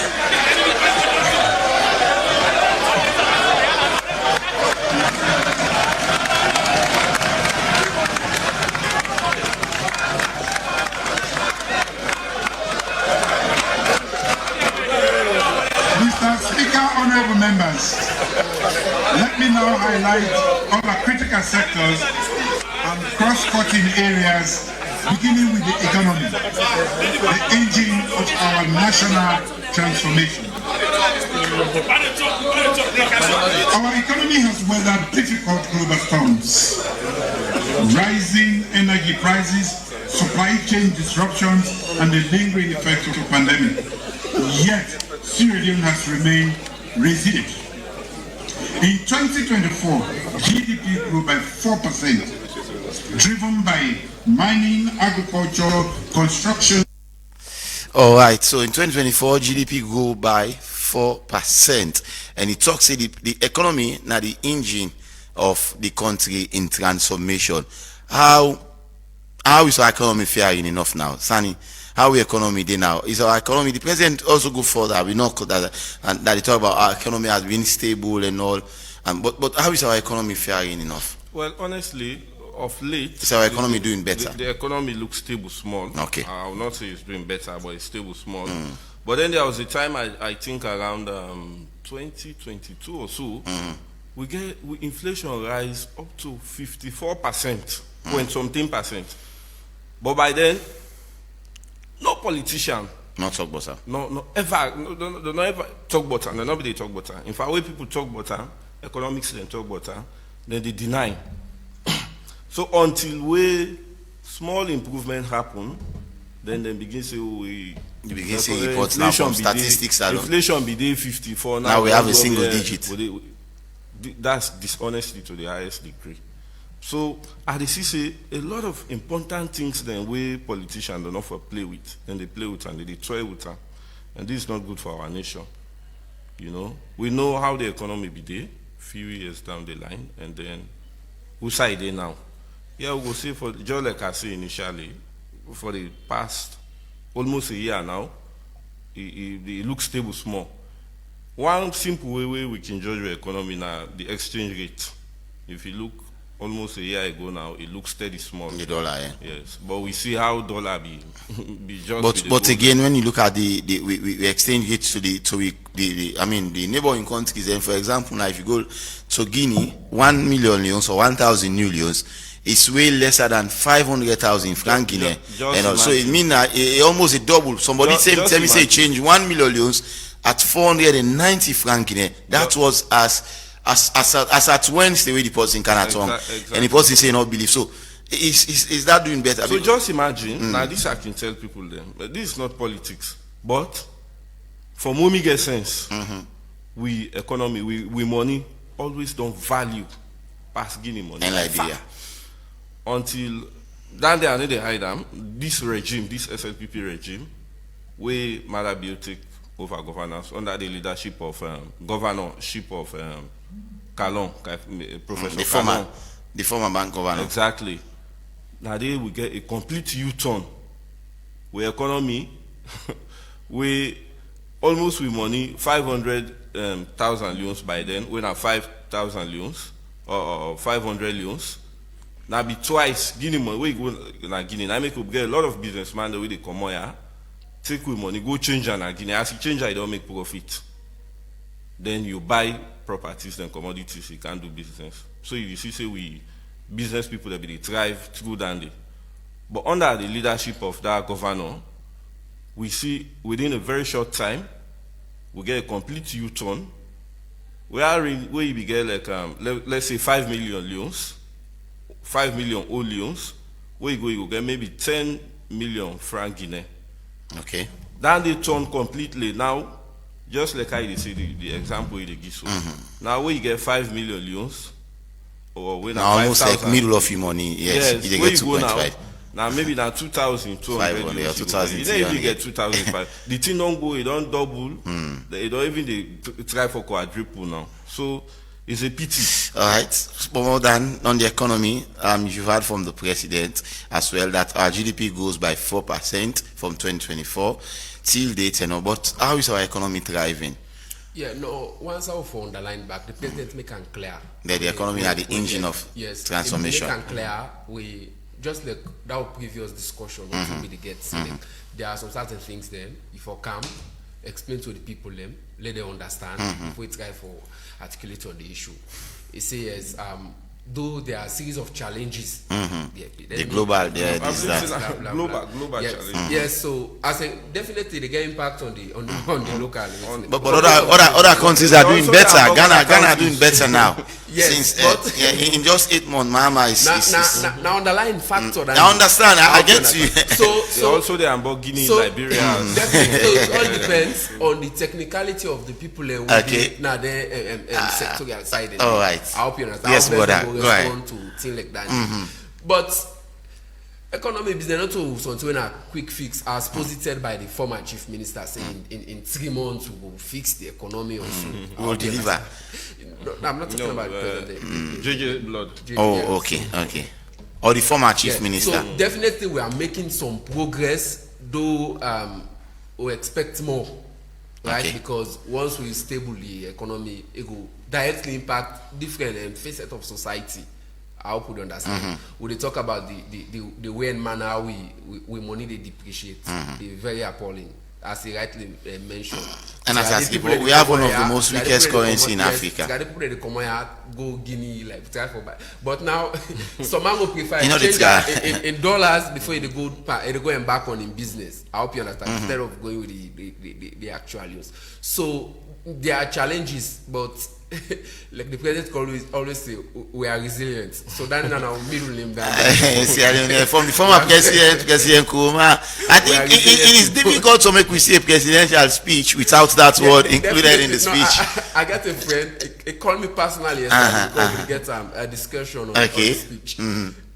Mr. Speaker, honorable members, let me now highlight other critical sectors and cross-cutting areas, beginning with the economy, the engine of our national transformation. Our economy has weathered difficult global storms, rising energy prices, supply chain disruptions, and the lingering effects of the pandemic. Yet, Sierra Leone has remained resilient. In 2024, GDP grew by 4%, driven by mining, agriculture, construction. All right, so in 2024, GDP grew by 4%. And it talks the economy, now the engine of the country in transformation. How is our economy faring enough now? Sani, how the economy there now? Is our economy, the president also go further, we know that they talk about our economy has been stable and all, but how is our economy faring enough? Well, honestly, of late, is our economy doing better? The economy looks stable, small. Okay. I will not say it's doing better, but it's stable, small. But then there was a time, I think around 2022 or so, we inflation rise up to 54%, point something percent. But by then, no politician. Not talk butter. No, ever talk butter. No, nobody talk butter. In fact, when people talk butter, economics then talk butter, then they deny. So until we small improvement happen, then they begin say, oh, you begin say reports now from statistics alone. Inflation be day 54. Now we have a single digit. That's dishonesty to the highest degree. So I see a lot of important things then where politicians don't offer play with, and they play with and they toy with them. And this is not good for our nation. You know, we know how the economy be there, few years down the line, and then who side they now? Yeah, we will say for just like I say initially, for the past almost a year now, it looks stable small. One simple way we can judge the economy now, the exchange rate. If you look almost a year ago now, it looks steady small. The dollar, yeah. Yes, but we see how dollar be just. But again, when you look at we exchange it to the neighboring countries. And for example, now if you go to Guinea, 1 million leons or 1,000 new leons is way lesser than 500,000 franc Guinea. And so it means that almost a double. Somebody tell me say change 1 million leons at 490 franc Guinea. That was as at Wednesday we deposit in Canada, exactly. And the person say not believe. So is that doing better? So just imagine now. This I can tell people then. This is not politics, but for money get sense. We economy, we money always don't value past Guinea money. And idea. Until then they are not they hide them. This regime, this SLPP regime, we Marabiotic over governance under the leadership of governorship of Kalon, Professor the former bank governor. Exactly. Now they will get a complete U-turn. Where economy, we almost with money 500,000 loans by then. We have 5,000 loans or 500 loans. Now be twice Guinea money. We go na Guinea. I make up get a lot of businessmen the way they come here. Take with money, go change and Guinea. As you change, I don't make profit. Then you buy properties and commodities, you can't do business. So you see, say we business people that be they thrive through Dandy. But under the leadership of that governor, we see within a very short time, we get a complete U-turn. Where you get like let's say 5 million loans, 5 million old loans. Where you go get maybe 10 million franc Guinea. Okay. Then they turn completely now. Just like I say the example you give. Now where you get 5 million loans, or when now almost like middle of your money, yes you get 2.5. Now maybe now 2,200 or 2,000. You don't even get 2,005. The thing don't go, it don't double. They don't even try for quadruple now. So it's a pity. All right. But more than on the economy, you've heard from the president as well that our GDP goes by 4% from 2024 till date. But how is our economy thriving? Yeah, no. Once I for underline back, the president make it clear that the economy are the engine of transformation. Make it clear. We just like that previous discussion. What we get. There are some certain things then. If I come, explain to the people them, let them understand. Before we try for articulate on the issue. It says though there are a series of challenges. The global, global challenges. Yes, so I say definitely they get impact on the local. But other countries are doing better. Ghana doing better now. Yes, since in just 8 months, Mama is now underlying factor. I understand. I get you. So also the Guinea, Liberia. Definitely, so it all depends on the technicality of the people who now they sectorial side. All right. I hope you understand. Yes, brother. Go ahead. To things like that. But economy business not to something a quick fix as posited by the former chief minister saying in 3 months we will fix the economy also. We will deliver. No, I'm not talking about President JJ Blood. Okay. Or the former chief minister. So definitely we are making some progress, though we expect more. Right? Because once we stable the economy, it will directly impact different facets of society. I hope we understand. When they talk about the way and manner we money they depreciate, they're very appalling, as he rightly mentioned. And as we have one of the most weakest currency in Africa. The people that come here go Guinea like try for buy. But now some man will prefer change in dollars before they go embark on in business. I hope you understand instead of going with the actual use. So there are challenges, but like the president always say, we are resilient. So that is our middle name. From the former President Kuma, I think it is difficult to make we say a presidential speech without that word included in the speech. I got a friend, he called me personally yesterday because we get a discussion on the speech.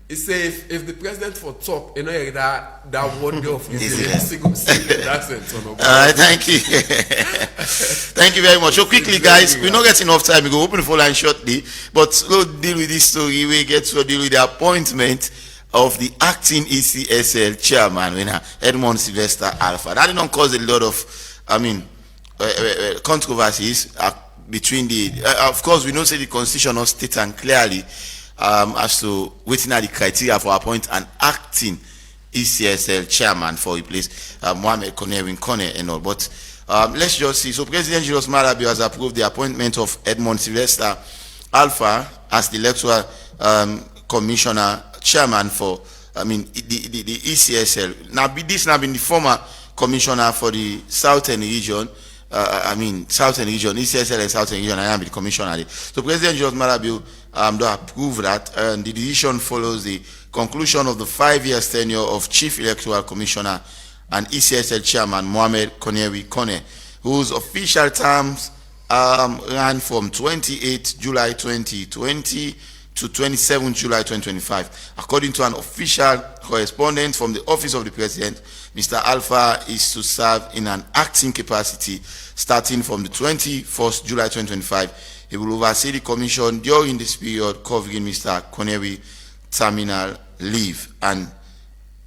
He said if the president for talk, you know that word of resilience. Thank you. Thank you very much. So quickly, guys, we're not getting enough time. We go open the phone line shortly, but we'll deal with this story. We get to deal with the appointment of the acting ECSL chairman, Edmond Sylvester Alpha. That did not cause a lot of, controversies between the. Of course, we know say the constitution not state and clearly as to waiting at the criteria for appoint an acting ECSL chairman for a place, Mohamed Kone and all. But let's just see. So President Julius Malabi has approved the appointment of Edmond Sylvester Alpha as the electoral commissioner chairman for the ECSL. Now this now been the former commissioner for the Southern region. Southern region, ECSL and Southern region, I am the commissioner. So President Julius Malabi approved that, and the decision follows the conclusion of the 5-year tenure of Chief Electoral Commissioner and ECSL Chairman Mohamed Kone, whose official terms ran from 28 July 2020 to 27 July 2025. According to an official correspondence from the Office of the President, Mr. Alpha is to serve in an acting capacity starting from the 21st July 2025. He will oversee the commission during this period covering Mr. Konewi terminal leave and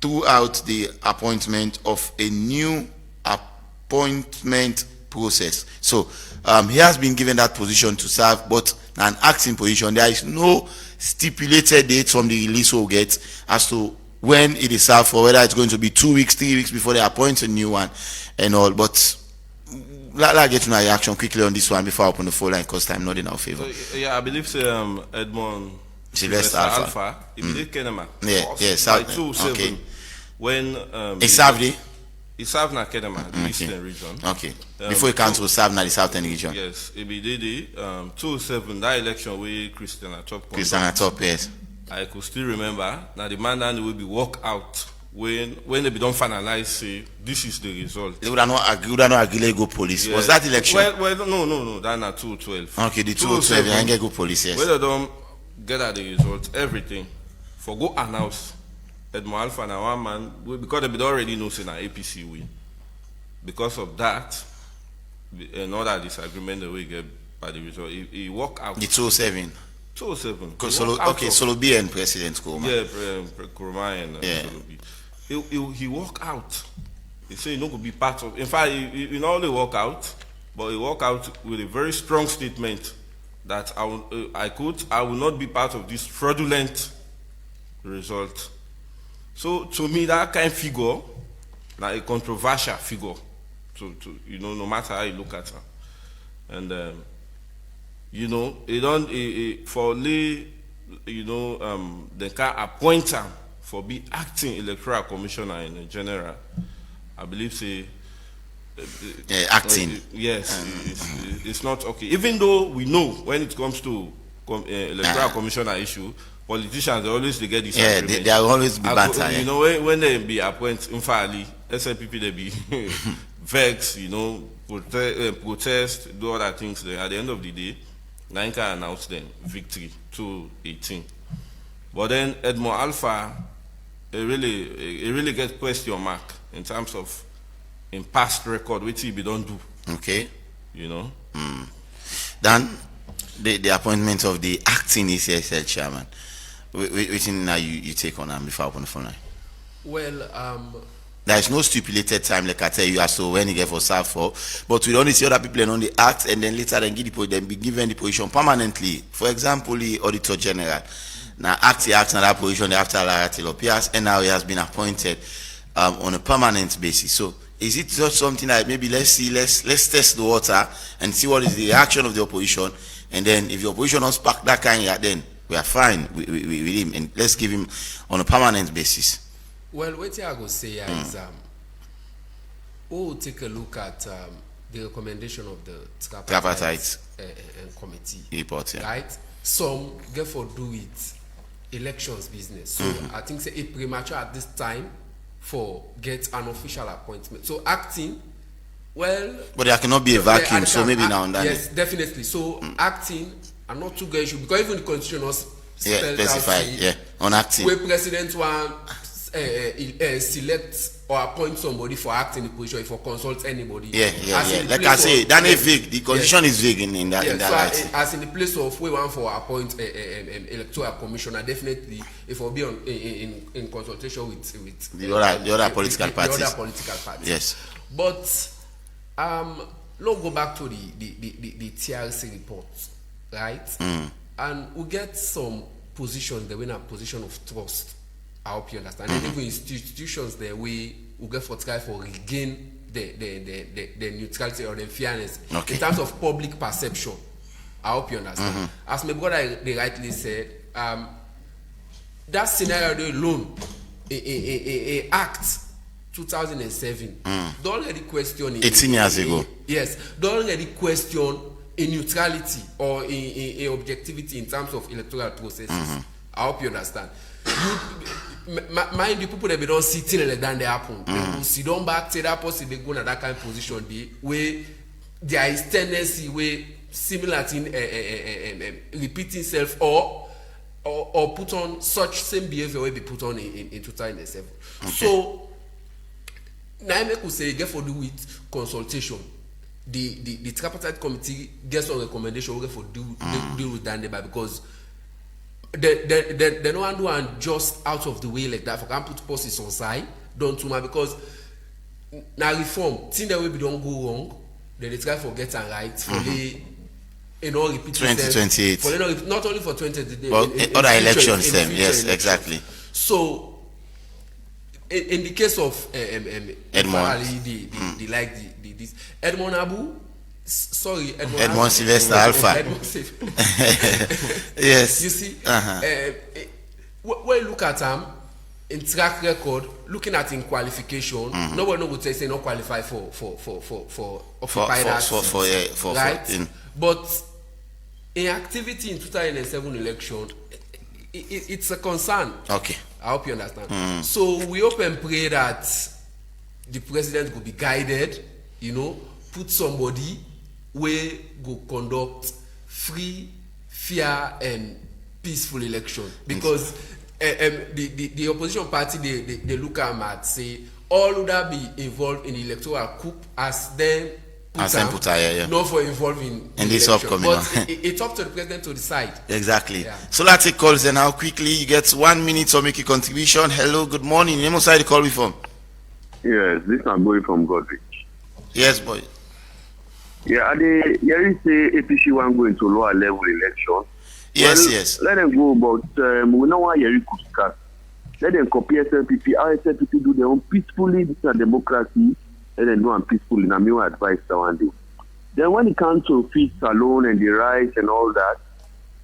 throughout the appointment of a new appointment process. So he has been given that position to serve, but an acting position. There is no stipulated date from the release we'll get as to when it is served for, whether it's going to be 2 weeks, 3 weeks before they appoint a new one and all. But let's get to my reaction quickly on this one before I open the phone line because time not in our favor. So, yeah, I believe Edmond Sylvester Alpha. He did Kenema. Okay. When he served it? He served in Kenema, the Eastern region. Okay. Before he came to serve in the Southern region. Yes. He did it 2007, that election with Christian Atop, yes. I could still remember now the man will be walk out when they don't finalize say this is the result. They would not agree go police. Yes. Was that election? Well no, that's not 2012. Okay, the 2012 and get go police, yes. When they don't get at the result, everything for go announce Edmond Alpha and one man because they already know saying APC win. Because of that, another disagreement that we get by the result, he walk out. The 2007. 2007. Solo B and President Kurma. Yeah, Kurma and Solo B. He walk out. He said he not could be part of. In fact, he not only walk out, but he walk out with a very strong statement that I will not be part of this fraudulent result. So to me, that kind of figure, like a controversial figure, no matter how you look at her, and they can appoint her for be acting electoral commissioner in general. I believe acting. Yes, it's not okay. Even though we know when it comes to electoral commissioner issue, politicians they get this. Yeah, they are always be banter. You know when they be appointed, in fact, SLPP they be vex, protest, do other things. There at the end of the day, Nanka announced them victory 2-18. But then Edmond Alpha, it really gets question mark in terms of in past record, which he don't do. Okay. Then the appointment of the acting ECSL chairman. Which now you take on before I open the phone line? Well, there is no stipulated time, like I tell you, as to when he get for serve for. But we only see other people on the act, and then later then be given the position permanently. For example, the Auditor General. Now, acts in that position after Laratiel appears, and now he has been appointed on a permanent basis. So, is it just something that maybe let's test the water and see what is the reaction of the opposition, and then if the opposition don't spark that kind of then we are fine with him, and let's give him on a permanent basis. Well, what I go say is, we'll take a look at the recommendation of the tripartite committee report, yeah. Right? Some get for do it elections business. So I think say it premature at this time for get an official appointment. So acting, well, but there cannot be a vacuum, so maybe now and then. Yes, definitely. So acting, I'm not too good issue because even the constitution was specified, on acting. Where president want select or appoint somebody for acting the position, if or consult anybody. Like I say, that is vague. The constitution is vague in that. In that so as in the place of we want for appoint electoral commissioner, definitely if will be on in consultation with the other political parties. The other political parties. Yes. But let's go back to the TRC report, right? And we get some positions, they win a position of trust. I hope you understand. And even institutions there we get for try for regain the neutrality or the fairness in terms of public perception. I hope you understand. As my brother they rightly said, that scenario alone, a Act 2007, don't already question 18 years ago. Yes, don't already question a neutrality or a objectivity in terms of electoral processes. I hope you understand. Mind the people that we don't see till like that they happen. They will sit down back, say that person they go in that kind of position where there is tendency where similar thing repeat itself or put on such same behavior where they put on in 2007. So now I make we say get for do with consultation. The tripartite committee gets some recommendation we get for deal with that because they don't want to just out of the way like that. For can put policies on side, don't too much because now reform thing that way we don't go wrong. They try for get and right for the repeat 2028. For not only for 2028, but other elections. Yes, exactly. So in the case of Edmond, this Edmond Abu. Sorry, Edmond Sylvester Alpha. Yes. You see, when you look at in track record, looking at in qualification, nobody would say not qualify for occupied right? But in activity in 2007 election, it's a concern. Okay. I hope you understand. So we hope and pray that the president will be guided, put somebody where go conduct free, fair, and peaceful election. Because the opposition party they look at say all would that be involved in the electoral coup as them not for involving in this upcoming. But it's up to the president to decide. Exactly. Yeah. So let's take calls then. How quickly you get 1 minute to make a contribution. Hello, good morning. Name side the call we from? Yes, this is Boy from Godrich. Yes, boy. Yeah, say APC want go into lower level election. Yes, yes. Let them go, but we don't want Yeri Kuskas. Let them copy SLPP. How SLPP do their own peacefully. This is a democracy. Let them do it peacefully. And I'm your advice one day. Then when it comes to feast alone and the rice and all that,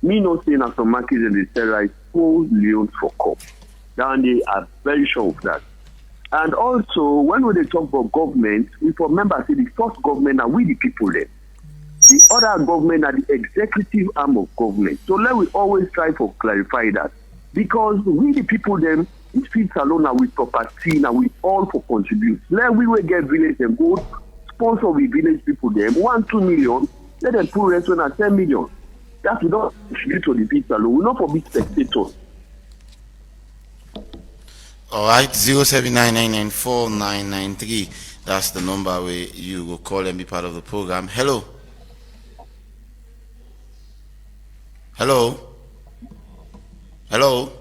me not saying as some markets and they sell rice 4 million for cup. Then they are very sure of that. And also, when we talk about government, we remember the first government are we the people there. The other government are the executive arm of government. So let we always try to clarify that. Because we the people them, it feeds alone now with property, now we all for contribute. Let we will get village and go sponsor with village people them, 1-2 million, let them put restaurant at 10 million. That we don't contribute to the people alone. We not for big spectators. All right, 0799949993. That's the number where you will call and be part of the program. Hello. Hello. Hello.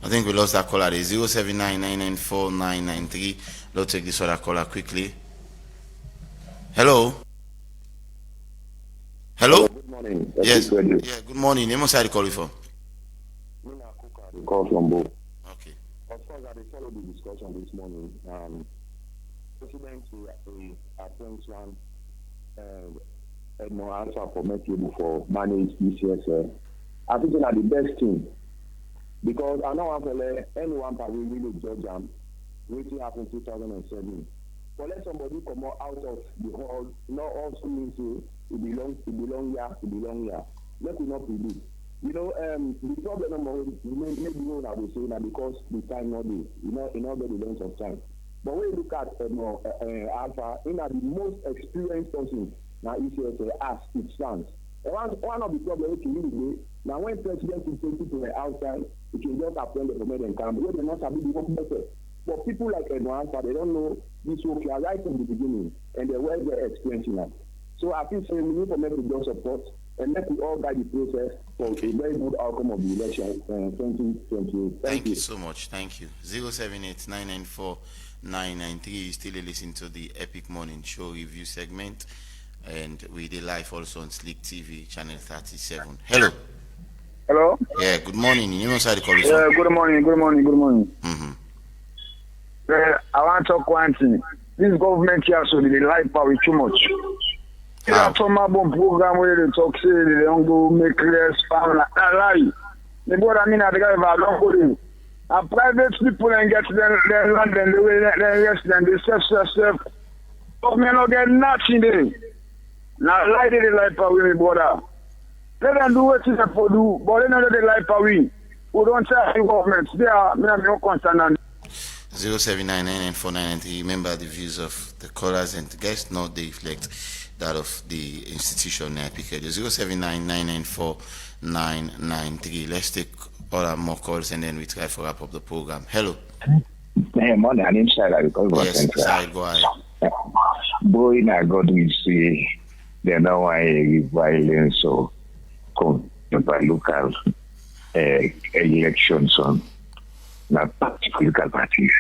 I think we lost that caller. 0799949993. Let's take this other caller quickly. Hello. Hello. Good morning. Yes. Yeah. Good morning. Name side call you from? Call from both. Of course, I follow the discussion this morning. President will appoint one Edmond answer for Metable for manage ECSL. I think that's the best thing because I know anyone can really judge them. What happened in 2007 But let somebody come out of the hall, not also means it belongs here. Let me not predict. You know, the problem maybe you know we say now because the time not there, in all the length of time. But when you look at Alpha, the most experienced person now is as it stands. One of the problems really now when president is taking to the outside, it can just appoint the permanent and come. They not have the work better. But people like Alpha, they don't know this work right from the beginning, and they were very experienced now. So I think we need to make the job support and let we all guide the process for a very good outcome of the election 2028. Thank you so much. Thank you. 078-994-993. You still listen to the Epic Morning Show review segment, and we did live also on Slick TV channel 37. Hello. Hello. Yeah. Good morning. You know how to call you. Yeah. Good morning. Mm-hmm. I want to talk one thing. This government here so they like power too much. It's a former bomb program where they talk say they don't go make less spam like that lie. The board I mean I don't go in. And private people and get their land and the way they rest and they self. Government not get nothing there. Now lie they like power with border. Let them do what they do, but they know they like power. We don't tell the government. They are no concern. 079994993. Remember the views of the callers and the guests, not they reflect that of the institution Epic. 079994993. Let's take all our more calls and then we try to wrap up the program. Hello. Hey, morning. I'm inside. Yes, inside. Go ahead. Boy, now God will see. They know why violence or by local elections on not political parties.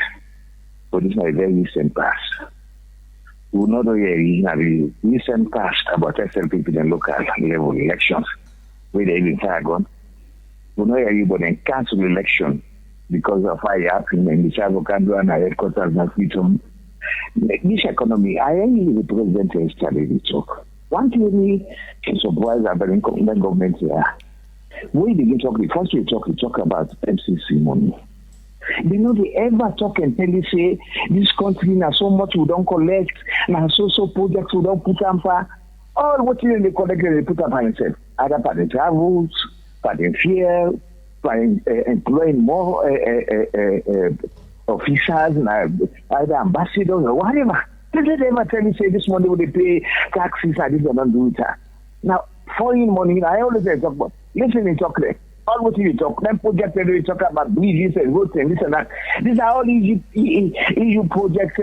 But it's a very recent past. We not know the recent past about SLP in local level elections, where they even target. We know everybody cancel election because of how it happened in the Savo Kando and headquarters and freedom. This economy, I ain't the president has started to talk. One thing me is surprised about the government here. We begin to talk, first we talk about MCC money. They know they ever talk and tell you say this country now so much we don't collect, now so projects we don't put on for all what they collect they put up on themselves. Either for the travels, for the fear, for employing more officers, either ambassadors or whatever. They ever tell you say this money will they pay taxes and this will not do it. Now foreign money, I always say talk about listen and talk there. All what you talk, then projects we talk about bridges and roads and this and that. These are all EU projects,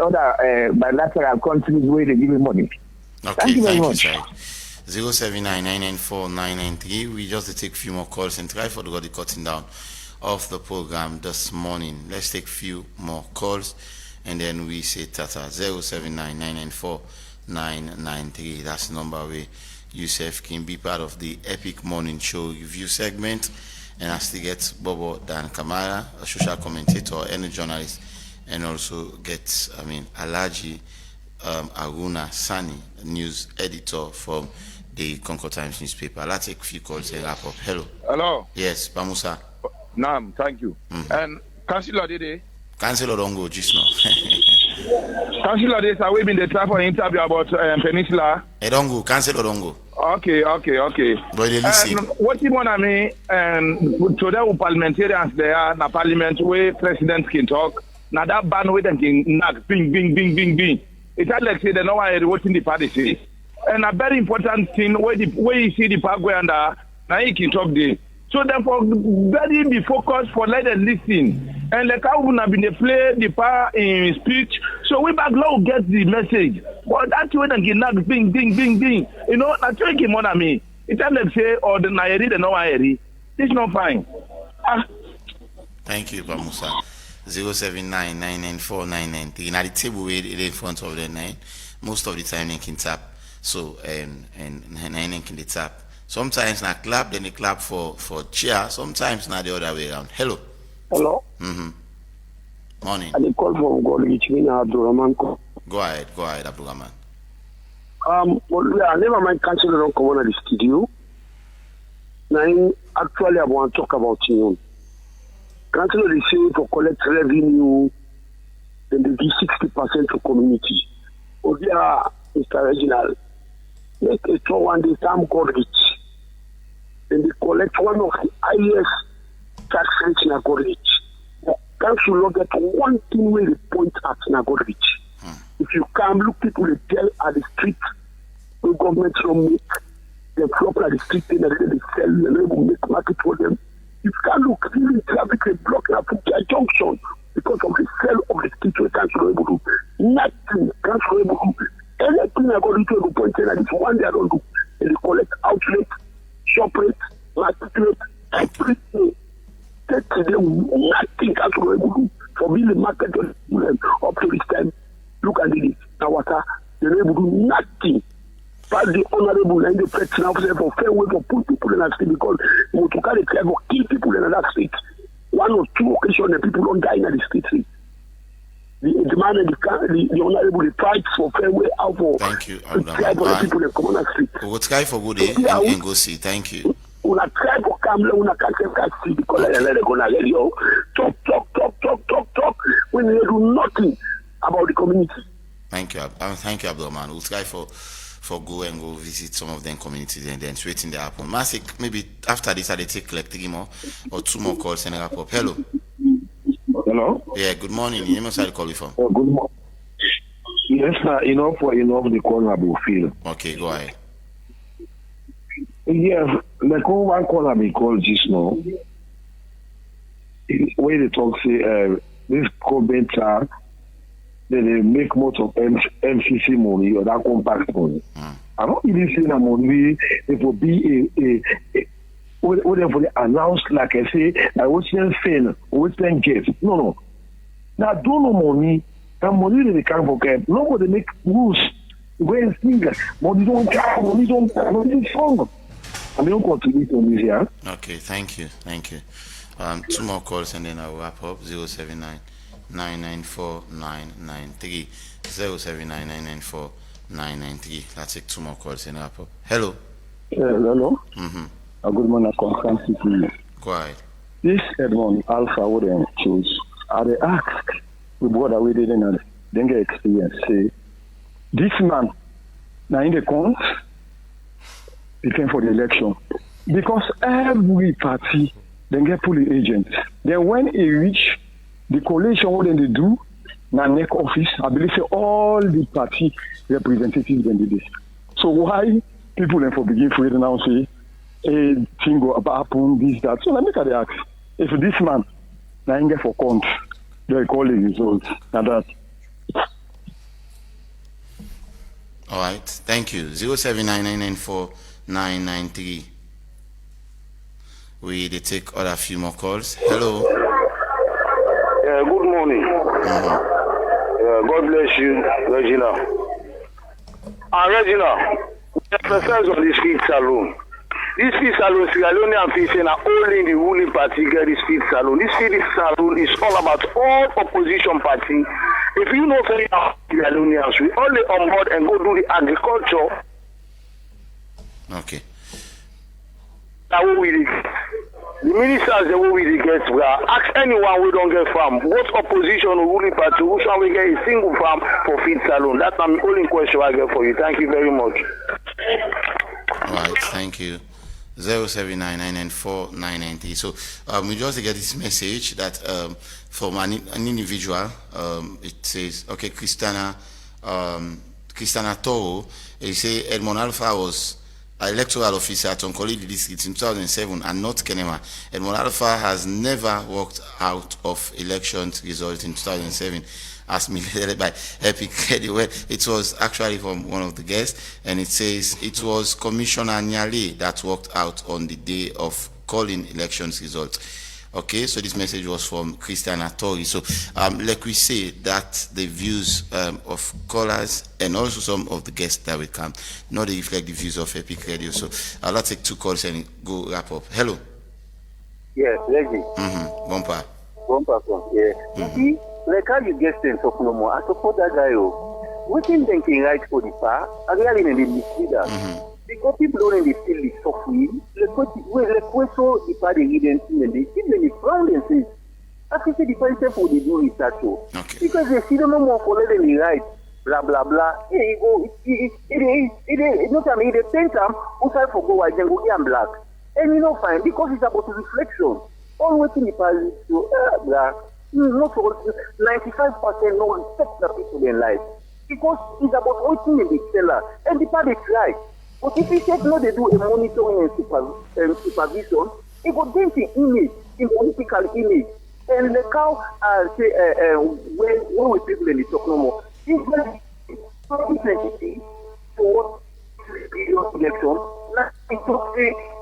other bilateral countries where they give you money. Okay, thank you very much. 079994993. We just take a few more calls and try for the cutting down of the program this morning. Let's take a few more calls and then we say tata. 079994993. That's the number where Yusuf can be part of the Epic Morning Show review segment, and I still get Bobo Dan Kamara, a social commentator and a journalist, and also get Alaji Aruna Sani, news editor from the Concord Times newspaper. I'll take a few calls and wrap up. Hello. Yes, Bamusa. Naam, thank you. And Councillor Dede. Councillor don't go just now. Councillor Dede, are we been the time for an interview about Peninsula? I don't go. Councillor don't go. Okay. But they listen. What you want me today with parliamentarians there na parliament where president can talk. Now that ban with them can knock bing. It's like say they know why what in the party say. And a very important thing where you see the parkway under now he can talk there. So therefore very be focused for let them listen. And like how we have been play the part in speech, so we back low get the message. But that's when they get knock bing. You know, that's what you want me. It's like say or the Nairi, the no Nairi. It's not fine. Thank you, Bamusa. 079994993. Now the table where it in front of the 9. Most of the time they can tap. So and 9 can tap. Sometimes na clap, then they clap for chair. Sometimes not the other way around. Hello. Morning. I call from God, which means Abdurrahman. Go ahead, Abdurrahman. Well, I never mind Councillor don't come on the studio. Now, actually, I want to talk about you. Councillor is saying to collect revenue then they give 60% to community. Oh, yeah, Mr. Reginald, make a tour one day, some God rich. Then they collect one of the highest tax rates in a God rich. Council will get one thing where they point at in a God rich. If you come look people they tell at the street, the government will make them flop at the street and they sell and they will make market for them. If you can look, even traffic they block now from their junction because of the sale of the street we can't able to do. Nothing can't able to do. Anything I got to point at this one day I don't do. And they collect outlet, shop rate, market rate, everything. Take to them nothing can't able to do. For me the market up to this time. Look at it. Now what they're able to do nothing. But the honorable and the president officer for fair way to put people in that street because we to carry care for kill people in that street. One or two occasions the people don't die in the street. The man and the honorable the fight for fair way out for thank you. Try for the people in the common street. We'll try for good day and go see. Thank you. Una try for come una can't see because they're gonna let you talk when they do nothing about the community. Thank you. Thank you, Abdulman. We'll try for go visit some of them communities and then waiting there happen. Masik, maybe after this I take like 3 more or 2 more calls and wrap up. Hello. Hello. Yeah, good morning. You must have call you from. Good morning. Yes, sir. Enough the corner will feel. Okay, go ahead. Yes, the one corner be called just now. Where they talk say this government they make most of MCC money or that compact money. I don't really see that money. It will be a whatever they announce, like I say, I was saying fail, we spend get. No. Now don't know money. That money they can't forget. Nobody make rules. When things money don't count, money don't strong. I don't continue on this here. Okay, thank you. 2 more calls and then I'll wrap up. 079 994 993 079 994 993. Let's take 2 more calls and wrap up. Hello. Hello. Good morning, Constance. Go ahead. This Edmond Alpha would then choose. I ask with what we did and then get experience. Say this man now in the count he came for the election because every party then get polling agents. Then when he reach the coalition, what they do now neck office, I believe say all the party representatives then did this. So why people then for begin for it now say a thing go about happen this that. So let me at the ask if this man now get for count, they call the results and that. All right, thank you. 079 993. We take other few more calls. Hello. Good morning. God bless you, Regina. Regina, the presence of this feed salon. This feed salon, Sierra Leonean feed saying only the ruling party get this feed salon. This feed salon is all about all opposition party. If you know very Sierra Leoneans, we only on board and go do the agriculture. Okay. That will be the ministers that will be the guests. Ask anyone we don't get farm. Both opposition or ruling party, who shall we get a single farm for feed salon? That's the only question I get for you. Thank you very much. All right, thank you. 079 993. So we just get this message that from an individual, it says, okay, Christiana Toro, they say Edmond Alpha was electoral officer at Onkoli district in 2007 and not Kenema. Edmond Alpha has never walked out of elections result in 2007 as militated by Epic Credit. Well, it was actually from one of the guests, and it says it was Commissioner Nyali that walked out on the day of calling elections results. Okay, so this message was from Christian Atori. So, like we say, that the views of callers and also some of the guests that will come, not reflect the views of Epic Radio. So, I'll take 2 calls and go wrap up. Hello. Yes, Reggie. Bumper. Yeah. See, like how you get sense of no more, I support that guy. What in thinking right for the power? I really need the misleader. Because people don't feel the software, the question is the party hidden thing and they frown and say, I think the person for the do research. Okay. Because they see them no more for letting the right, blah blah blah. It is not I mean the same time who try for go white and go and black. And you know fine because it's about reflection. All waiting the party to black. Not for 95% no respect the people in life. Because it's about waiting in the seller and the party try. But if you say no they do a monitoring and supervision, it would then the image, in political image. And the cow say when we people in the talk no more. It's very 2023 for election.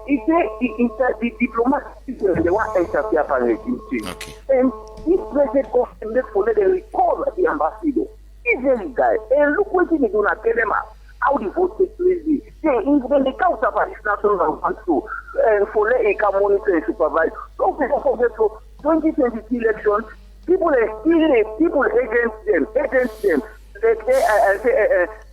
It's the diplomat they want to interfere apparently. Okay. And this president government for let them recall the ambassador. He's very guy. And look what they do not tell them how the vote takes place. When the council of this national council for let a monitor and supervise. So for 2023 elections, people against them.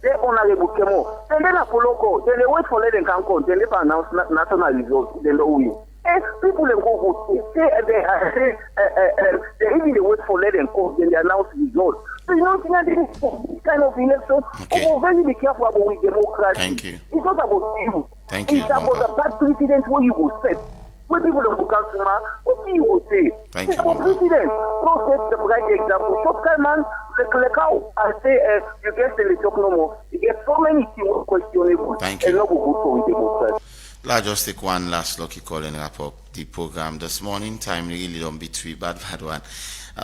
They honorable Kemo. Then they follow go. Then they wait for let them come come. Then they announce national results. Then they win. And people they go vote. They even they wait for let them come. Then they announce results. So you know this kind of election. Okay. Oh, very be careful about with democracy. Thank you. It's not about you. Thank you. It's about the bad president where you will set. When people don't look at what do you will say? Thank it's you, about president. Don't set the right example. Top guy man, the cow, I say you get the talk no more. You get so many things questionable. Thank you. And not good for democracy. Let's just take one last lucky call and wrap up the program this morning. Time really don't be too bad one.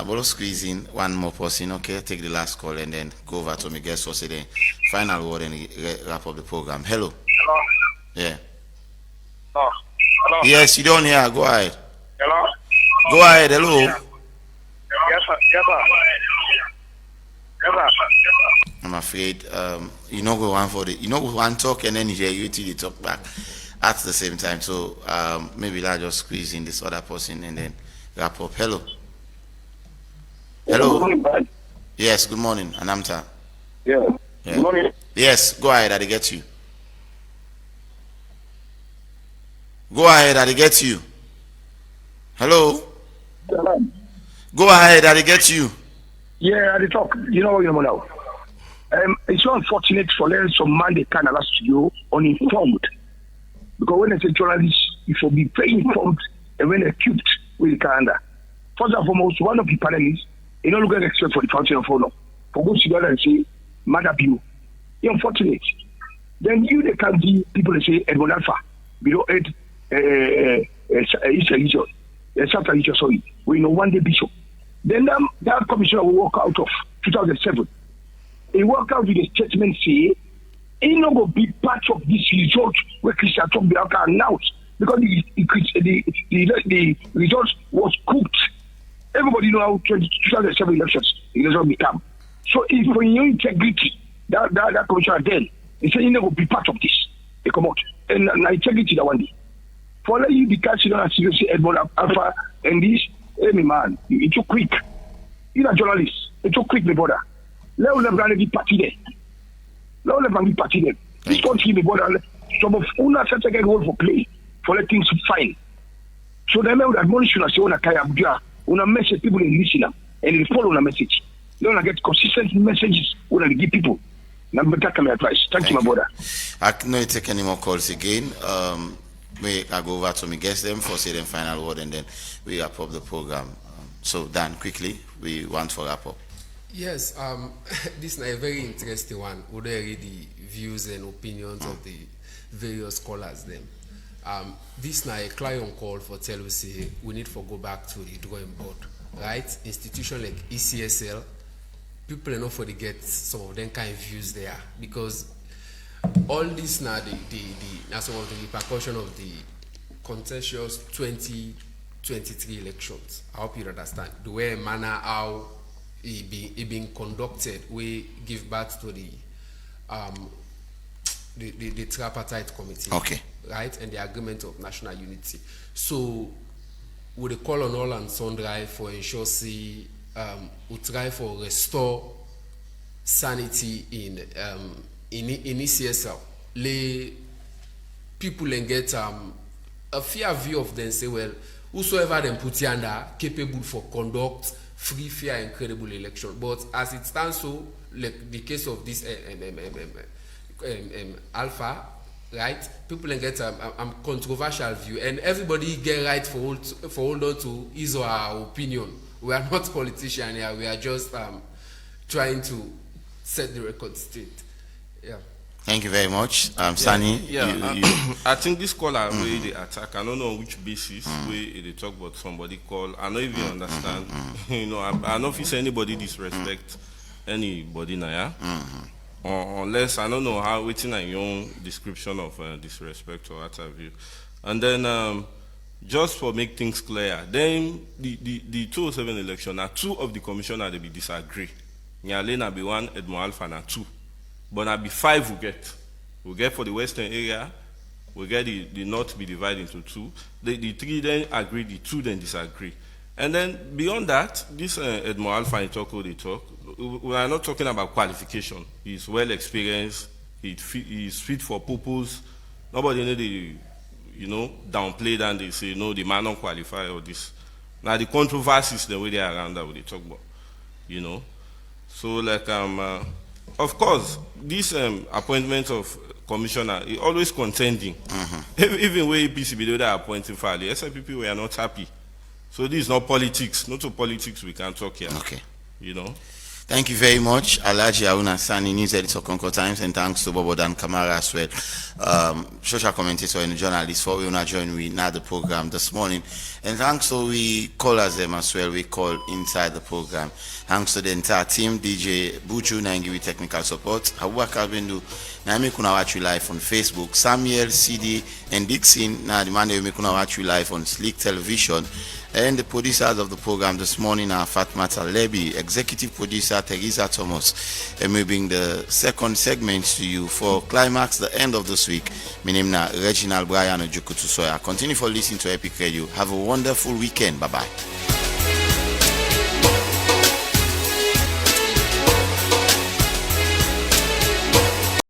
We'll squeeze in one more person, okay? Take the last call and then go over to my guest for the final word and wrap up the program. Hello. Hello. Yeah. Oh. Hello. Yes, you don't hear. Go ahead. Hello. Go ahead. Hello. Yes, sir. Yes, sir. Yes, sir. I'm afraid you know go on for the one talk and then hear you till you talk back at the same time. So maybe I'll just squeeze in this other person and then wrap up. Hello. Hello. Good morning, yes, good morning. Anamta. Yeah. Good morning. Yes, go ahead, I get you. Go ahead, I get you. Hello. Go ahead, I get you. Yeah, I talk. You know now. It's so unfortunate for them some man they can allow you uninformed. Because when I say journalists, you should be very informed and when equipped with the calendar. First and foremost, one of the panelists, you don't look at expect for the fountain of honor. For go together and say, Mother Bill, you're unfortunate. Then they can be people that say Edmond Alpha, below 8 East Religion, South Religion, sorry, we know one day bishop. Then that commissioner will walk out of 2007. He walk out with a statement say, he not going to be part of this result where Christian Tom Bianca announced because the result was cooked. Everybody know how 2007 elections it doesn't become. So if for your integrity, that commissioner then, he said he never be part of this. They come out. And integrity that one day. For let you because you don't seriously Edmond Alpha and this, hey man, it's too quick. You're a journalist, it's too quick, my brother. Let us never be party there. Let us never be party there. This country, my brother, some of una such a role for play, for let things fine. So they may admonish you and say, una kaya abdia, una message people in listener, and they follow una message. They want to get consistent messages when they give people. Number that my advice. Thank you, my brother. I cannot take any more calls again. I go over to me guest them for say them final word and then we wrap up the program. So Dan, quickly, we want to wrap up. Yes, this is a very interesting one. We already the views and opinions of the various callers them. This is a client call for tell us say we need to go back to the drawing board, right? Institution like ECSL, people enough for to get some of them kind of views there because all this now now some of the repercussion of the contentious 2023 elections. I hope you understand the way and manner how it being conducted. We give back to the tripartite committee, okay, right, and the agreement of national unity. So, we call on all and sundry for ensure we try for restore sanity in ECSL. Lay people and get a fair view of them say, well, whosoever them put yonder capable for conduct free, fair, and credible election. But as it stands, so like the case of this Alpha, right? People get a controversial view, and everybody get right for hold on to his or her opinion. We are not politicians here. We are just trying to set the record straight. Yeah. Thank you very much, Sani. I think this caller way they attack. I don't know on which basis way they talk about somebody call. I don't even understand. You know, I don't feel anybody disrespect anybody now. Unless I don't know how waiting on your own description of disrespect or what have you. And then just for make things clear, then the 207 election, now 2 of the commissioners they be disagree. Nyalena be 1, Edmond Alpha na 2. But now be 5 we get for the western area, we get the north be divided into 2. The 3 then agree, the 2 then disagree. And then beyond that, this Edmond Alpha in talk, they talk. We are not talking about qualification. He's well experienced. He's fit for purpose. Nobody need to, downplay that and they say no, the man don't qualify or this. Now the controversies the way they are around that we talk about, So like of course this appointment of commissioner is always contending. Even when APC be there appointing for the SLPP, we are not happy. So this is not politics. Not to politics we can talk here. Okay. Thank you very much, Alhaji Haruna Sani, news editor Concord Times, and thanks to Bobo Dan Kamara as well, social commentator and journalist for we join we now the program this morning. And thanks to we callers them as well, we call inside the program. Thanks to the entire team, DJ Buchu Nangi technical support. Abubakar Bendu, Naimi kuna watch you live on Facebook, Samuel, CD, and Dixon, now the Monday we kuna watch you live on Slick Television. And the producers of the program this morning are Fatmata Lebi, executive producer Teresa Thomas, and we bring the second segment to you for Climax, the end of this week. My name is Reginald Brian Ojukutu Soya. Continue for listening to Epic Radio. Have a wonderful weekend. Bye-bye.